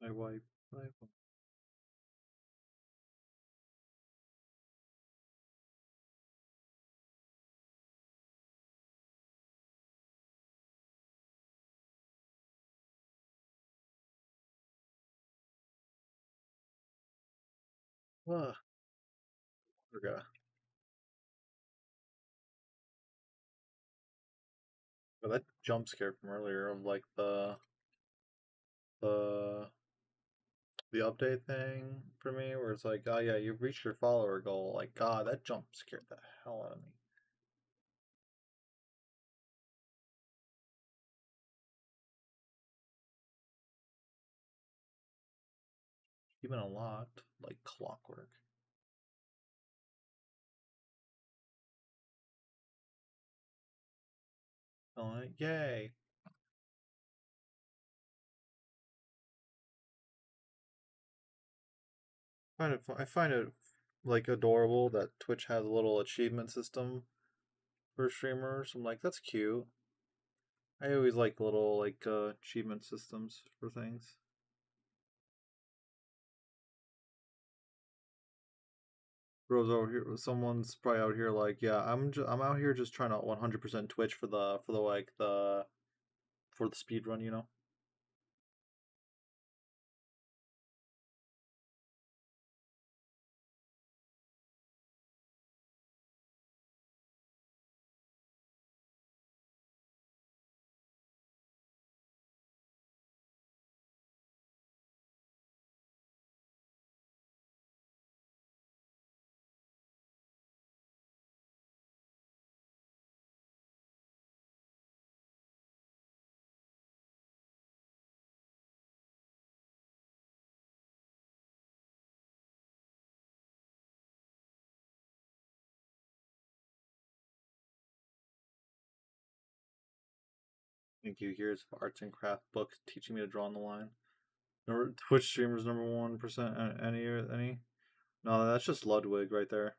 My wife. My wife. Ugh, forgot. But that jump scare from earlier of like the the update thing for me, where it's like, oh yeah, you've reached your follower goal. Like, God, that jump scared the hell out of me. Even unlocked like clockwork. Oh, yay! I find it like adorable that Twitch has a little achievement system for streamers. I'm like, that's cute. I always like little like achievement systems for things. Bros over here, someone's probably out here like, yeah, I'm out here just trying to 100% Twitch for the like the speed run, you know. Thank you. Here's arts and craft book teaching me to draw on the line. Twitch streamers number 1%. Any? No, that's just Ludwig right there.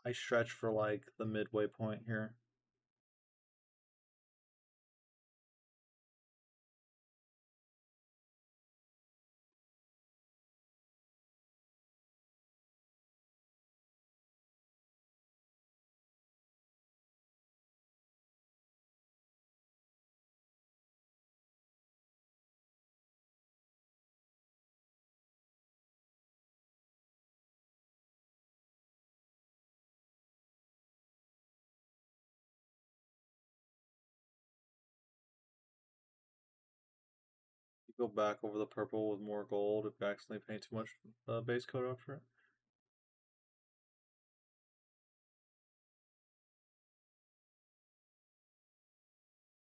I stretch for like the midway point here. You go back over the purple with more gold if you accidentally paint too much base coat after it.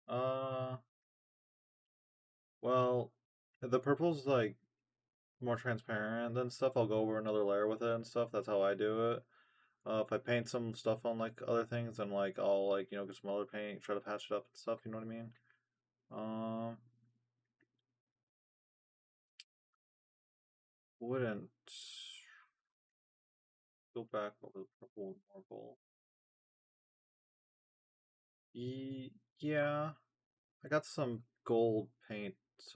Uh, well, the purple's like more transparent and stuff. I'll go over another layer with it and stuff. That's how I do it. If I paint some stuff on like other things, then like I'll like get some other paint, try to patch it up and stuff. You know what I mean? Um, wouldn't go back over the purple with more gold. Yeah, I got some gold paint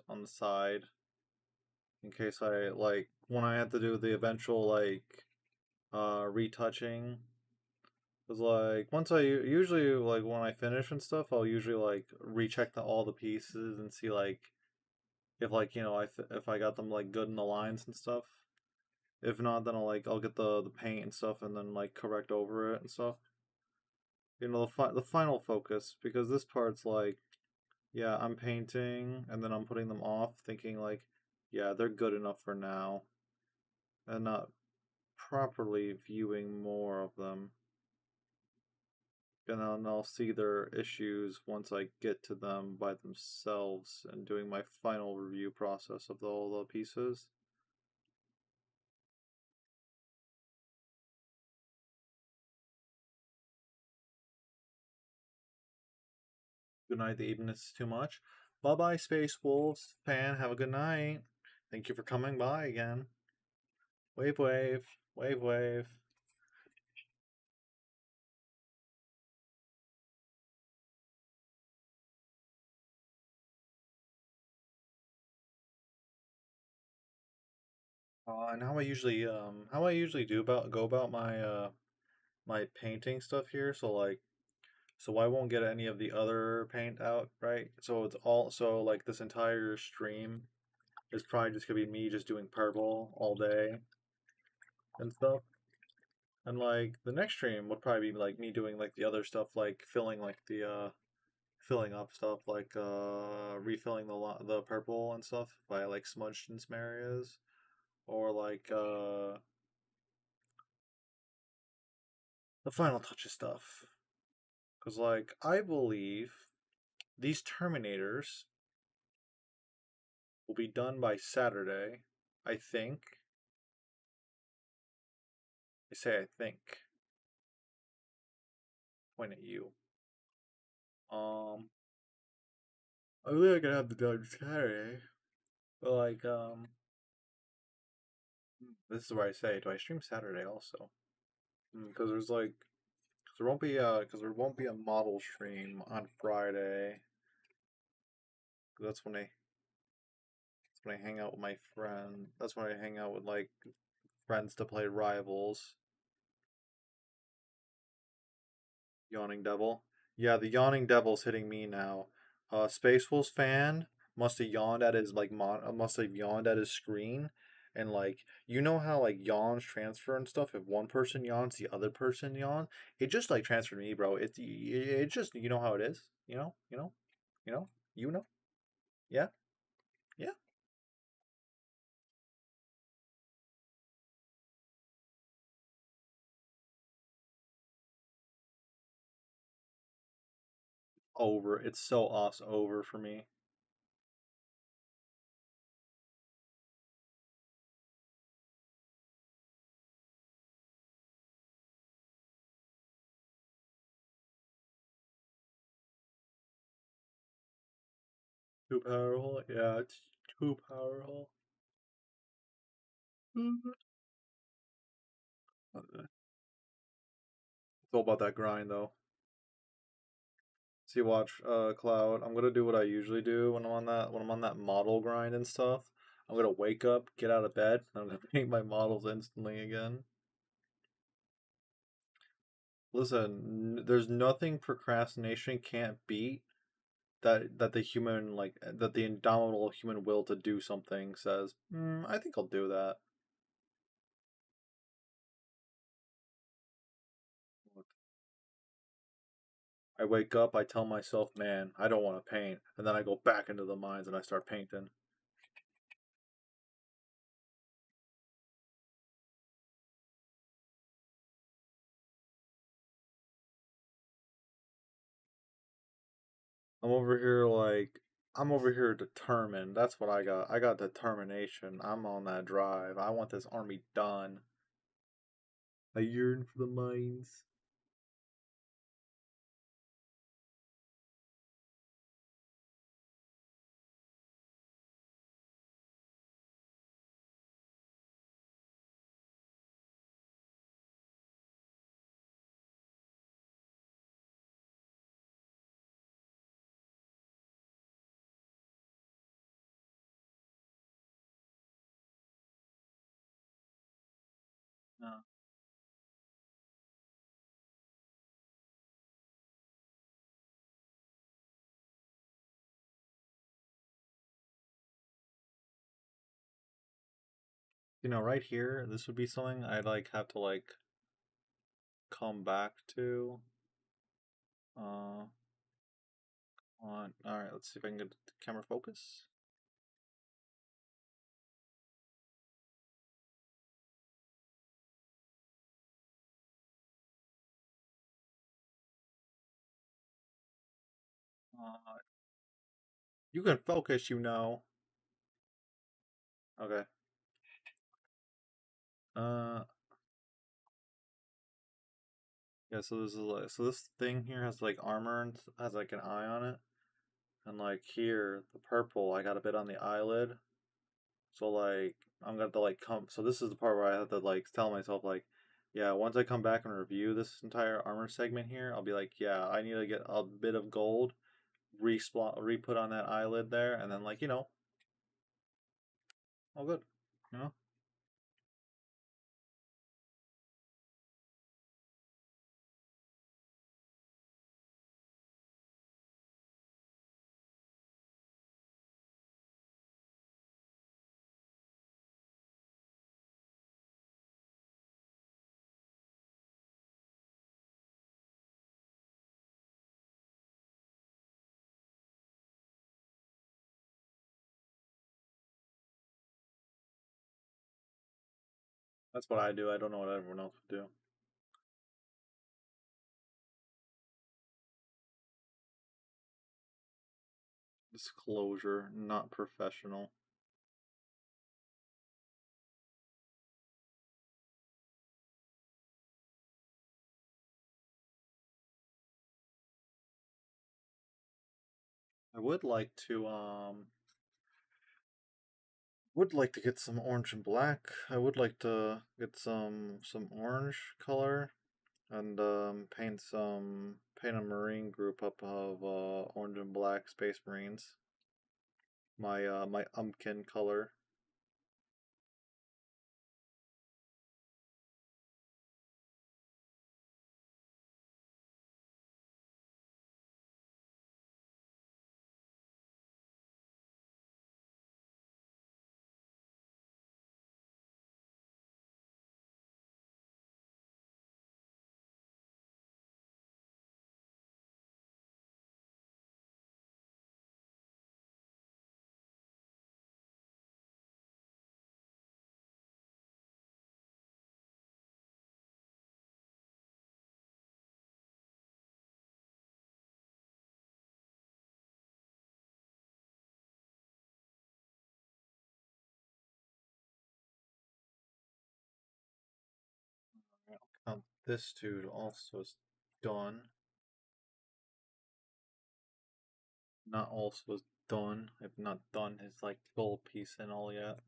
on the side in case I like when I had to do the eventual like retouching. Cause like once I usually like when I finish and stuff, I'll usually like recheck all the pieces and see like if like if I got them like good in the lines and stuff. If not, then I'll get the paint and stuff and then like correct over it and stuff. The final focus because this part's like yeah, I'm painting and then I'm putting them off, thinking like, yeah, they're good enough for now, and not properly viewing more of them. And then I'll see their issues once I get to them by themselves and doing my final review process of all the pieces. Good night, the evening is too much. Bye bye, Space Wolves fan. Have a good night. Thank you for coming by again. Wave, wave, wave, wave. And how I usually go about my my painting stuff here. So I won't get any of the other paint out, right? So it's all so like this entire stream is probably just gonna be me just doing purple all day and stuff. And like the next stream would probably be like me doing like the other stuff, like filling like the filling up stuff, like refilling the purple and stuff if I like smudged in some areas, or like the final touches stuff. Cause like I believe these Terminators will be done by Saturday. I think. I say I think. Point at you. I really gonna have to done Saturday. But like this is where I say, do I stream Saturday also? Because there's like, there won't be a model stream on Friday. That's when I hang out with my friend. That's when I hang out with like friends to play Rivals. Yawning Devil. Yeah, the Yawning Devil's hitting me now. Space Wolves fan must have yawned at his like must have yawned at his screen And like you know how like yawns transfer and stuff. If one person yawns, the other person yawn. It just like transferred me, bro. It just you know how it is. You know, you know. Yeah, yeah. Over. It's so awesome. Over for me. Too powerful. Yeah, it's too powerful. Mhm. It's all about that grind though. See, watch, Cloud. I'm gonna do what I usually do when I'm on that model grind and stuff. I'm gonna wake up, get out of bed, and I'm gonna paint my models instantly again. Listen, there's nothing procrastination can't beat that the human that the indomitable human will to do something says. I think I'll do that. I wake up, I tell myself, man, I don't want to paint, and then I go back into the mines and I start painting. I'm over here I'm over here determined. That's what I got. I got determination. I'm on that drive. I want this army done. I yearn for the mines. Uh, right here, this would be something I'd have to come back to. Uh, on. All right, let's see if I can get the camera focus. Uh, you can focus, you know. Okay. Uh, yeah. So this is so this thing here has armor and has an eye on it, and here the purple I got a bit on the eyelid. So I'm gonna have to come. So this is the part where I have to tell myself yeah, once I come back and review this entire armor segment here, I'll be yeah, I need to get a bit of gold, re-put on that eyelid there, and then all good. You know, that's what I do. I don't know what everyone else would do. Disclosure, not professional. I would like to get some orange and black. I would like to get some orange color and paint a marine group up of orange and black space marines. My umpkin color. This dude also is done. Not also is done. I've not done his like gold piece and all yet.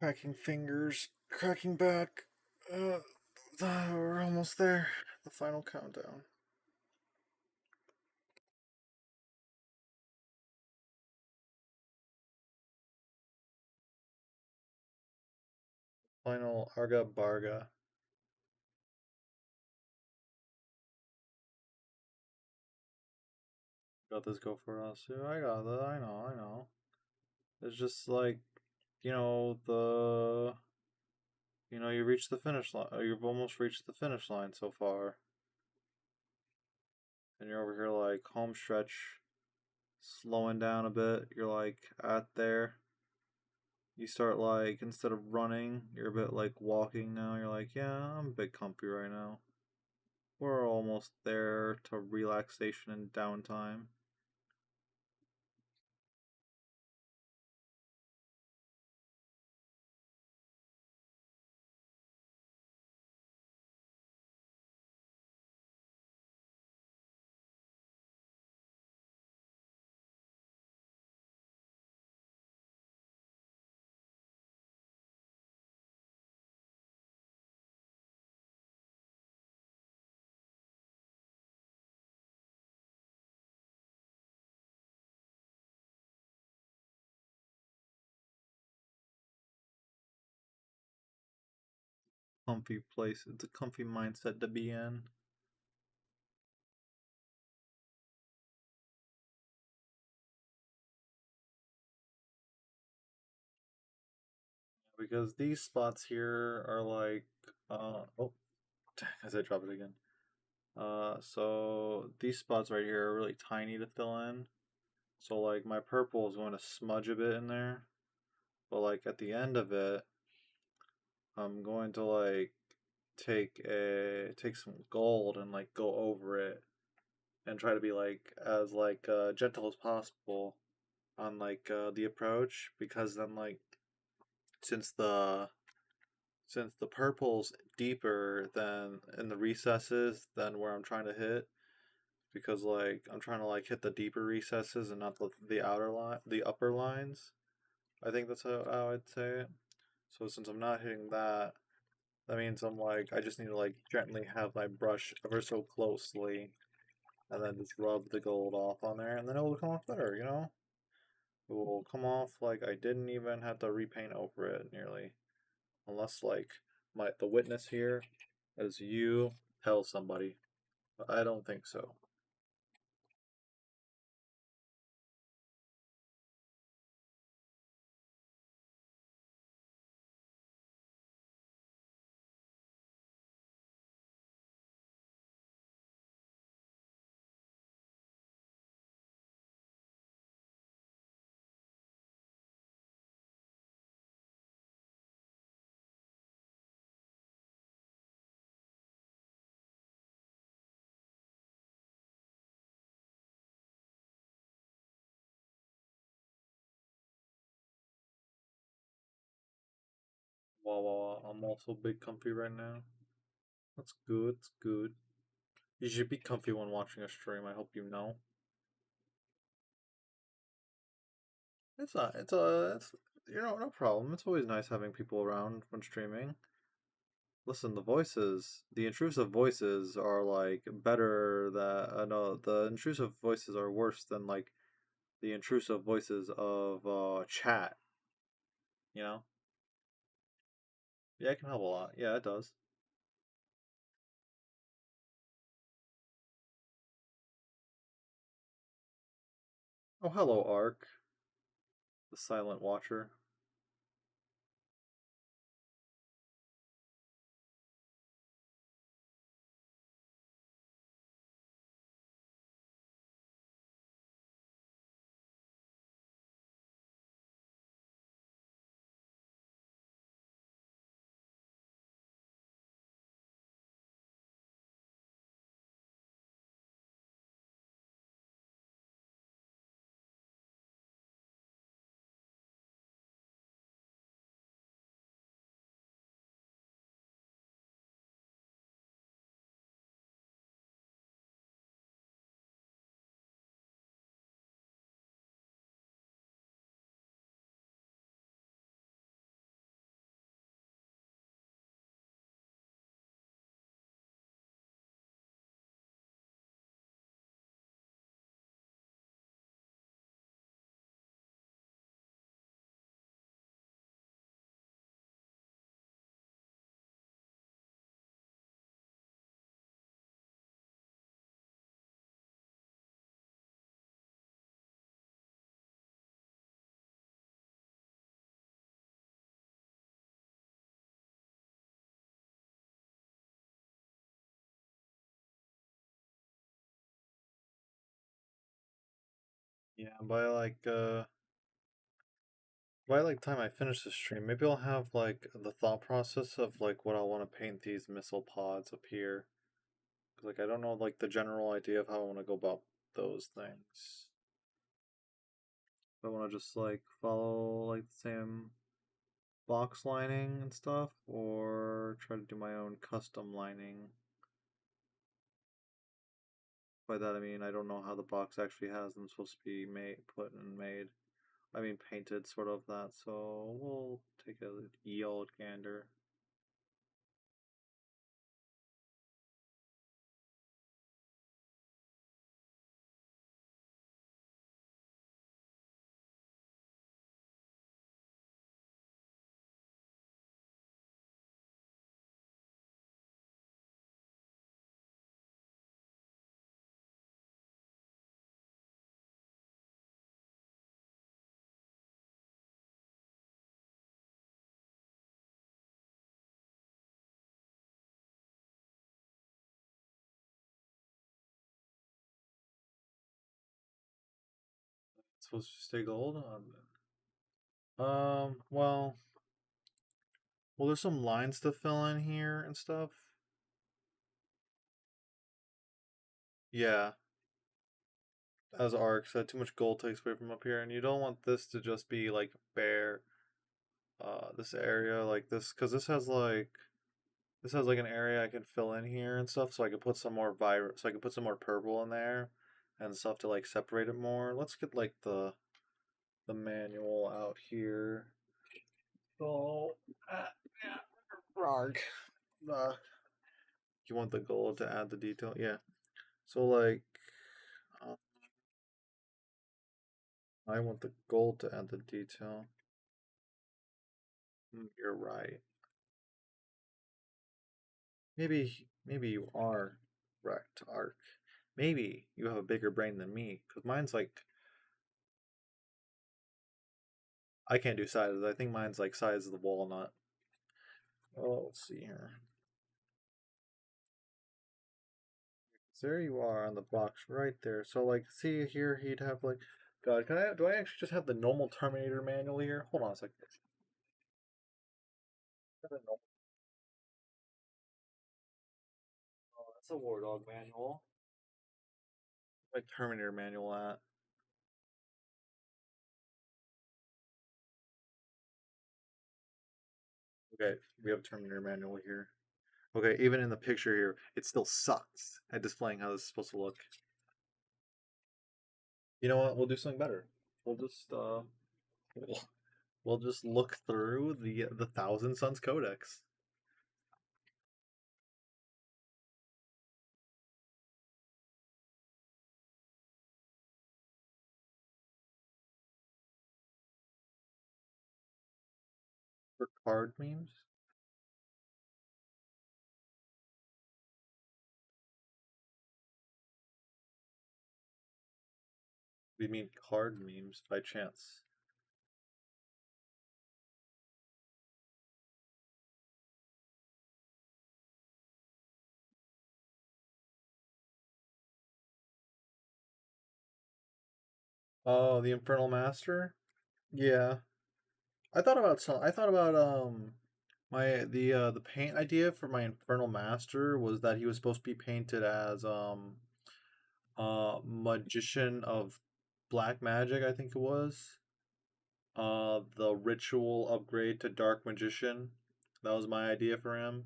Cracking fingers, cracking back. We're almost there. The final countdown. Final Arga Barga. Got this go for us. Yeah, I got that. I know. It's just like, the you reached the finish line. You've almost reached the finish line so far, and you're over here like home stretch, slowing down a bit. You're like at there. You start like instead of running, you're a bit like walking now. You're like, yeah, I'm a bit comfy right now. We're almost there to relaxation and downtime. Comfy place. It's a comfy mindset to be in. Because these spots here are like, oh, as I drop it again. So these spots right here are really tiny to fill in. So like my purple is going to smudge a bit in there, but like at the end of it, I'm going to like take some gold and like go over it and try to be like as like gentle as possible on like the approach, because then like since the since the purple's deeper than in the recesses than where I'm trying to hit, because like I'm trying to like hit the deeper recesses and not the outer line, the upper lines. I think that's how I'd say it. So since I'm not hitting that, that means I'm like I just need to like gently have my brush ever so closely, and then just rub the gold off on there, and then it will come off better. It will come off like I didn't even have to repaint over it nearly, unless like the witness here is you tell somebody. But I don't think so. Wow, I'm also big comfy right now. That's good. It's good. You should be comfy when watching a stream. I hope you know. It's not. It's no problem. It's always nice having people around when streaming. Listen, the intrusive voices are like better that no, the intrusive voices are worse than like the intrusive voices of chat. You know? Yeah, it can help a lot. Yeah, it does. Oh, hello, Ark, the silent watcher. Yeah, by like time I finish the stream, maybe I'll have like the thought process of like what I want to paint these missile pods up here. 'Cause, like I don't know like the general idea of how I want to go about those things. I want to just like follow like the same box lining and stuff, or try to do my own custom lining. By that I mean I don't know how the box actually has them supposed to be put and made. I mean painted, sort of that. So we'll take a ye gander. It's supposed to stay gold. Well, there's some lines to fill in here and stuff. Yeah, as arcs, too much gold takes away from up here, and you don't want this to just be like bare this area like this because this has like an area I can fill in here and stuff, so I can put some more so I can put some more purple in there and stuff to like separate it more. Let's get like the manual out here. So, yeah, Rarg. Uh, you want the goal to add the detail? Yeah. So like, uh, I want the gold to add the detail. You're right. Maybe you are correct, Ark. Maybe you have a bigger brain than me, because mine's like I can't do sizes. I think mine's like size of the walnut. Oh, let's see here. There you are on the box right there. So like, see here, he'd have like, God, do I actually just have the normal Terminator manual here? Hold on a second. Oh, that's a War Dog manual. Like Terminator manual at. Okay, we have a Terminator manual here. Okay, even in the picture here, it still sucks at displaying how this is supposed to look. You know what? We'll do something better. We'll just we'll, we'll just look through the Thousand Sons Codex. For card memes? We mean card memes by chance. Oh, the Infernal Master? Yeah. I thought about my the paint idea for my Infernal Master was that he was supposed to be painted as Magician of Black Magic, I think it was. The ritual upgrade to Dark Magician. That was my idea for him.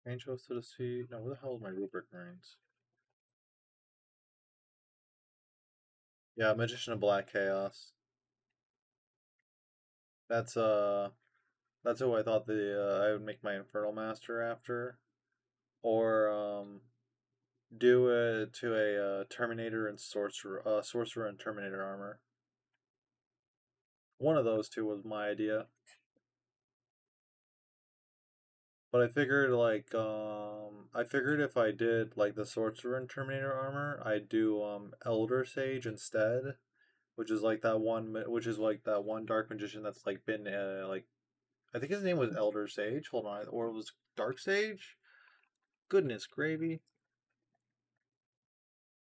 Range host to the sea. No, where the hell is my rubric marines? Yeah, Magician of Black Chaos. That's that's who I thought I would make my Infernal Master after, or do it to a Terminator and Sorcerer and Terminator armor. One of those two was my idea. But I figured if I did like the Sorcerer and Terminator armor, I'd do Elder Sage instead, which is like that one Dark Magician that's like been like I think his name was Elder Sage. Hold on, or it was Dark Sage. Goodness gravy,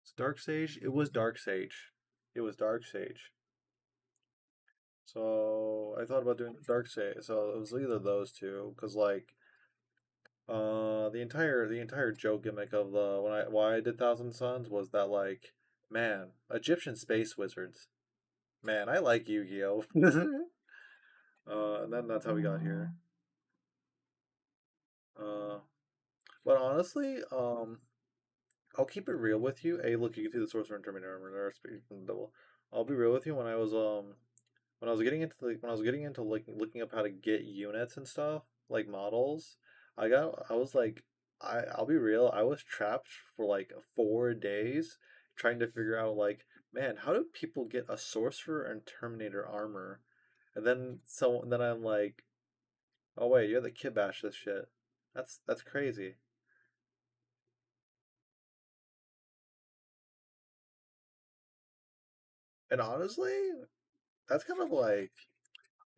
it's Dark Sage. It was Dark Sage. It was Dark Sage. So I thought about doing Dark Sage. So it was either those two, because like the entire joke gimmick of the why I did Thousand Sons was that like man Egyptian space wizards, man, I like Yu-Gi-Oh. And then that's how we got here. Uh, but honestly, I'll keep it real with you. Hey, look, you can see the Sorcerer and Terminator armor there. Speaking from the double, I'll be real with you. When I was getting into when I was getting into like looking up how to get units and stuff like models, I was like I'll be real. I was trapped for like 4 days trying to figure out like man, how do people get a Sorcerer and Terminator armor? And then I'm like, oh wait, you have to kit bash this shit. That's crazy. And honestly, that's kind of like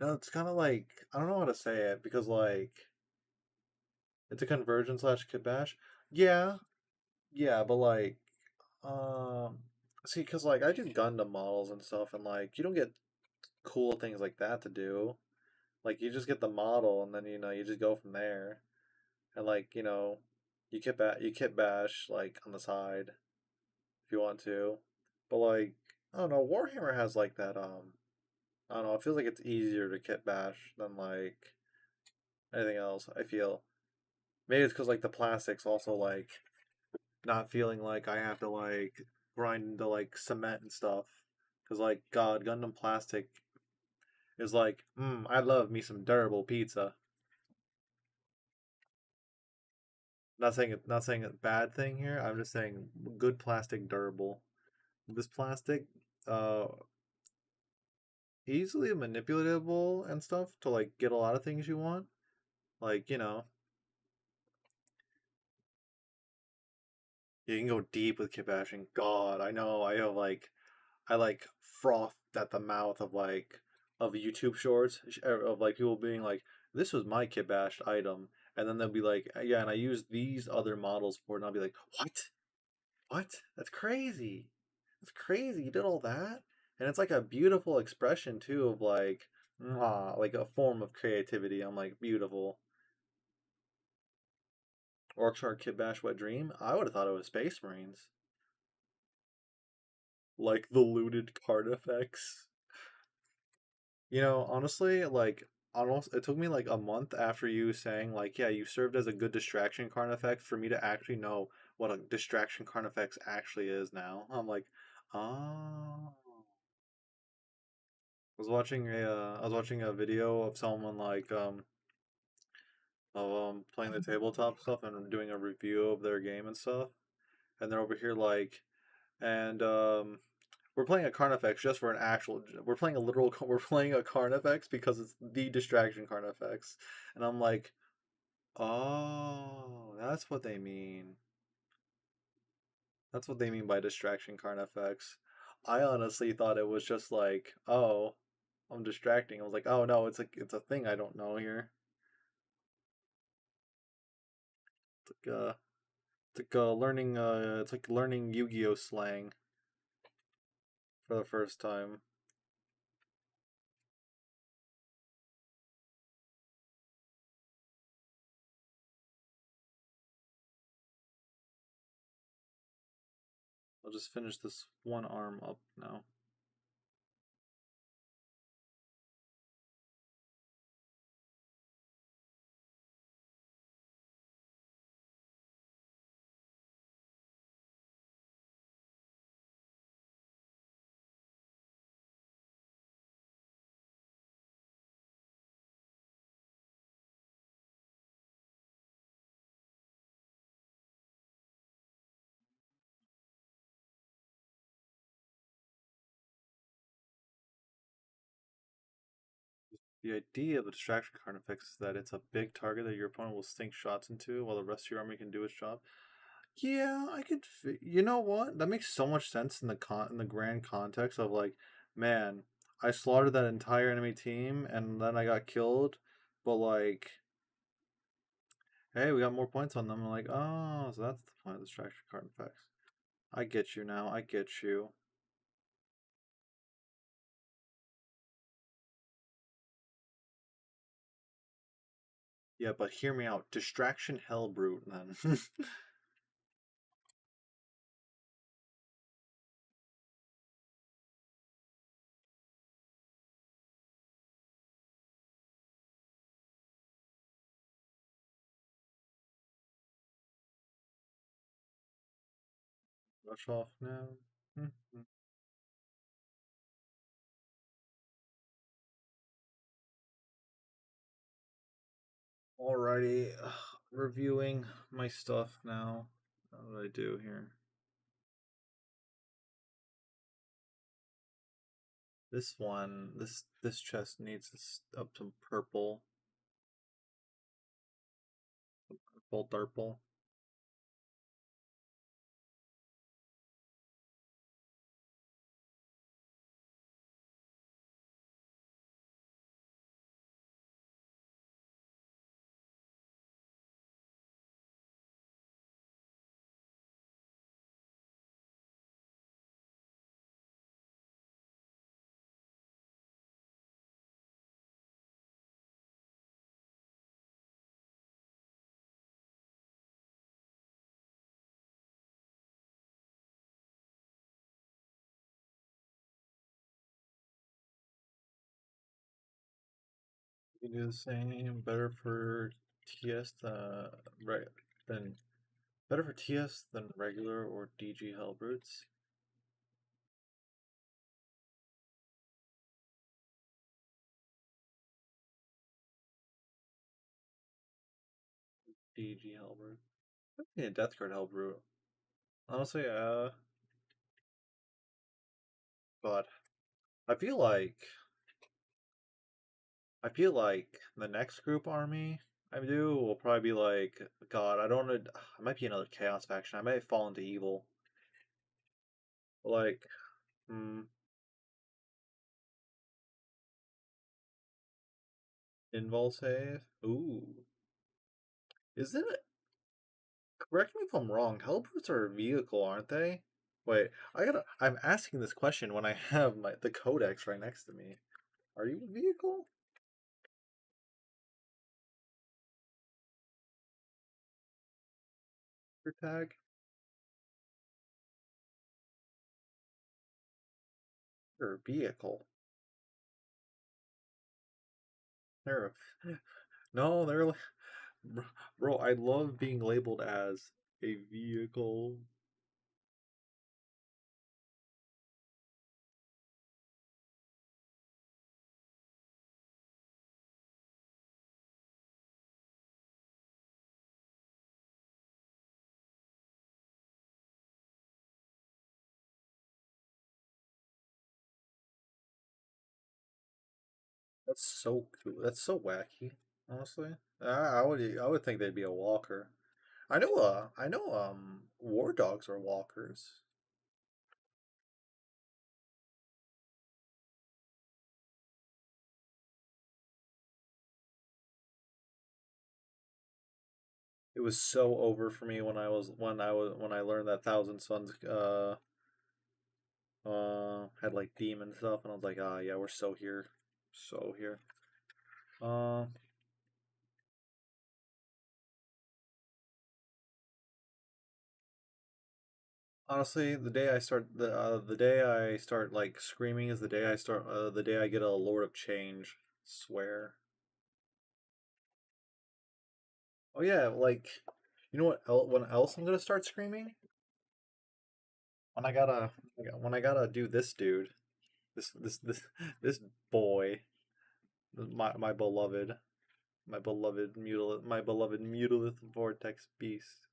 no, it's kind of like I don't know how to say it because like it's a conversion slash kit bash. Yeah, yeah, but like um see, because like I do Gundam models and stuff, and like you don't get cool things like that to do. Like you just get the model, and then you just go from there, and like you kit bash like on the side. you want to. But like, I don't know, Warhammer has like that I don't know, it feels like it's easier to kit bash than like anything else, I feel. Maybe it's because like the plastics also like not feeling like I have to like grind into like cement and stuff. Because like God, Gundam plastic is like, I love me some durable pizza. Not saying a bad thing here. I'm just saying good plastic, durable. This plastic, uh, easily manipulatable and stuff to like get a lot of things you want. Like you can go deep with kit bashing. God, I know. I like frothed at the mouth of like of YouTube shorts of like people being like, "This was my kit bashed item," and then they'll be like, "Yeah," and I used these other models for it, and I'll be like, "What? What? That's crazy! That's crazy! You did all that?" And it's like a beautiful expression too of like, like a form of creativity. I'm like, beautiful. Orc Kit Bash Wet Dream. I would have thought it was Space Marines. Like the looted card effects. Honestly, like almost it took me like a month after you saying like, yeah, you served as a good distraction card effect for me to actually know what a distraction card effects actually is now. I'm like, oh. I was watching a video of someone like playing the tabletop stuff and doing a review of their game and stuff. And they're over here like and we're playing a Carnifex just for an actual. We're playing a literal. We're playing a Carnifex because it's the distraction Carnifex, and I'm like, oh, that's what they mean. That's what they mean by distraction Carnifex. I honestly thought it was just like, oh, I'm distracting. I was like, oh no, it's a thing I don't know here. It's like it's like learning Yu-Gi-Oh slang for the first time. I'll just finish this one arm up now. The idea of a distraction card effect is that it's a big target that your opponent will sink shots into while the rest of your army can do its job. Yeah, I could. You know what? That makes so much sense in the grand context of like, man, I slaughtered that entire enemy team and then I got killed, but like, hey, we got more points on them. I'm like, oh, so that's the point of distraction card effects. I get you now. I get you. Yeah, but hear me out. Distraction Hellbrute then. Rush off now. Alrighty, reviewing my stuff now. What do I do here? This chest needs up to purple, purple. You do the same. Better for TS right than better for TS than regular or DG Hellbrutes. DG Hellbrute. Yeah, Death Guard Hellbrute. Honestly, but I feel like the next group army I do will probably be like, God, I don't want to. I might be another Chaos faction. I might fall into evil. Like, invul save. Ooh, is it? Correct me if I'm wrong. Hellbrutes are a vehicle, aren't they? Wait, I'm asking this question when I have the codex right next to me. Are you a vehicle? Your tag? You're a vehicle. They're a, no, they're like, bro. I love being labeled as a vehicle. That's so cool. That's so wacky. Honestly, I would think they'd be a walker. I know war dogs are walkers. It was so over for me when I learned that Thousand Sons had like demon stuff, and I was like, ah, yeah, we're so here, so here. Uh, Honestly, the day I start like screaming is the day I get a Lord of Change. Swear. Oh yeah, like you know when else I'm gonna start screaming? When I gotta when I gotta do this dude, this this boy, my beloved. My beloved mutilith vortex beast.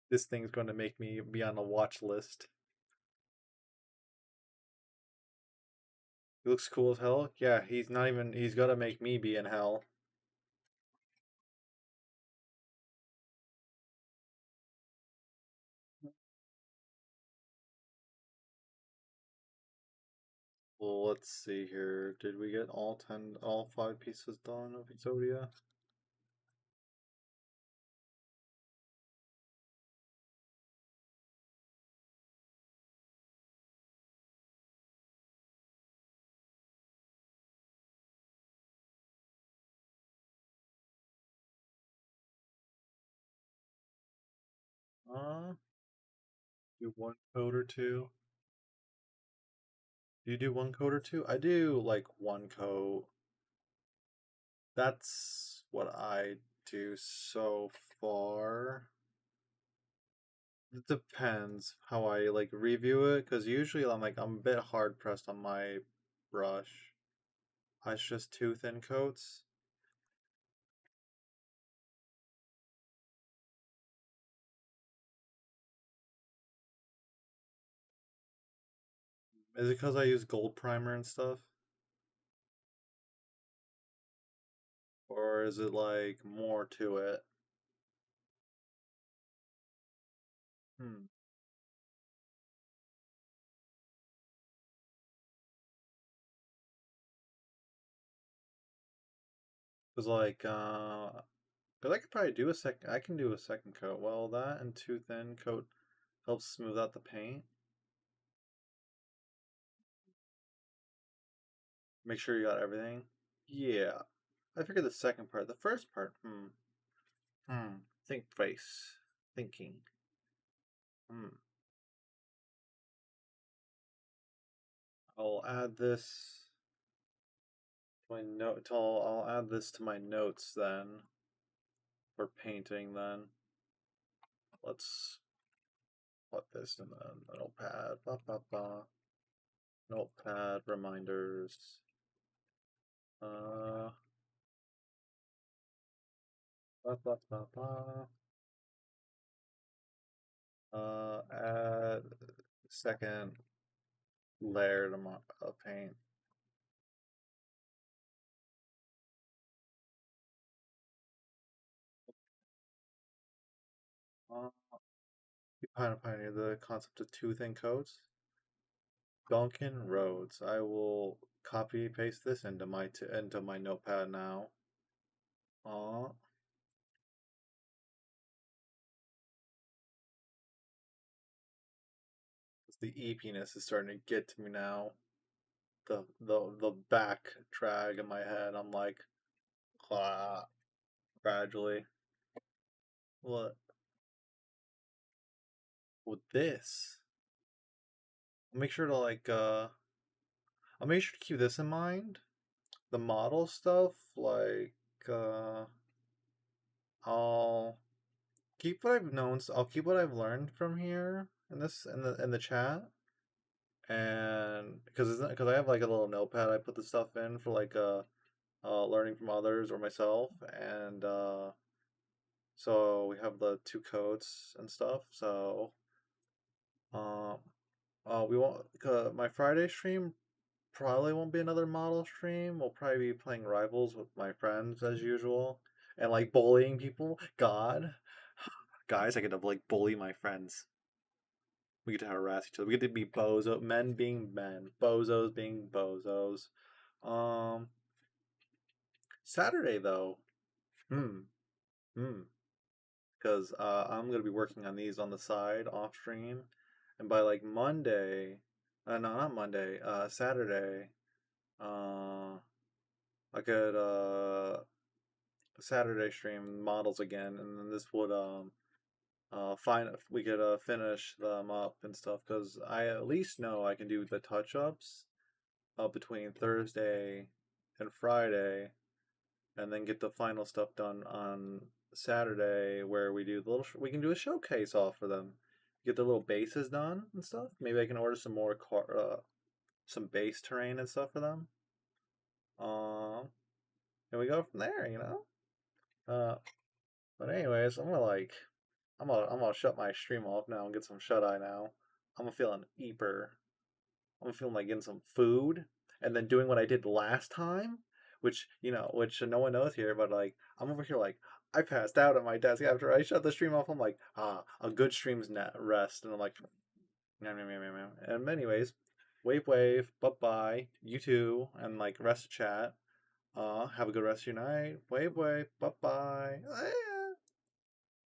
This thing's going to make me be on a watch list. He looks cool as hell. Yeah, he's not even. He's gonna make me be in hell. Well, let's see here. Did we get all 5 pieces done of Exodia? Uh, do one code or two. Do you do one code or two? I do like one code. That's what I do so far. It depends how I like review it, because usually I'm a bit hard pressed on my brush. It's just 2 thin coats. Is it because I use gold primer and stuff? Or is it like more to it? Hmm. Because because I could probably do a second. I can do a second coat. Well, that and 2 thin coat helps smooth out the paint. Make sure you got everything. Yeah. I figured the second part. The first part, Think face. Thinking. Hmm. I'll add this to my note. I'll add this to my notes then for painting. Then let's put this in the notepad. Ba, ba, ba. Notepad reminders. Ba, ba, ba, ba. Add second layer of paint. You pioneer the concept of two thin coats. Duncan Rhodes. I will copy paste this into my notepad now. Aw. The eepiness is starting to get to me now. The back drag in my head. I'm like, ah, gradually. What? With this? I'll make sure to I'll make sure to keep this in mind. The model stuff, I'll keep what I've known. I'll keep what I've learned from here in the chat, and because I have like a little notepad, I put the stuff in for learning from others or myself, and so we have the two coats and stuff. So um, we won't. My Friday stream probably won't be another model stream. We'll probably be playing Rivals with my friends as usual, and like bullying people. God, guys, I get to like bully my friends. We get to harass each other. We get to be bozo men being men, bozos being bozos. Um, Saturday though, hmm, hmm, because I'm gonna be working on these on the side off stream, and by like Monday, no, not Monday, Saturday, uh, I could Saturday stream models again, and then this would fine we could finish them up and stuff because I at least know I can do the touch ups between Thursday and Friday, and then get the final stuff done on Saturday, where we do the little we can do a showcase off for them, get the little bases done and stuff. Maybe I can order some more some base terrain and stuff for them. And we go from there, you know. But anyways, I'm gonna shut my stream off now and get some shut eye now. I'm feeling eeper. I'm feeling like getting some food and then doing what I did last time, which no one knows here, but like I'm over here like I passed out at my desk after I shut the stream off. I'm like, a good stream's net rest, and I'm like, meow, meow, meow, meow, meow. And anyways, wave, bye bye, you too, and like rest of chat. Have a good rest of your night. Wave, bye bye.